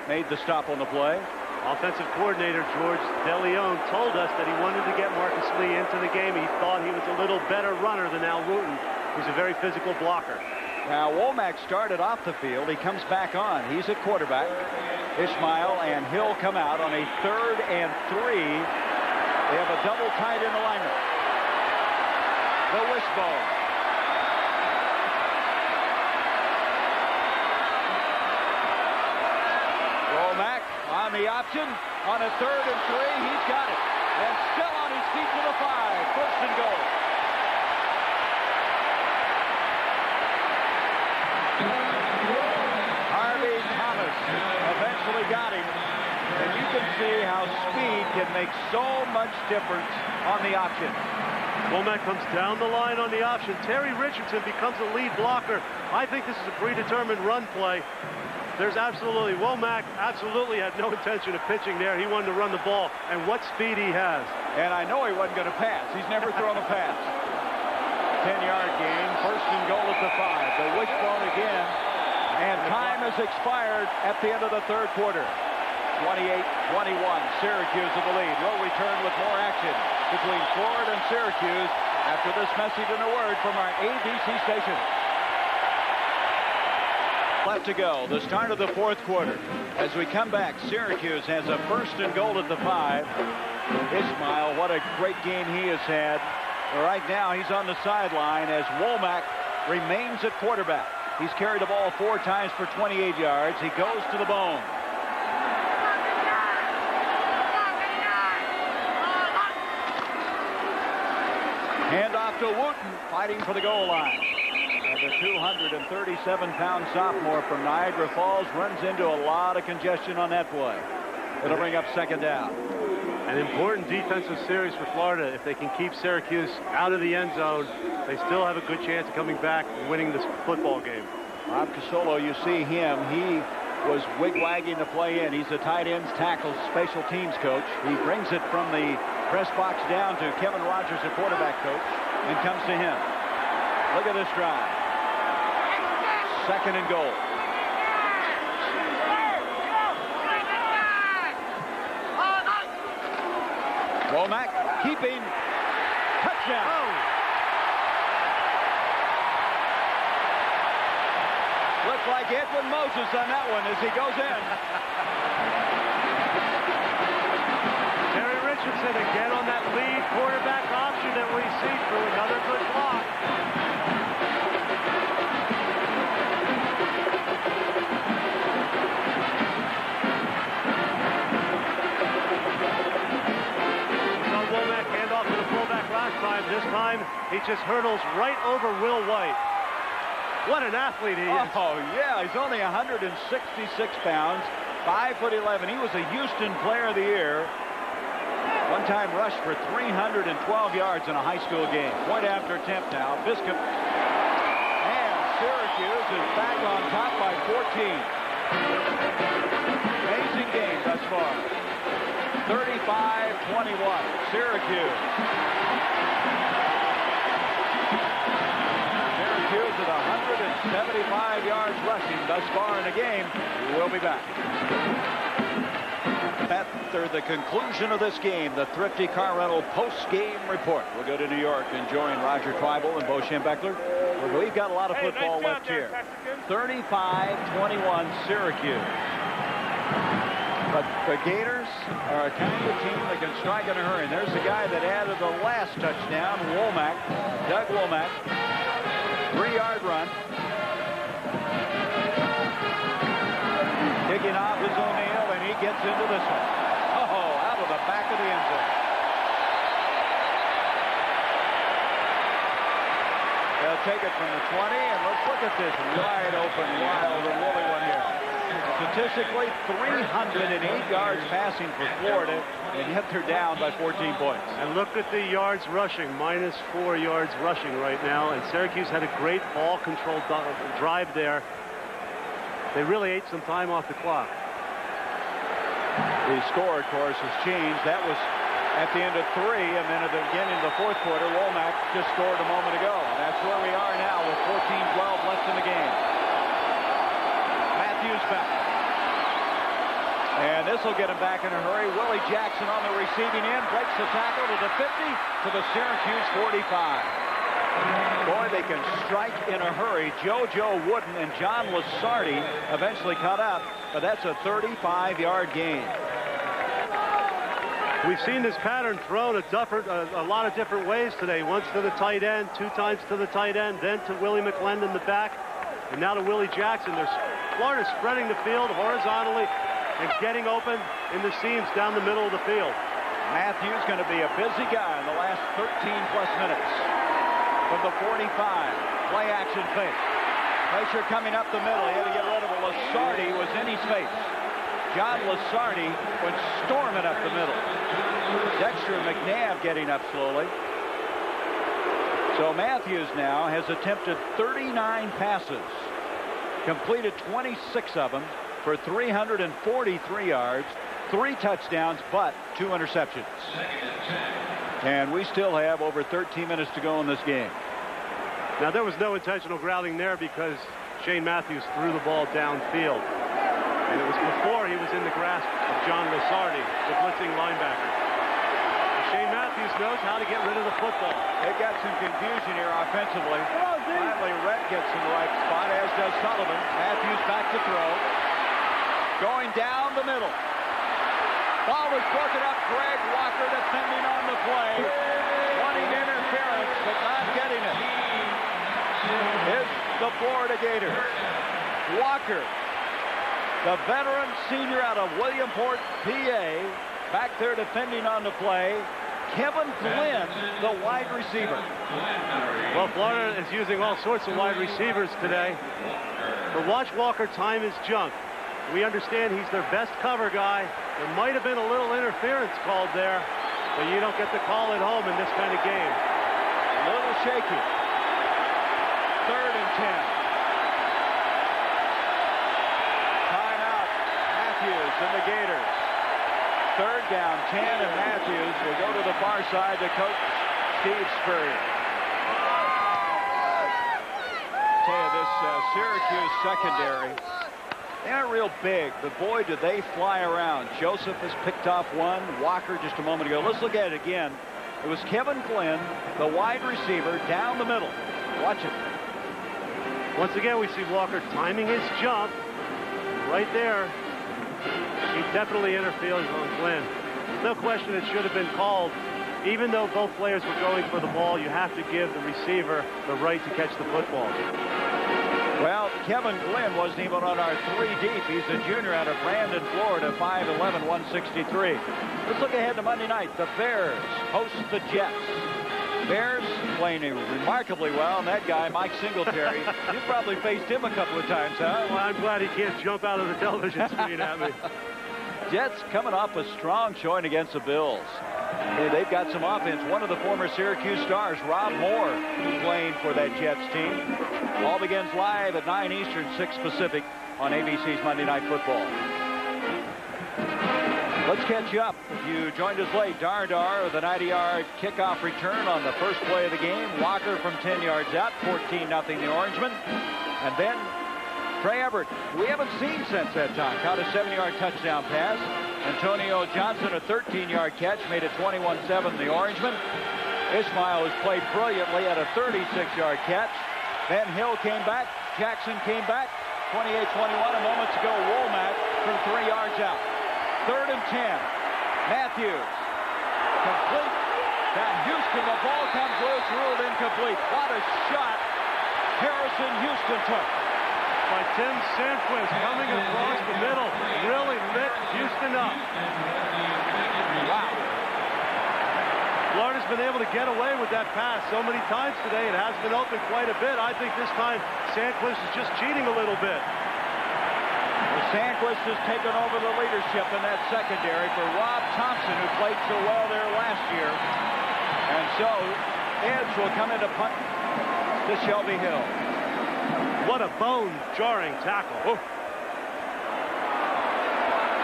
made the stop on the play. Offensive coordinator George DeLeon told us that he wanted to get Marcus Lee into the game. He thought he was a little better runner than Al Wooten, who's a very physical blocker. Now, Womack started off the field. He comes back on. He's at quarterback. Ismail and Hill come out on a 3rd and 3. They have a double tight end alignment. The wishbone. Womack on the option. On a 3rd and 3. He's got it. And still on his feet to the 5. First and goal. Harvey Thomas eventually got him. And you can see how speed can make so much difference on the option. Womack comes down the line on the option. Terry Richardson becomes the lead blocker. I think this is a predetermined run play. Womack absolutely had no intention of pitching there. He wanted to run the ball, and what speed he has. And I know he wasn't going to pass. He's never thrown a pass. 10-yard gain, first and goal at the 5. The wishbone again, and time has expired at the end of the 3rd quarter. 28-21, Syracuse in the lead. We'll return with more action between Florida and Syracuse after this message and a word from our ABC station. left to go. The start of the fourth quarter. As we come back, Syracuse has a 1st and goal at the 5. Ismail, what a great game he has had. Right now, he's on the sideline as Womack remains at quarterback. He's carried the ball 4 times for 28 yards. He goes to the bone. Handoff to Wooten, fighting for the goal line. And the 237-pound sophomore from Niagara Falls runs into a lot of congestion on that play. It'll bring up 2nd down. An important defensive series for Florida. If they can keep Syracuse out of the end zone, they still have a good chance of coming back and winning this football game. Rob Casolo, you see him. He was wig-wagging the play in. He's the tight ends, tackles, special teams coach. He brings it from the press box down to Kevin Rogers, the quarterback coach, and comes to him. Look at this drive. 2nd and goal. Womack keeping. Touchdown. Oh. Looks like Edwin Moses on that one as he goes in. Terry Richardson again on that lead quarterback option that we see through another good block. This time, he just hurdles right over Will White. What an athlete he is. Oh, yeah. He's only 166 pounds, 5'11". He was a Houston Player of the Year. One-time rush for 312 yards in a high school game. Point after attempt now. Biscuit. And Syracuse is back on top by 14. Amazing game thus far. 35-21. Syracuse. Syracuse at 175 yards rushing thus far in the game. We'll be back. After the conclusion of this game, the Thrifty Car Rental post-game report. We'll go to New York and join Roger Twibel and Bo Schembechler. We've got a lot of football left here. 35-21 Syracuse. But the Gators are a kind of team that can strike in a hurry. And there's the guy that added the last touchdown, Womack, Doug Womack. 3-yard run. Kicking off is O'Neal, and he gets into this one. Oh, out of the back of the end zone. They'll take it from the 20, and let's look at this wide open, wild, and woolly one here. Statistically, 308 yards passing for Florida, and yet they're down by 14 points. And look at the yards rushing, -4 yards rushing right now. And Syracuse had a great ball control drive there. They really ate some time off the clock. The score, of course, has changed. That was at the end of 3, and then at the beginning of the fourth quarter, Womack just scored a moment ago. That's where we are now with 14-12 left in the game. Matthews back. And this will get him back in a hurry. Willie Jackson on the receiving end, breaks the tackle to the 50, to the Syracuse 45. Boy, they can strike in a hurry. JoJo Wooden and John Lasardi eventually caught up, but that's a 35-yard gain. We've seen this pattern thrown a lot of different ways today. Once to the tight end, 2 times to the tight end, then to Willie McClendon in the back, and now to Willie Jackson. Florida's spreading the field horizontally and getting open in the seams down the middle of the field. Matthews going to be a busy guy in the last 13-plus minutes. From the 45, play action fake. Pressure coming up the middle. He had to get rid of it. Lasardi was in his face. John Lasardi went storming up the middle. Dexter McNabb getting up slowly. So Matthews now has attempted 39 passes. Completed 26 of them for 343 yards, 3 touchdowns, but 2 interceptions. And we still have over 13 minutes to go in this game. Now, there was no intentional grounding there because Shane Matthews threw the ball downfield. And it was before he was in the grasp of John Lasardi, the blitzing linebacker. Shane Matthews knows knows how to get rid of the football. They got some confusion here offensively. Finally, Rhett gets in the right spot, as does Sullivan. Matthews back to throw. Going down the middle. Ball was broken up. Greg Walker defending on the play. Wanting interference, but not getting it. Is the Florida Gators. Walker, the veteran senior out of Williamport, PA, back there defending on the play. Kevin Flynn, the wide receiver. Well, Florida is using all sorts of wide receivers today. But watch Walker time his jump. We understand he's their best cover guy. There might have been a little interference called there, but you don't get the call at home in this kind of game. A little shaky. 3rd and 10. Timeout. Matthews and the Gators. 3rd down, 10, and Matthews will go to the far side to coach Steve Spurrier. Tell you, this Syracuse secondary, they aren't real big, but boy, do they fly around. Joseph has picked off one. Walker just a moment ago. Let's look at it again. It was Kevin Flynn, the wide receiver, down the middle. Watch it. Once again, we see Walker timing his jump right there. He definitely interferes on Flynn. No question it should have been called. Even though both players were going for the ball, you have to give the receiver the right to catch the football. Well, Kevin Glenn wasn't even on our 3 deep. He's a junior out of Brandon, Florida, 5'11", 163. Let's look ahead to Monday night. The Bears host the Jets. Bears playing remarkably well, and that guy, Mike Singletary, you probably faced him a couple of times, huh? Well, I'm glad he can't jump out of the television screen at me. Jets coming off a strong showing against the Bills. Hey, they've got some offense. One of the former Syracuse stars, Rob Moore, playing for that Jets team. All begins live at 9 Eastern, 6 Pacific on ABC's Monday Night Football. Let's catch you up. If you joined us late, Dardar with a 90-yard kickoff return on the first play of the game. Walker from 10 yards out, 14-0 the Orangemen. And then Trey Everett, we haven't seen since that time, caught a 7-yard touchdown pass. Antonio Johnson, a 13-yard catch, made it 21-7 the Orangemen. Ismail has played brilliantly at a 36-yard catch. Then Hill came back. Jackson came back. 28-21. A moments ago, Womack from 3 yards out. 3rd and 10. Matthews. Complete. Down Houston. The ball comes loose. Ruled incomplete. What a shot Harrison Houston took. By Tim Sandquist coming across the middle. Really lit Houston up. Wow. Florida's been able to get away with that pass so many times today. It has been open quite a bit. I think this time Sandquist is just cheating a little bit. Sandquist has taken over the leadership in that secondary for Rob Thompson, who played so well there last year. And so, Edge will come into punt to Shelby Hill. What a bone-jarring tackle. Oh.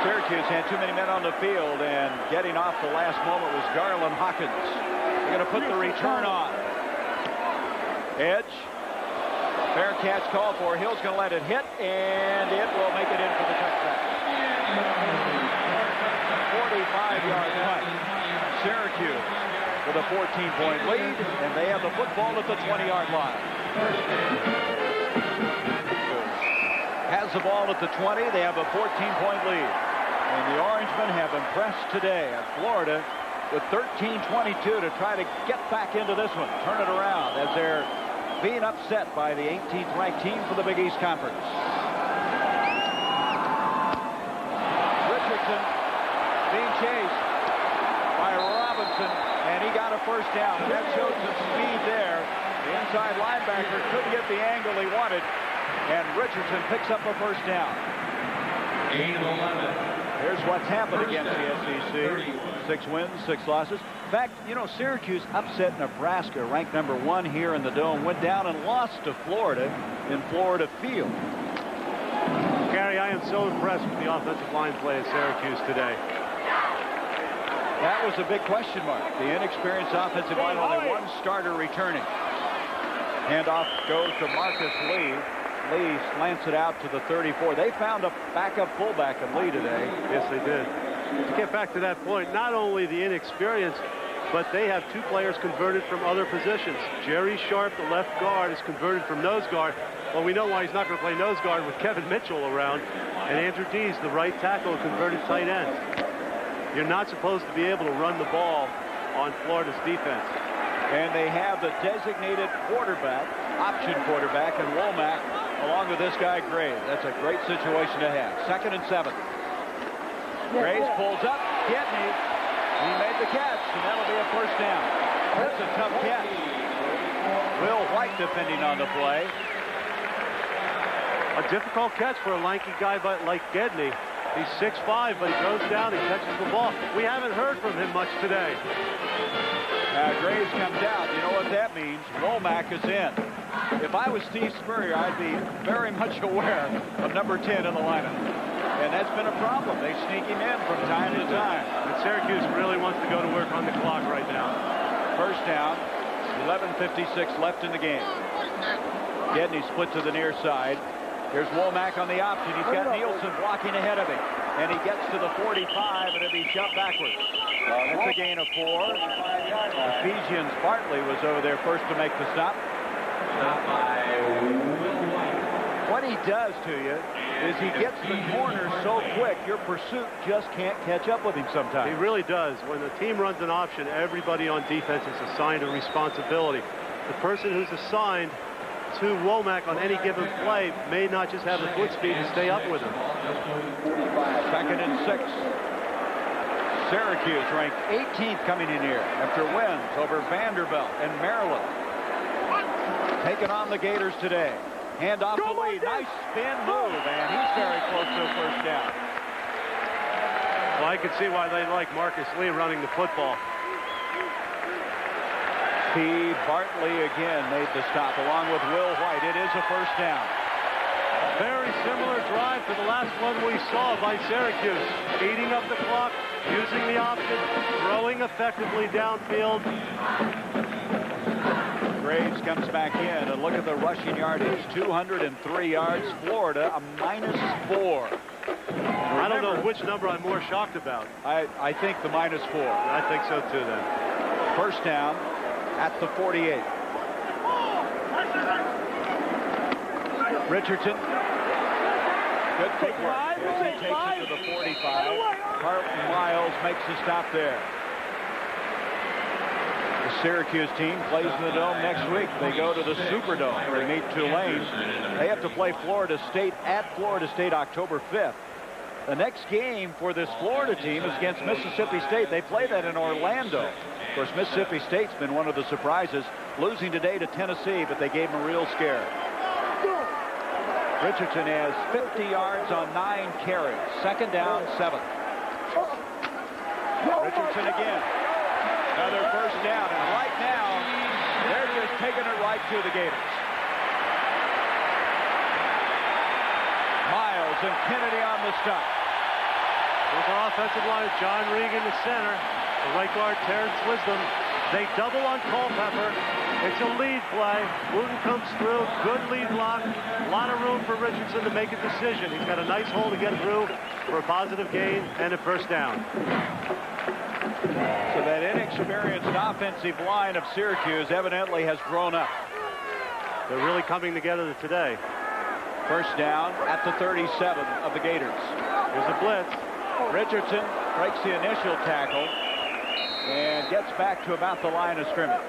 Syracuse had too many men on the field, and getting off the last moment was Garland Hawkins. They're going to put the return on. Edge. Fair catch call for. Hill's going to let it hit, and it will make it in for the touchdown. 45-yard punt. Syracuse with a 14-point lead, and they have the football at the 20-yard line. Has the ball at the 20. They have a 14-point lead. And the Orangemen have impressed today at Florida with 13-22 to try to get back into this one, turn it around as they're being upset by the 18th ranked team for the Big East Conference. Richardson being chased by Robinson, and he got a first down. That showed some speed there. The inside linebacker couldn't get the angle he wanted, and Richardson picks up a first down. Here's what's happened against the SEC. 6 wins, 6 losses. In fact, you know, Syracuse upset Nebraska, ranked number 1 here in the Dome, went down and lost to Florida in Florida Field. Gary, I am so impressed with the offensive line play at Syracuse today. That was a big question mark. The inexperienced offensive line, only 1 starter returning. Handoff goes to Marcus Lee. Lee slants it out to the 34. They found a backup fullback in Lee today. Yes, they did. To get back to that point, not only the inexperience, but they have two players converted from other positions. Jerry Sharp, the left guard, is converted from nose guard. Well, we know why he's not going to play nose guard with Kevin Mitchell around. And Andrew Dees, the right tackle, converted tight end. You're not supposed to be able to run the ball on Florida's defense. And they have the designated quarterback, option quarterback, and Womack, along with this guy, Graves. That's a great situation to have. 2nd and 7. Graves pulls up. Gedney. He made the catch, and that'll be a first down. That's a tough catch. Will White defending on the play. A difficult catch for a lanky guy like Gedney. He's 6'5", but he goes down and catches the ball. We haven't heard from him much today. Graves comes out. You know what that means? Womack is in. If I was Steve Spurrier, I'd be very much aware of number 10 in the lineup. And that's been a problem. They sneak him in from time to time. And Syracuse really wants to go to work on the clock right now. First down, 11:56 left in the game. Gedney split to the near side. Here's Womack on the option. He's got Nielsen blocking ahead of him. And he gets to the 45, and it'll be shoved backwards. That's a gain of 4. Ephesians Bartley was over there first to make the stop. What he does to you is he gets the corner so quick, your pursuit just can't catch up with him sometimes. He really does. When the team runs an option, everybody on defense is assigned a responsibility. The person who's assigned to Womack on any given play may not just have the foot speed to stay up with him. 2nd and 6. Syracuse ranked 18th coming in here after wins over Vanderbilt and Maryland. Taking on the Gators today. Hand off the lead. Nice spin move, and he's very close to a first down. Well, I can see why they like Marcus Lee running the football. P. Bartley again made the stop along with Will White. It is a first down. Very similar drive to the last one we saw by Syracuse. Eating up the clock, using the option, throwing effectively downfield. Graves comes back in, and look at the rushing yardage. 203 yards. Florida, a -4. I don't know which number I'm more shocked about. I think the -4. I think so too then. First down at the 48. Richardson. Good footwork as he takes it to the 45. Carlton Miles makes the stop there. The Syracuse team plays in the Dome next week. They go to the Superdome. They meet Tulane. They have to play Florida State at Florida State October 5th. The next game for this Florida team is against Mississippi State. They play that in Orlando. Of course, Mississippi State's been one of the surprises, losing today to Tennessee, but they gave them a real scare. Richardson has 50 yards on 9 carries. 2nd down, 7. Richardson again. Another first down, and right now, they're just taking it right to the Gators. Miles and Kennedy on the stop. With our offensive line, John Regan, the center. The right guard, Terrence Wisdom. They double on Culpepper. It's a lead play. Wooten comes through. Good lead block. A lot of room for Richardson to make a decision. He's got a nice hole to get through for a positive gain and a first down. So that inexperienced offensive line of Syracuse evidently has grown up. They're really coming together today. First down at the 37 of the Gators. Here's a blitz. Richardson breaks the initial tackle and gets back to about the line of scrimmage.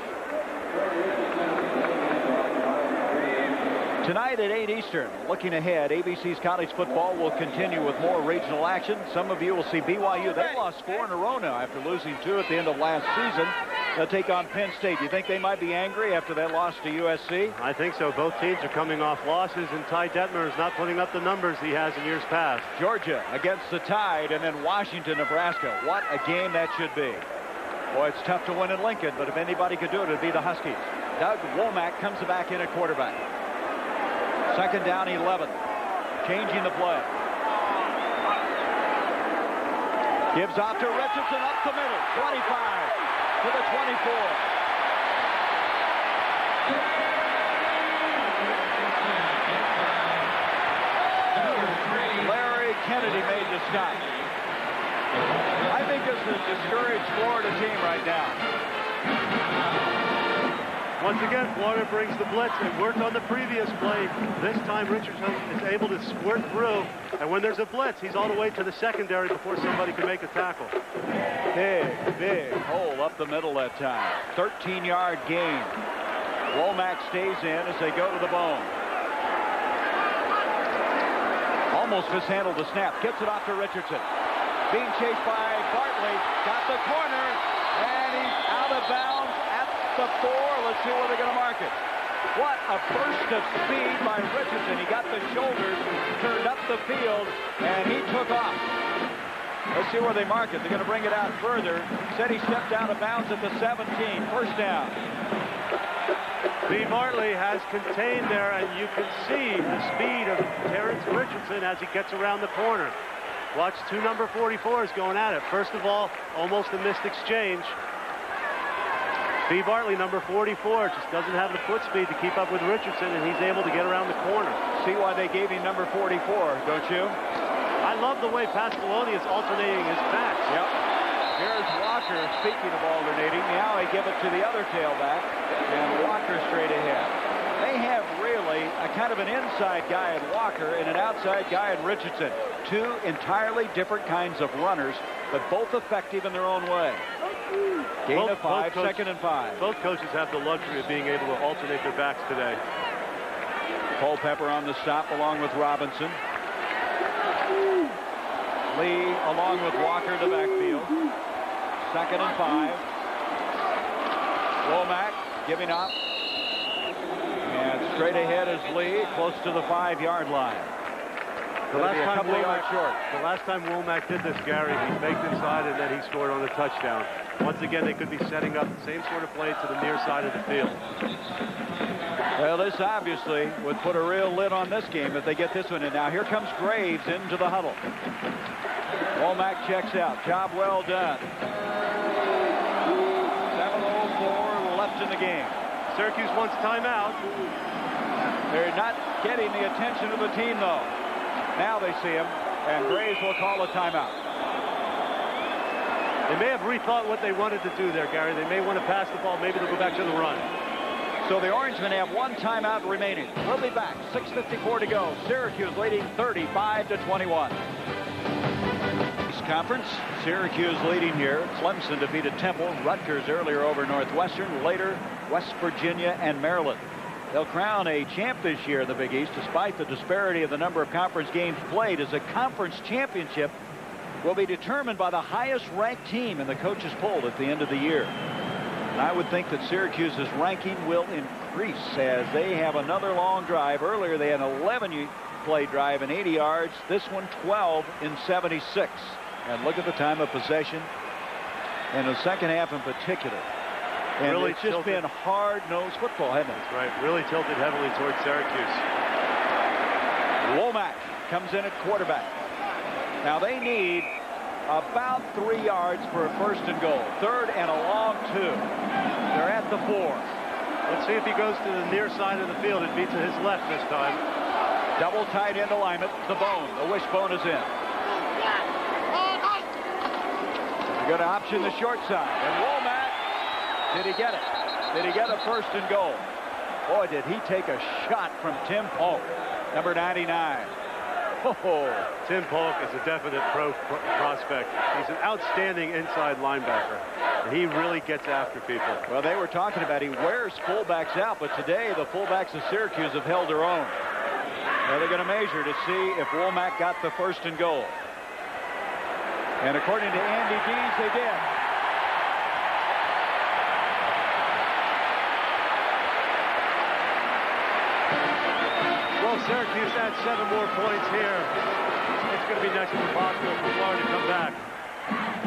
Tonight at 8 Eastern, looking ahead, ABC's college football will continue with more regional action. Some of you will see BYU. They lost 4 in a row now after losing 2 at the end of last season. They'll take on Penn State. Do you think they might be angry after that loss to USC? I think so. Both teams are coming off losses, and Ty Detmer is not putting up the numbers he has in years past. Georgia against the Tide, and then Washington, Nebraska. What a game that should be. Boy, it's tough to win in Lincoln, but if anybody could do it, it'd be the Huskies. Doug Womack comes back in at quarterback. 2nd down, 11. Changing the play. Gives off to Richardson up the middle. 25 to the 24. Larry Kennedy made the stop. I think this is a discouraged Florida team right now. Once again, Florida brings the blitz. It worked on the previous play. This time, Richardson is able to squirt through. And when there's a blitz, he's all the way to the secondary before somebody can make a tackle. Big hole up the middle that time. 13-yard gain. Womack stays in as they go to the bone. Almost mishandled the snap. Gets it off to Richardson. Being chased by Bartley. Got the corner. And he's out of bounds at the 4. Let's see where they're going to mark it. What a burst of speed by Richardson. He got the shoulders, turned up the field, and he took off. Let's see where they mark it. They're going to bring it out further. Said he stepped out of bounds at the 17. First down. B. Bartley has contained there, and you can see the speed of Terrence Richardson as he gets around the corner. Watch two number 44s going at it. First of all, almost a missed exchange. B. Bartley, number 44, just doesn't have the foot speed to keep up with Richardson, and he's able to get around the corner. See why they gave him number 44, don't you? I love the way Pasqualoni is alternating his backs. Yep. Here's Walker, speaking of alternating. Now they give it to the other tailback, and Walker straight ahead. They have really a kind of an inside guy in Walker and an outside guy in Richardson. Two entirely different kinds of runners, but both effective in their own way. Gain of 5, second and 5. Both coaches have the luxury of being able to alternate their backs today. Culpepper on the stop along with Robinson. Lee along with Walker to backfield. Second and 5. Womack giving up. And straight ahead is Lee, close to the 5-yard line. The last time Womack did this, Gary, he faked inside and then he scored on a touchdown. Once again, they could be setting up the same sort of play to the near side of the field. Well, this obviously would put a real lid on this game if they get this one in. Now, here comes Graves into the huddle. Womack checks out. Job well done. 7:04 left in the game. Syracuse wants timeout. They're not getting the attention of the team, though. Now they see him, and Graves will call a timeout. They may have rethought what they wanted to do there, Gary. They may want to pass the ball. Maybe they'll go back to the run. So the Orangemen have one timeout remaining. We'll be back. 6:54 to go. Syracuse leading 35-21. East Conference, Syracuse leading here. Clemson defeated Temple. Rutgers earlier over Northwestern. Later, West Virginia and Maryland. They'll crown a champ this year in the Big East, despite the disparity of the number of conference games played, as a conference championship will be determined by the highest-ranked team in the coaches' poll at the end of the year. And I would think that Syracuse's ranking will increase as they have another long drive. Earlier, they had an 11-play drive in 80 yards. This one, 12 in 76. And look at the time of possession in the second half in particular. And really it's just been hard-nosed football, hasn't it? That's right. Really tilted heavily towards Syracuse. Womack comes in at quarterback. Now they need about 3 yards for a first and goal. Third and a long 2. They're at the 4. Let's see if he goes to the near side of the field. It'd be to his left this time. Double tight end alignment. The bone. The wishbone is in. They're going to option the short side. And Womack, did he get it? Did he get a first and goal? Boy, did he take a shot from Tim Polk, number 99. Oh, Tim Polk is a definite prospect. He's an outstanding inside linebacker. And he really gets after people. Well, they were talking about he wears fullbacks out, but today the fullbacks of Syracuse have held their own. Now they're going to measure to see if Womack got the first and goal. And according to Andy Dees, they did. Well, Syracuse adds 7 more points here. It's going to be next to impossible for Florida to come back.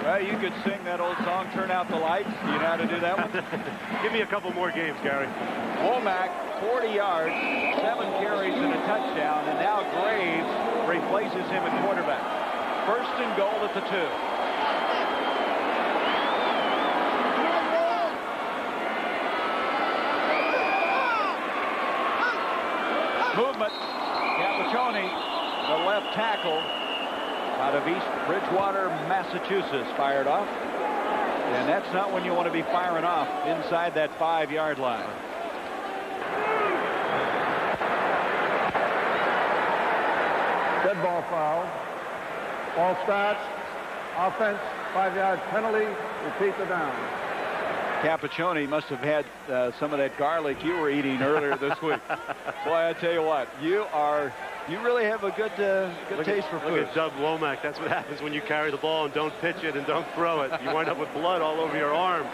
Well, you could sing that old song, Turn Out the Lights. Do you know how to do that one? Give me a couple more games, Gary. Womack, 40 yards, 7 carries and a touchdown, and now Graves replaces him at quarterback. First and goal at the 2. Movement. Capiccioni, the left tackle. out of East Bridgewater, Massachusetts, fired off. And that's not when you want to be firing off inside that 5-yard line. Dead ball foul. Ball starts. Offense, 5-yard penalty. Repeat the down. Cappuccini must have had some of that garlic you were eating earlier this week. Boy, I tell you what, you really have a good taste for food. Look at Doug Womack. That's what happens when you carry the ball and don't pitch it and don't throw it. You wind up with blood all over your arm.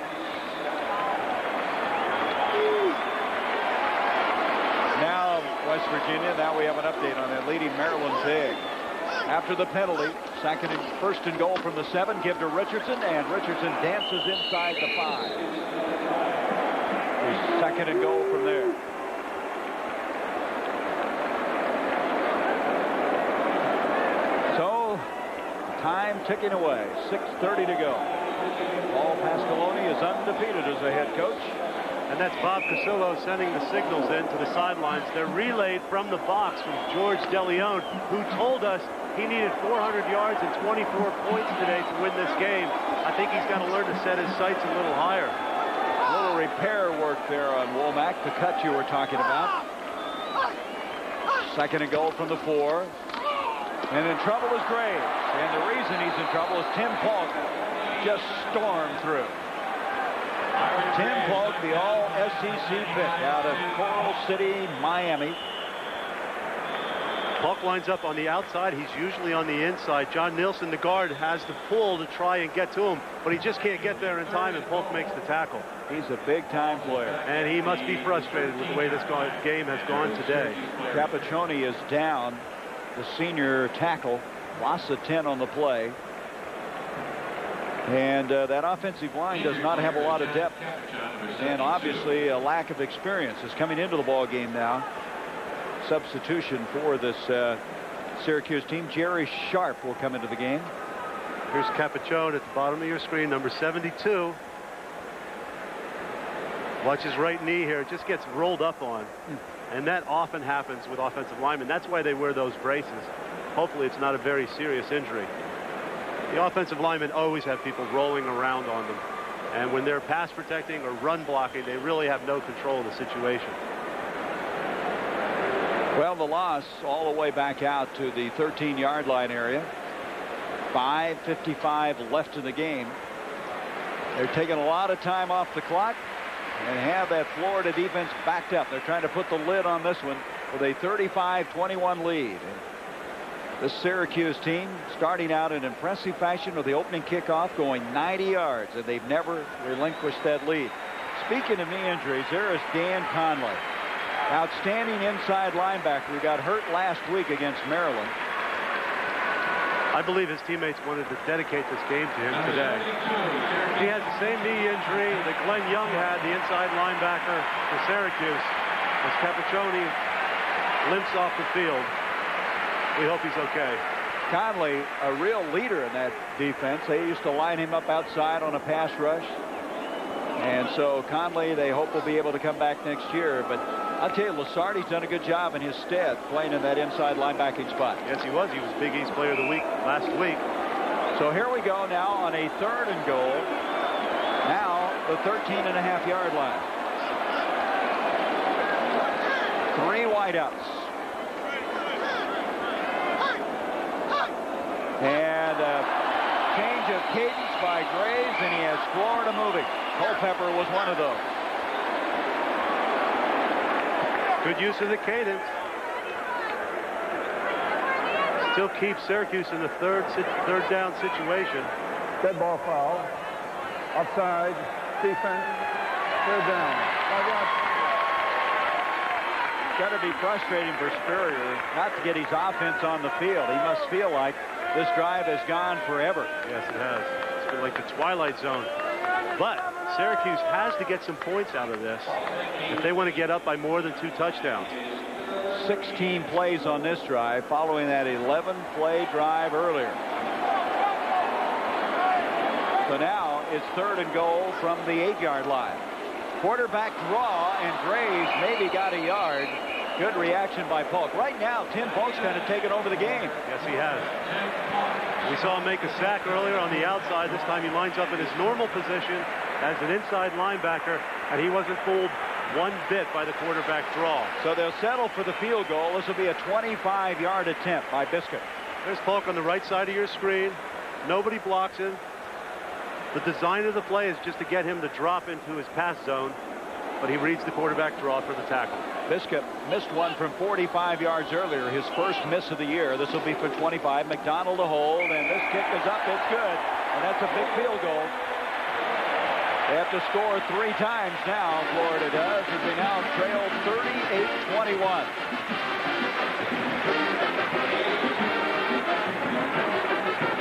Now, West Virginia, now we have an update on that leading Maryland big. After the penalty, first and goal from the 7, give to Richardson, and Richardson dances inside the 5. Second and goal from there. So, time ticking away, 6:30 to go. Paul Pasqualoni is undefeated as a head coach. And that's Bob Casillo sending the signals in to the sidelines. They're relayed from the box from George DeLeon, who told us he needed 400 yards and 24 points today to win this game. I think he's got to learn to set his sights a little higher. A little repair work there on Womack, the cut you were talking about. Second and goal from the 4. And in trouble is Graves. And the reason he's in trouble is Tim Polk just stormed through. Tim Polk, the all-SEC pick out of Coral City, Miami. Polk lines up on the outside. He's usually on the inside. John Nielsen, the guard, has the pull to try and get to him, but he just can't get there in time, and Polk makes the tackle. He's a big-time player. And he must be frustrated with the way this game has gone today. Cappuccini is down, the senior tackle, lost a 10 on the play. And that offensive line does not have a lot of depth, and obviously a lack of experience is coming into the ball game now. Substitution for this Syracuse team. Jerry Sharp will come into the game. Here's Cappuccini at the bottom of your screen, number 72. Watch his right knee here. It just gets rolled up on. And that often happens with offensive linemen. That's why they wear those braces. Hopefully it's not a very serious injury. The offensive linemen always have people rolling around on them. And when they're pass protecting or run blocking, they really have no control of the situation. Well, the loss all the way back out to the 13-yard line area. 5:55 left in the game. They're taking a lot of time off the clock and have that Florida defense backed up. They're trying to put the lid on this one with a 35-21 lead. The Syracuse team starting out in impressive fashion with the opening kickoff going 90 yards, and they've never relinquished that lead. Speaking of knee injuries, there is Dan Conley. Outstanding inside linebacker who got hurt last week against Maryland. I believe his teammates wanted to dedicate this game to him today. He has the same knee injury that Glenn Young had, the inside linebacker for Syracuse. As Cappuccini limps off the field. We hope he's okay. Conley, a real leader in that defense. They used to line him up outside on a pass rush. And so Conley, they hope will be able to come back next year. But I'll tell you, Lasardi's done a good job in his stead playing in that inside linebacking spot. Yes, he was. He was Big East Player of the Week last week. So here we go now on a 3rd and goal. Now the 13.5-yard line. 3 wideouts. And a change of cadence by Graves, and he has Florida moving. Culpepper was one of those. Good use of the cadence. Still keeps Syracuse in the third down situation. Dead ball foul. Offside. Defense. 3rd down. 5 yards. Got to be frustrating for Spurrier not to get his offense on the field. He must feel like this drive has gone forever. Yes, it has. It's been like the Twilight Zone. But Syracuse has to get some points out of this if they want to get up by more than 2 touchdowns. 16 plays on this drive following that 11-play drive earlier. So now it's 3rd and goal from the 8-yard line. Quarterback draw, and Graves maybe got a yard. Good reaction by Polk. Right now, Tim Polk's kind of taken over the game. Yes, he has. We saw him make a sack earlier on the outside. This time he lines up in his normal position as an inside linebacker, and he wasn't fooled one bit by the quarterback draw. So they'll settle for the field goal. This will be a 25-yard attempt by Biscuit. There's Polk on the right side of your screen. Nobody blocks him. The design of the play is just to get him to drop into his pass zone, but he reads the quarterback draw for the tackle. Biscuit missed one from 45 yards earlier, his first miss of the year. This will be for 25. McDonald to hold, and this kick is up. It's good, and that's a big field goal. They have to score 3 times now, Florida does, as they now trail 38-21.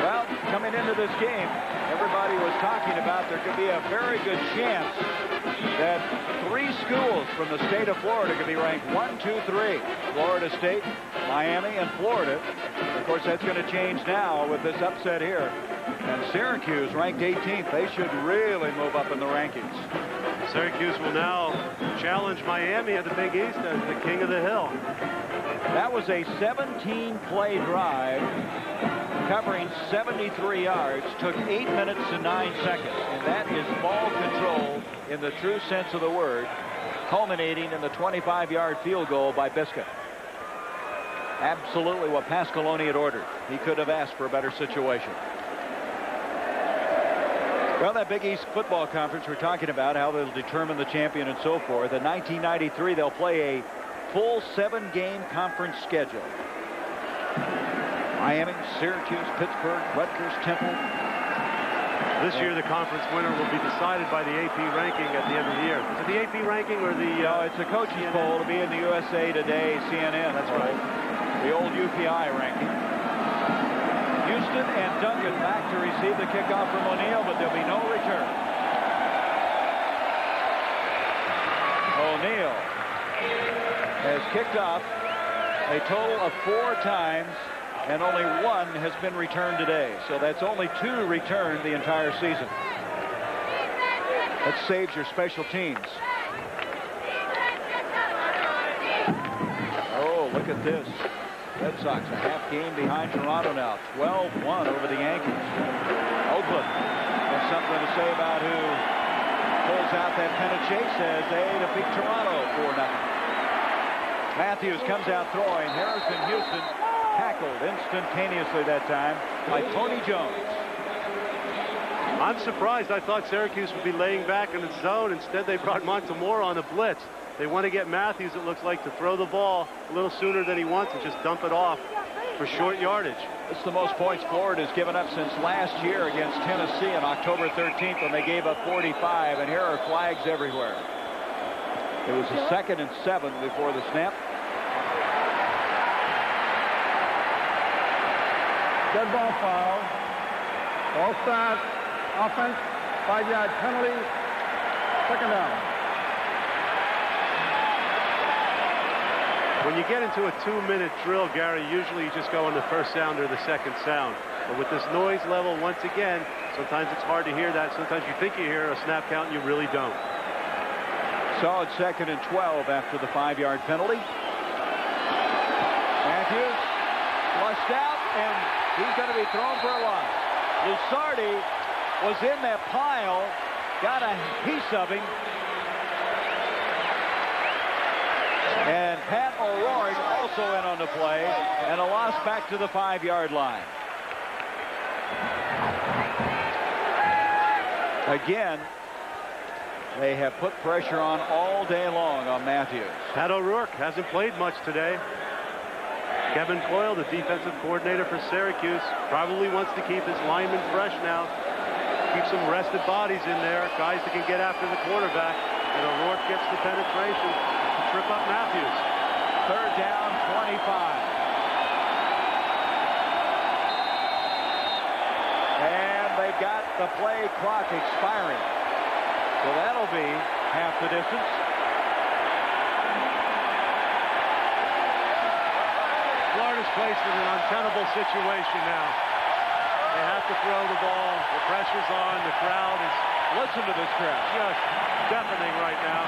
Well, coming into this game, everybody was talking about there could be a very good chance that 3 schools from the state of Florida could be ranked 1, 2, 3. Florida State, Miami, and Florida. Of course, that's going to change now with this upset here. And Syracuse ranked 18th. They should really move up in the rankings. Syracuse will now challenge Miami at the Big East as the king of the hill. That was a 17-play drive covering 73 yards. Took 8 minutes and 9 seconds. And that is ball control in the true sense of the word, culminating in the 25-yard field goal by Biscuit. Absolutely what Pasqualoni had ordered. He could have asked for a better situation. Well, that Big East football conference we're talking about, how they'll determine the champion and so forth. In 1993, they'll play a full 7-game conference schedule. Miami, Syracuse, Pittsburgh, Rutgers, Temple. This year, the conference winner will be decided by the AP ranking at the end of the year. Is it the AP ranking or the... No, it's a coaches poll. It'll be in the USA Today, CNN. That's right. The old UPI ranking. Houston and Duncan back to receive the kickoff from O'Neal, but there'll be no return. O'Neal has kicked off a total of 4 times, and only 1 has been returned today. So that's only 2 returned the entire season. That saves your special teams. Oh, look at this. Red Sox a half game behind Toronto now. 12-1 over the Yankees. Oakland has something to say about who pulls out that pennant chase as they defeat Toronto 4-0. Matthews comes out throwing. Harrison Houston tackled instantaneously that time by Tony Jones. I'm surprised. I thought Syracuse would be laying back in the zone. Instead, they brought Montemore on a blitz. They want to get Matthews, it looks like, to throw the ball a little sooner than he wants and just dump it off for short yardage. It's the most points Florida has given up since last year against Tennessee on October 13th when they gave up 45, and here are flags everywhere. It was a 2nd and 7 before the snap. Dead ball foul. All start. Offense. 5-yard penalty. 2nd down. When you get into a 2-minute drill, Gary, usually you just go on the first sound or the second sound. But with this noise level, once again, sometimes it's hard to hear that. Sometimes you think you hear a snap count and you really don't. Solid 2nd and 12 after the 5-yard penalty. Matthews flushed out, and he's going to be thrown for a loss. Lusardi was in that pile, got a piece of him. And Pat O'Rourke also in on the play, and a loss back to the 5-yard line. Again, they have put pressure on all day long on Matthews. Pat O'Rourke hasn't played much today. Kevin Coyle, the defensive coordinator for Syracuse, probably wants to keep his linemen fresh now. Keep some rested bodies in there, guys that can get after the quarterback. And O'Rourke gets the penetration to trip up Matthews. 3rd down, 25. And they've got the play clock expiring. So that'll be half the distance. Florida's placed in an untenable situation now. They have to throw the ball. The pressure's on. The crowd is... Listen to this crowd. Just deafening right now.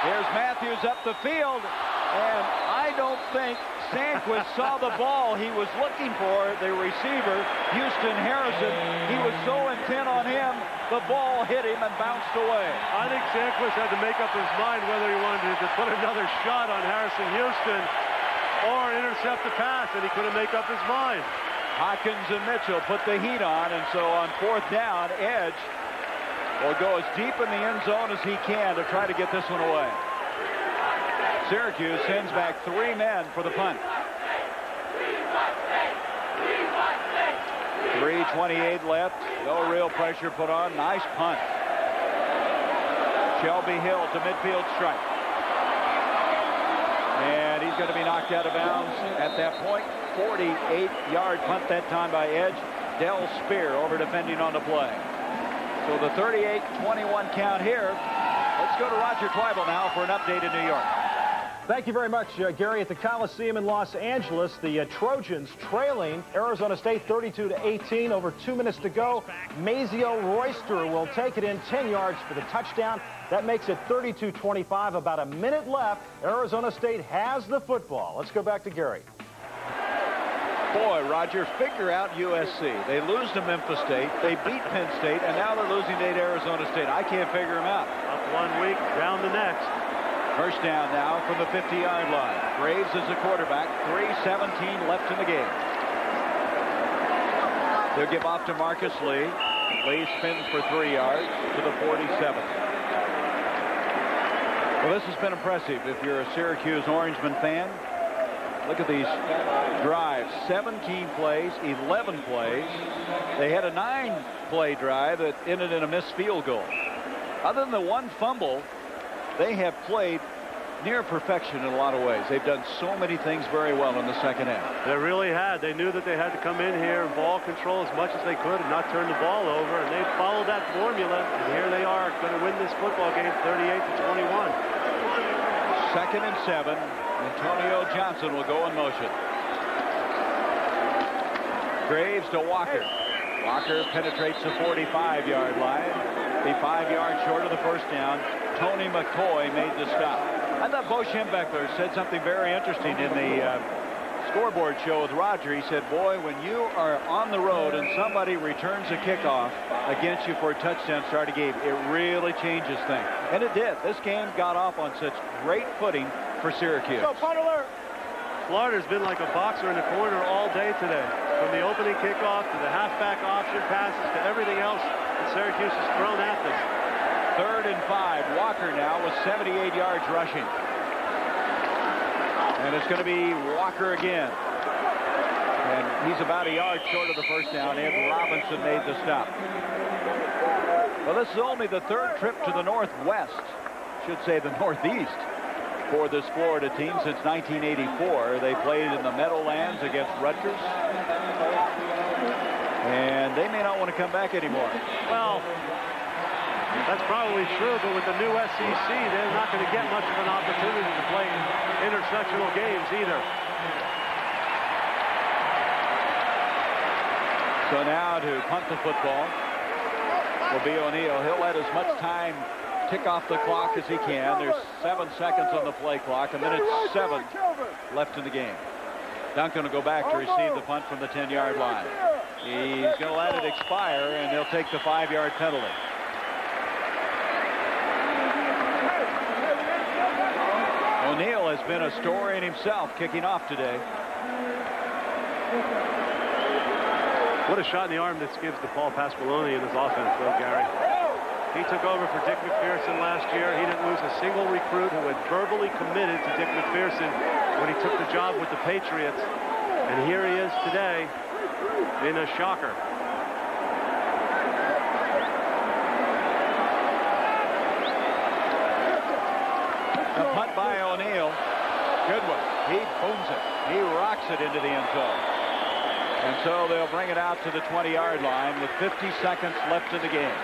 Here's Matthews up the field, and I don't think Sandquist saw the ball he was looking for, the receiver, Houston Harrison. He was so intent on him, the ball hit him and bounced away. I think Sandquist had to make up his mind whether he wanted to put another shot on Harrison Houston or intercept the pass, and he couldn't make up his mind. Hawkins and Mitchell put the heat on, and so on 4th down, Edge will go as deep in the end zone as he can to try to get this one away. Syracuse sends back 3 men for the punt. 3:28 left. No real pressure put on. Nice punt. Shelby Hill to midfield strike. And he's going to be knocked out of bounds at that point. 48-yard punt that time by Edge. Del Spear over defending on the play. So the 38-21 count here. Let's go to Roger Twibel now for an update in New York. Thank you very much, Gary. At the Coliseum in Los Angeles, the Trojans trailing Arizona State 32-18. Over 2 minutes to go. Mazio Royster will take it in 10 yards for the touchdown. That makes it 32-25. About a minute left. Arizona State has the football. Let's go back to Gary. Boy, Roger, figure out USC. They lose to Memphis State. They beat Penn State, and now they're losing to Arizona State. I can't figure them out. Up 1 week, down the next. First down now from the 50-yard line. Graves is the quarterback. 3:17 left in the game. They'll give off to Marcus Lee. Lee spins for 3 yards to the 47. Well, this has been impressive if you're a Syracuse Orangeman fan. Look at these drives. 17 plays, 11 plays. They had a 9-play drive that ended in a missed field goal. Other than the one fumble, they have played near perfection in a lot of ways. They've done so many things very well in the second half. They really had. They knew that they had to come in here and ball control as much as they could and not turn the ball over. And they followed that formula. And here they are going to win this football game 38-21. 2nd and 7. Antonio Johnson will go in motion. Graves to Walker. Walker penetrates the 45-yard line. Be 5 yards short of the first down. Tony McCoy made the stop. I thought Bo Schembechler said something very interesting in the scoreboard show with Roger. He said, boy, when you are on the road and somebody returns a kickoff against you for a touchdown start a game, it really changes things. And it did. This game got off on such great footing for Syracuse. Go, punt alert! Florida's been like a boxer in the corner all day today. From the opening kickoff to the halfback option passes to everything else that Syracuse has thrown at them. 3rd and 5. Walker now with 78 yards rushing. And it's going to be Walker again. And he's about a yard short of the first down. Ed Robinson made the stop. Well, this is only the 3rd trip to the Northwest, should say the Northeast, for this Florida team since 1984. They played in the Meadowlands against Rutgers. And they may not want to come back anymore. Well, that's probably true, but with the new SEC, they're not going to get much of an opportunity to play intersectional games either. So now to punt the football will be O'Neal. He'll let as much time tick off the clock as he can. There's 7 seconds on the play clock, 1:07 left in the game. Duncan will go back to receive the punt from the 10-yard line. He's going to let it expire, and they'll take the 5-yard penalty. O'Neal has been a story in himself kicking off today. What a shot in the arm this gives to Paul Pasqualoni in his offense, though, Gary. He took over for Dick McPherson last year. He didn't lose a single recruit who had verbally committed to Dick McPherson when he took the job with the Patriots. And here he is today in a shocker. A punt by O'Neal. Good one. He booms it. He rocks it into the end zone. And so they'll bring it out to the 20-yard line with 50 seconds left in the game.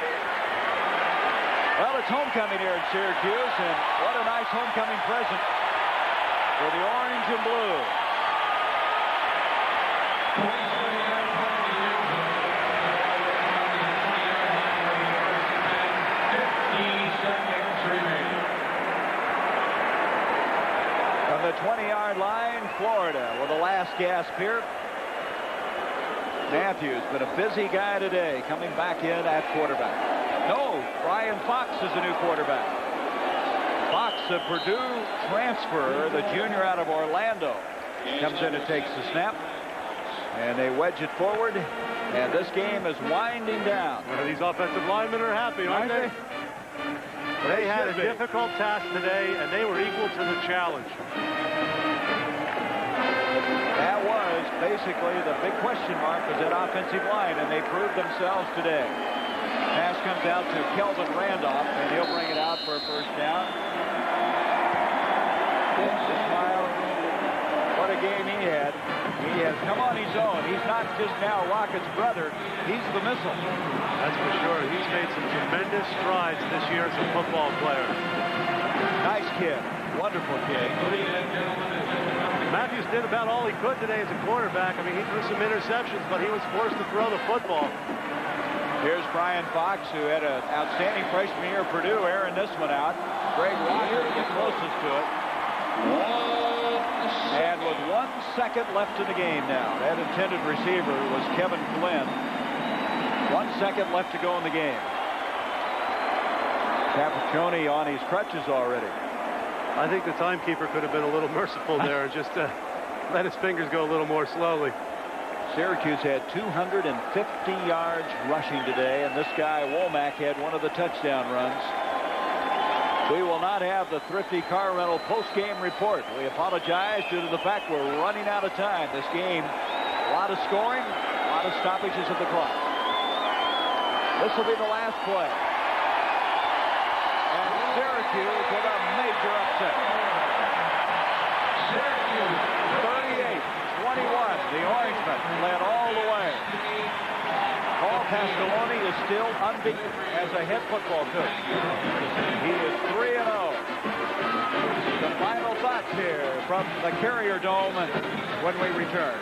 Well, it's homecoming here in Syracuse, and what a nice homecoming present for the orange and blue. the 20-yard line, Florida with the last gasp here. Matthews, been a busy guy today, coming back in at quarterback. No, Brian Fox is the new quarterback. Fox, a Purdue transfer, the junior out of Orlando, comes in and takes the snap. And they wedge it forward. And this game is winding down. Well, these offensive linemen are happy, aren't they? They had a difficult task today, and they were equal to the challenge. That was basically the big question mark, was that offensive line, and they proved themselves today. Pass comes out to Kelvin Randolph, and he'll bring it out for a first down. Smile. What a game he had. He has come on his own. He's not just now Rocket's brother. He's the missile. That's for sure. He's made some tremendous strides this year as a football player. Nice kid. Wonderful kid. Matthews did about all he could today as a quarterback. I mean, he threw some interceptions, but he was forced to throw the football. Here's Brian Fox, who had an outstanding freshman year at Purdue, airing this one out. Greg Rocker to get closest to it. And with 1 second left in the game now, that intended receiver was Kevin Glenn. 1 second left to go in the game. Capiccioni on his crutches already. I think the timekeeper could have been a little merciful there and just let his fingers go a little more slowly. Syracuse had 250 yards rushing today, and this guy Womack had one of the touchdown runs. We will not have the Thrifty Car Rental post-game report. We apologize due to the fact we're running out of time. This game, a lot of scoring, a lot of stoppages of the clock. This will be the last play. And Syracuse with a major upset. Syracuse 38-21. The Orangemen led all the way. Paul Pasqualoni is still unbeaten as a head football coach. He is 3-0. The final thoughts here from the Carrier Dome when we return.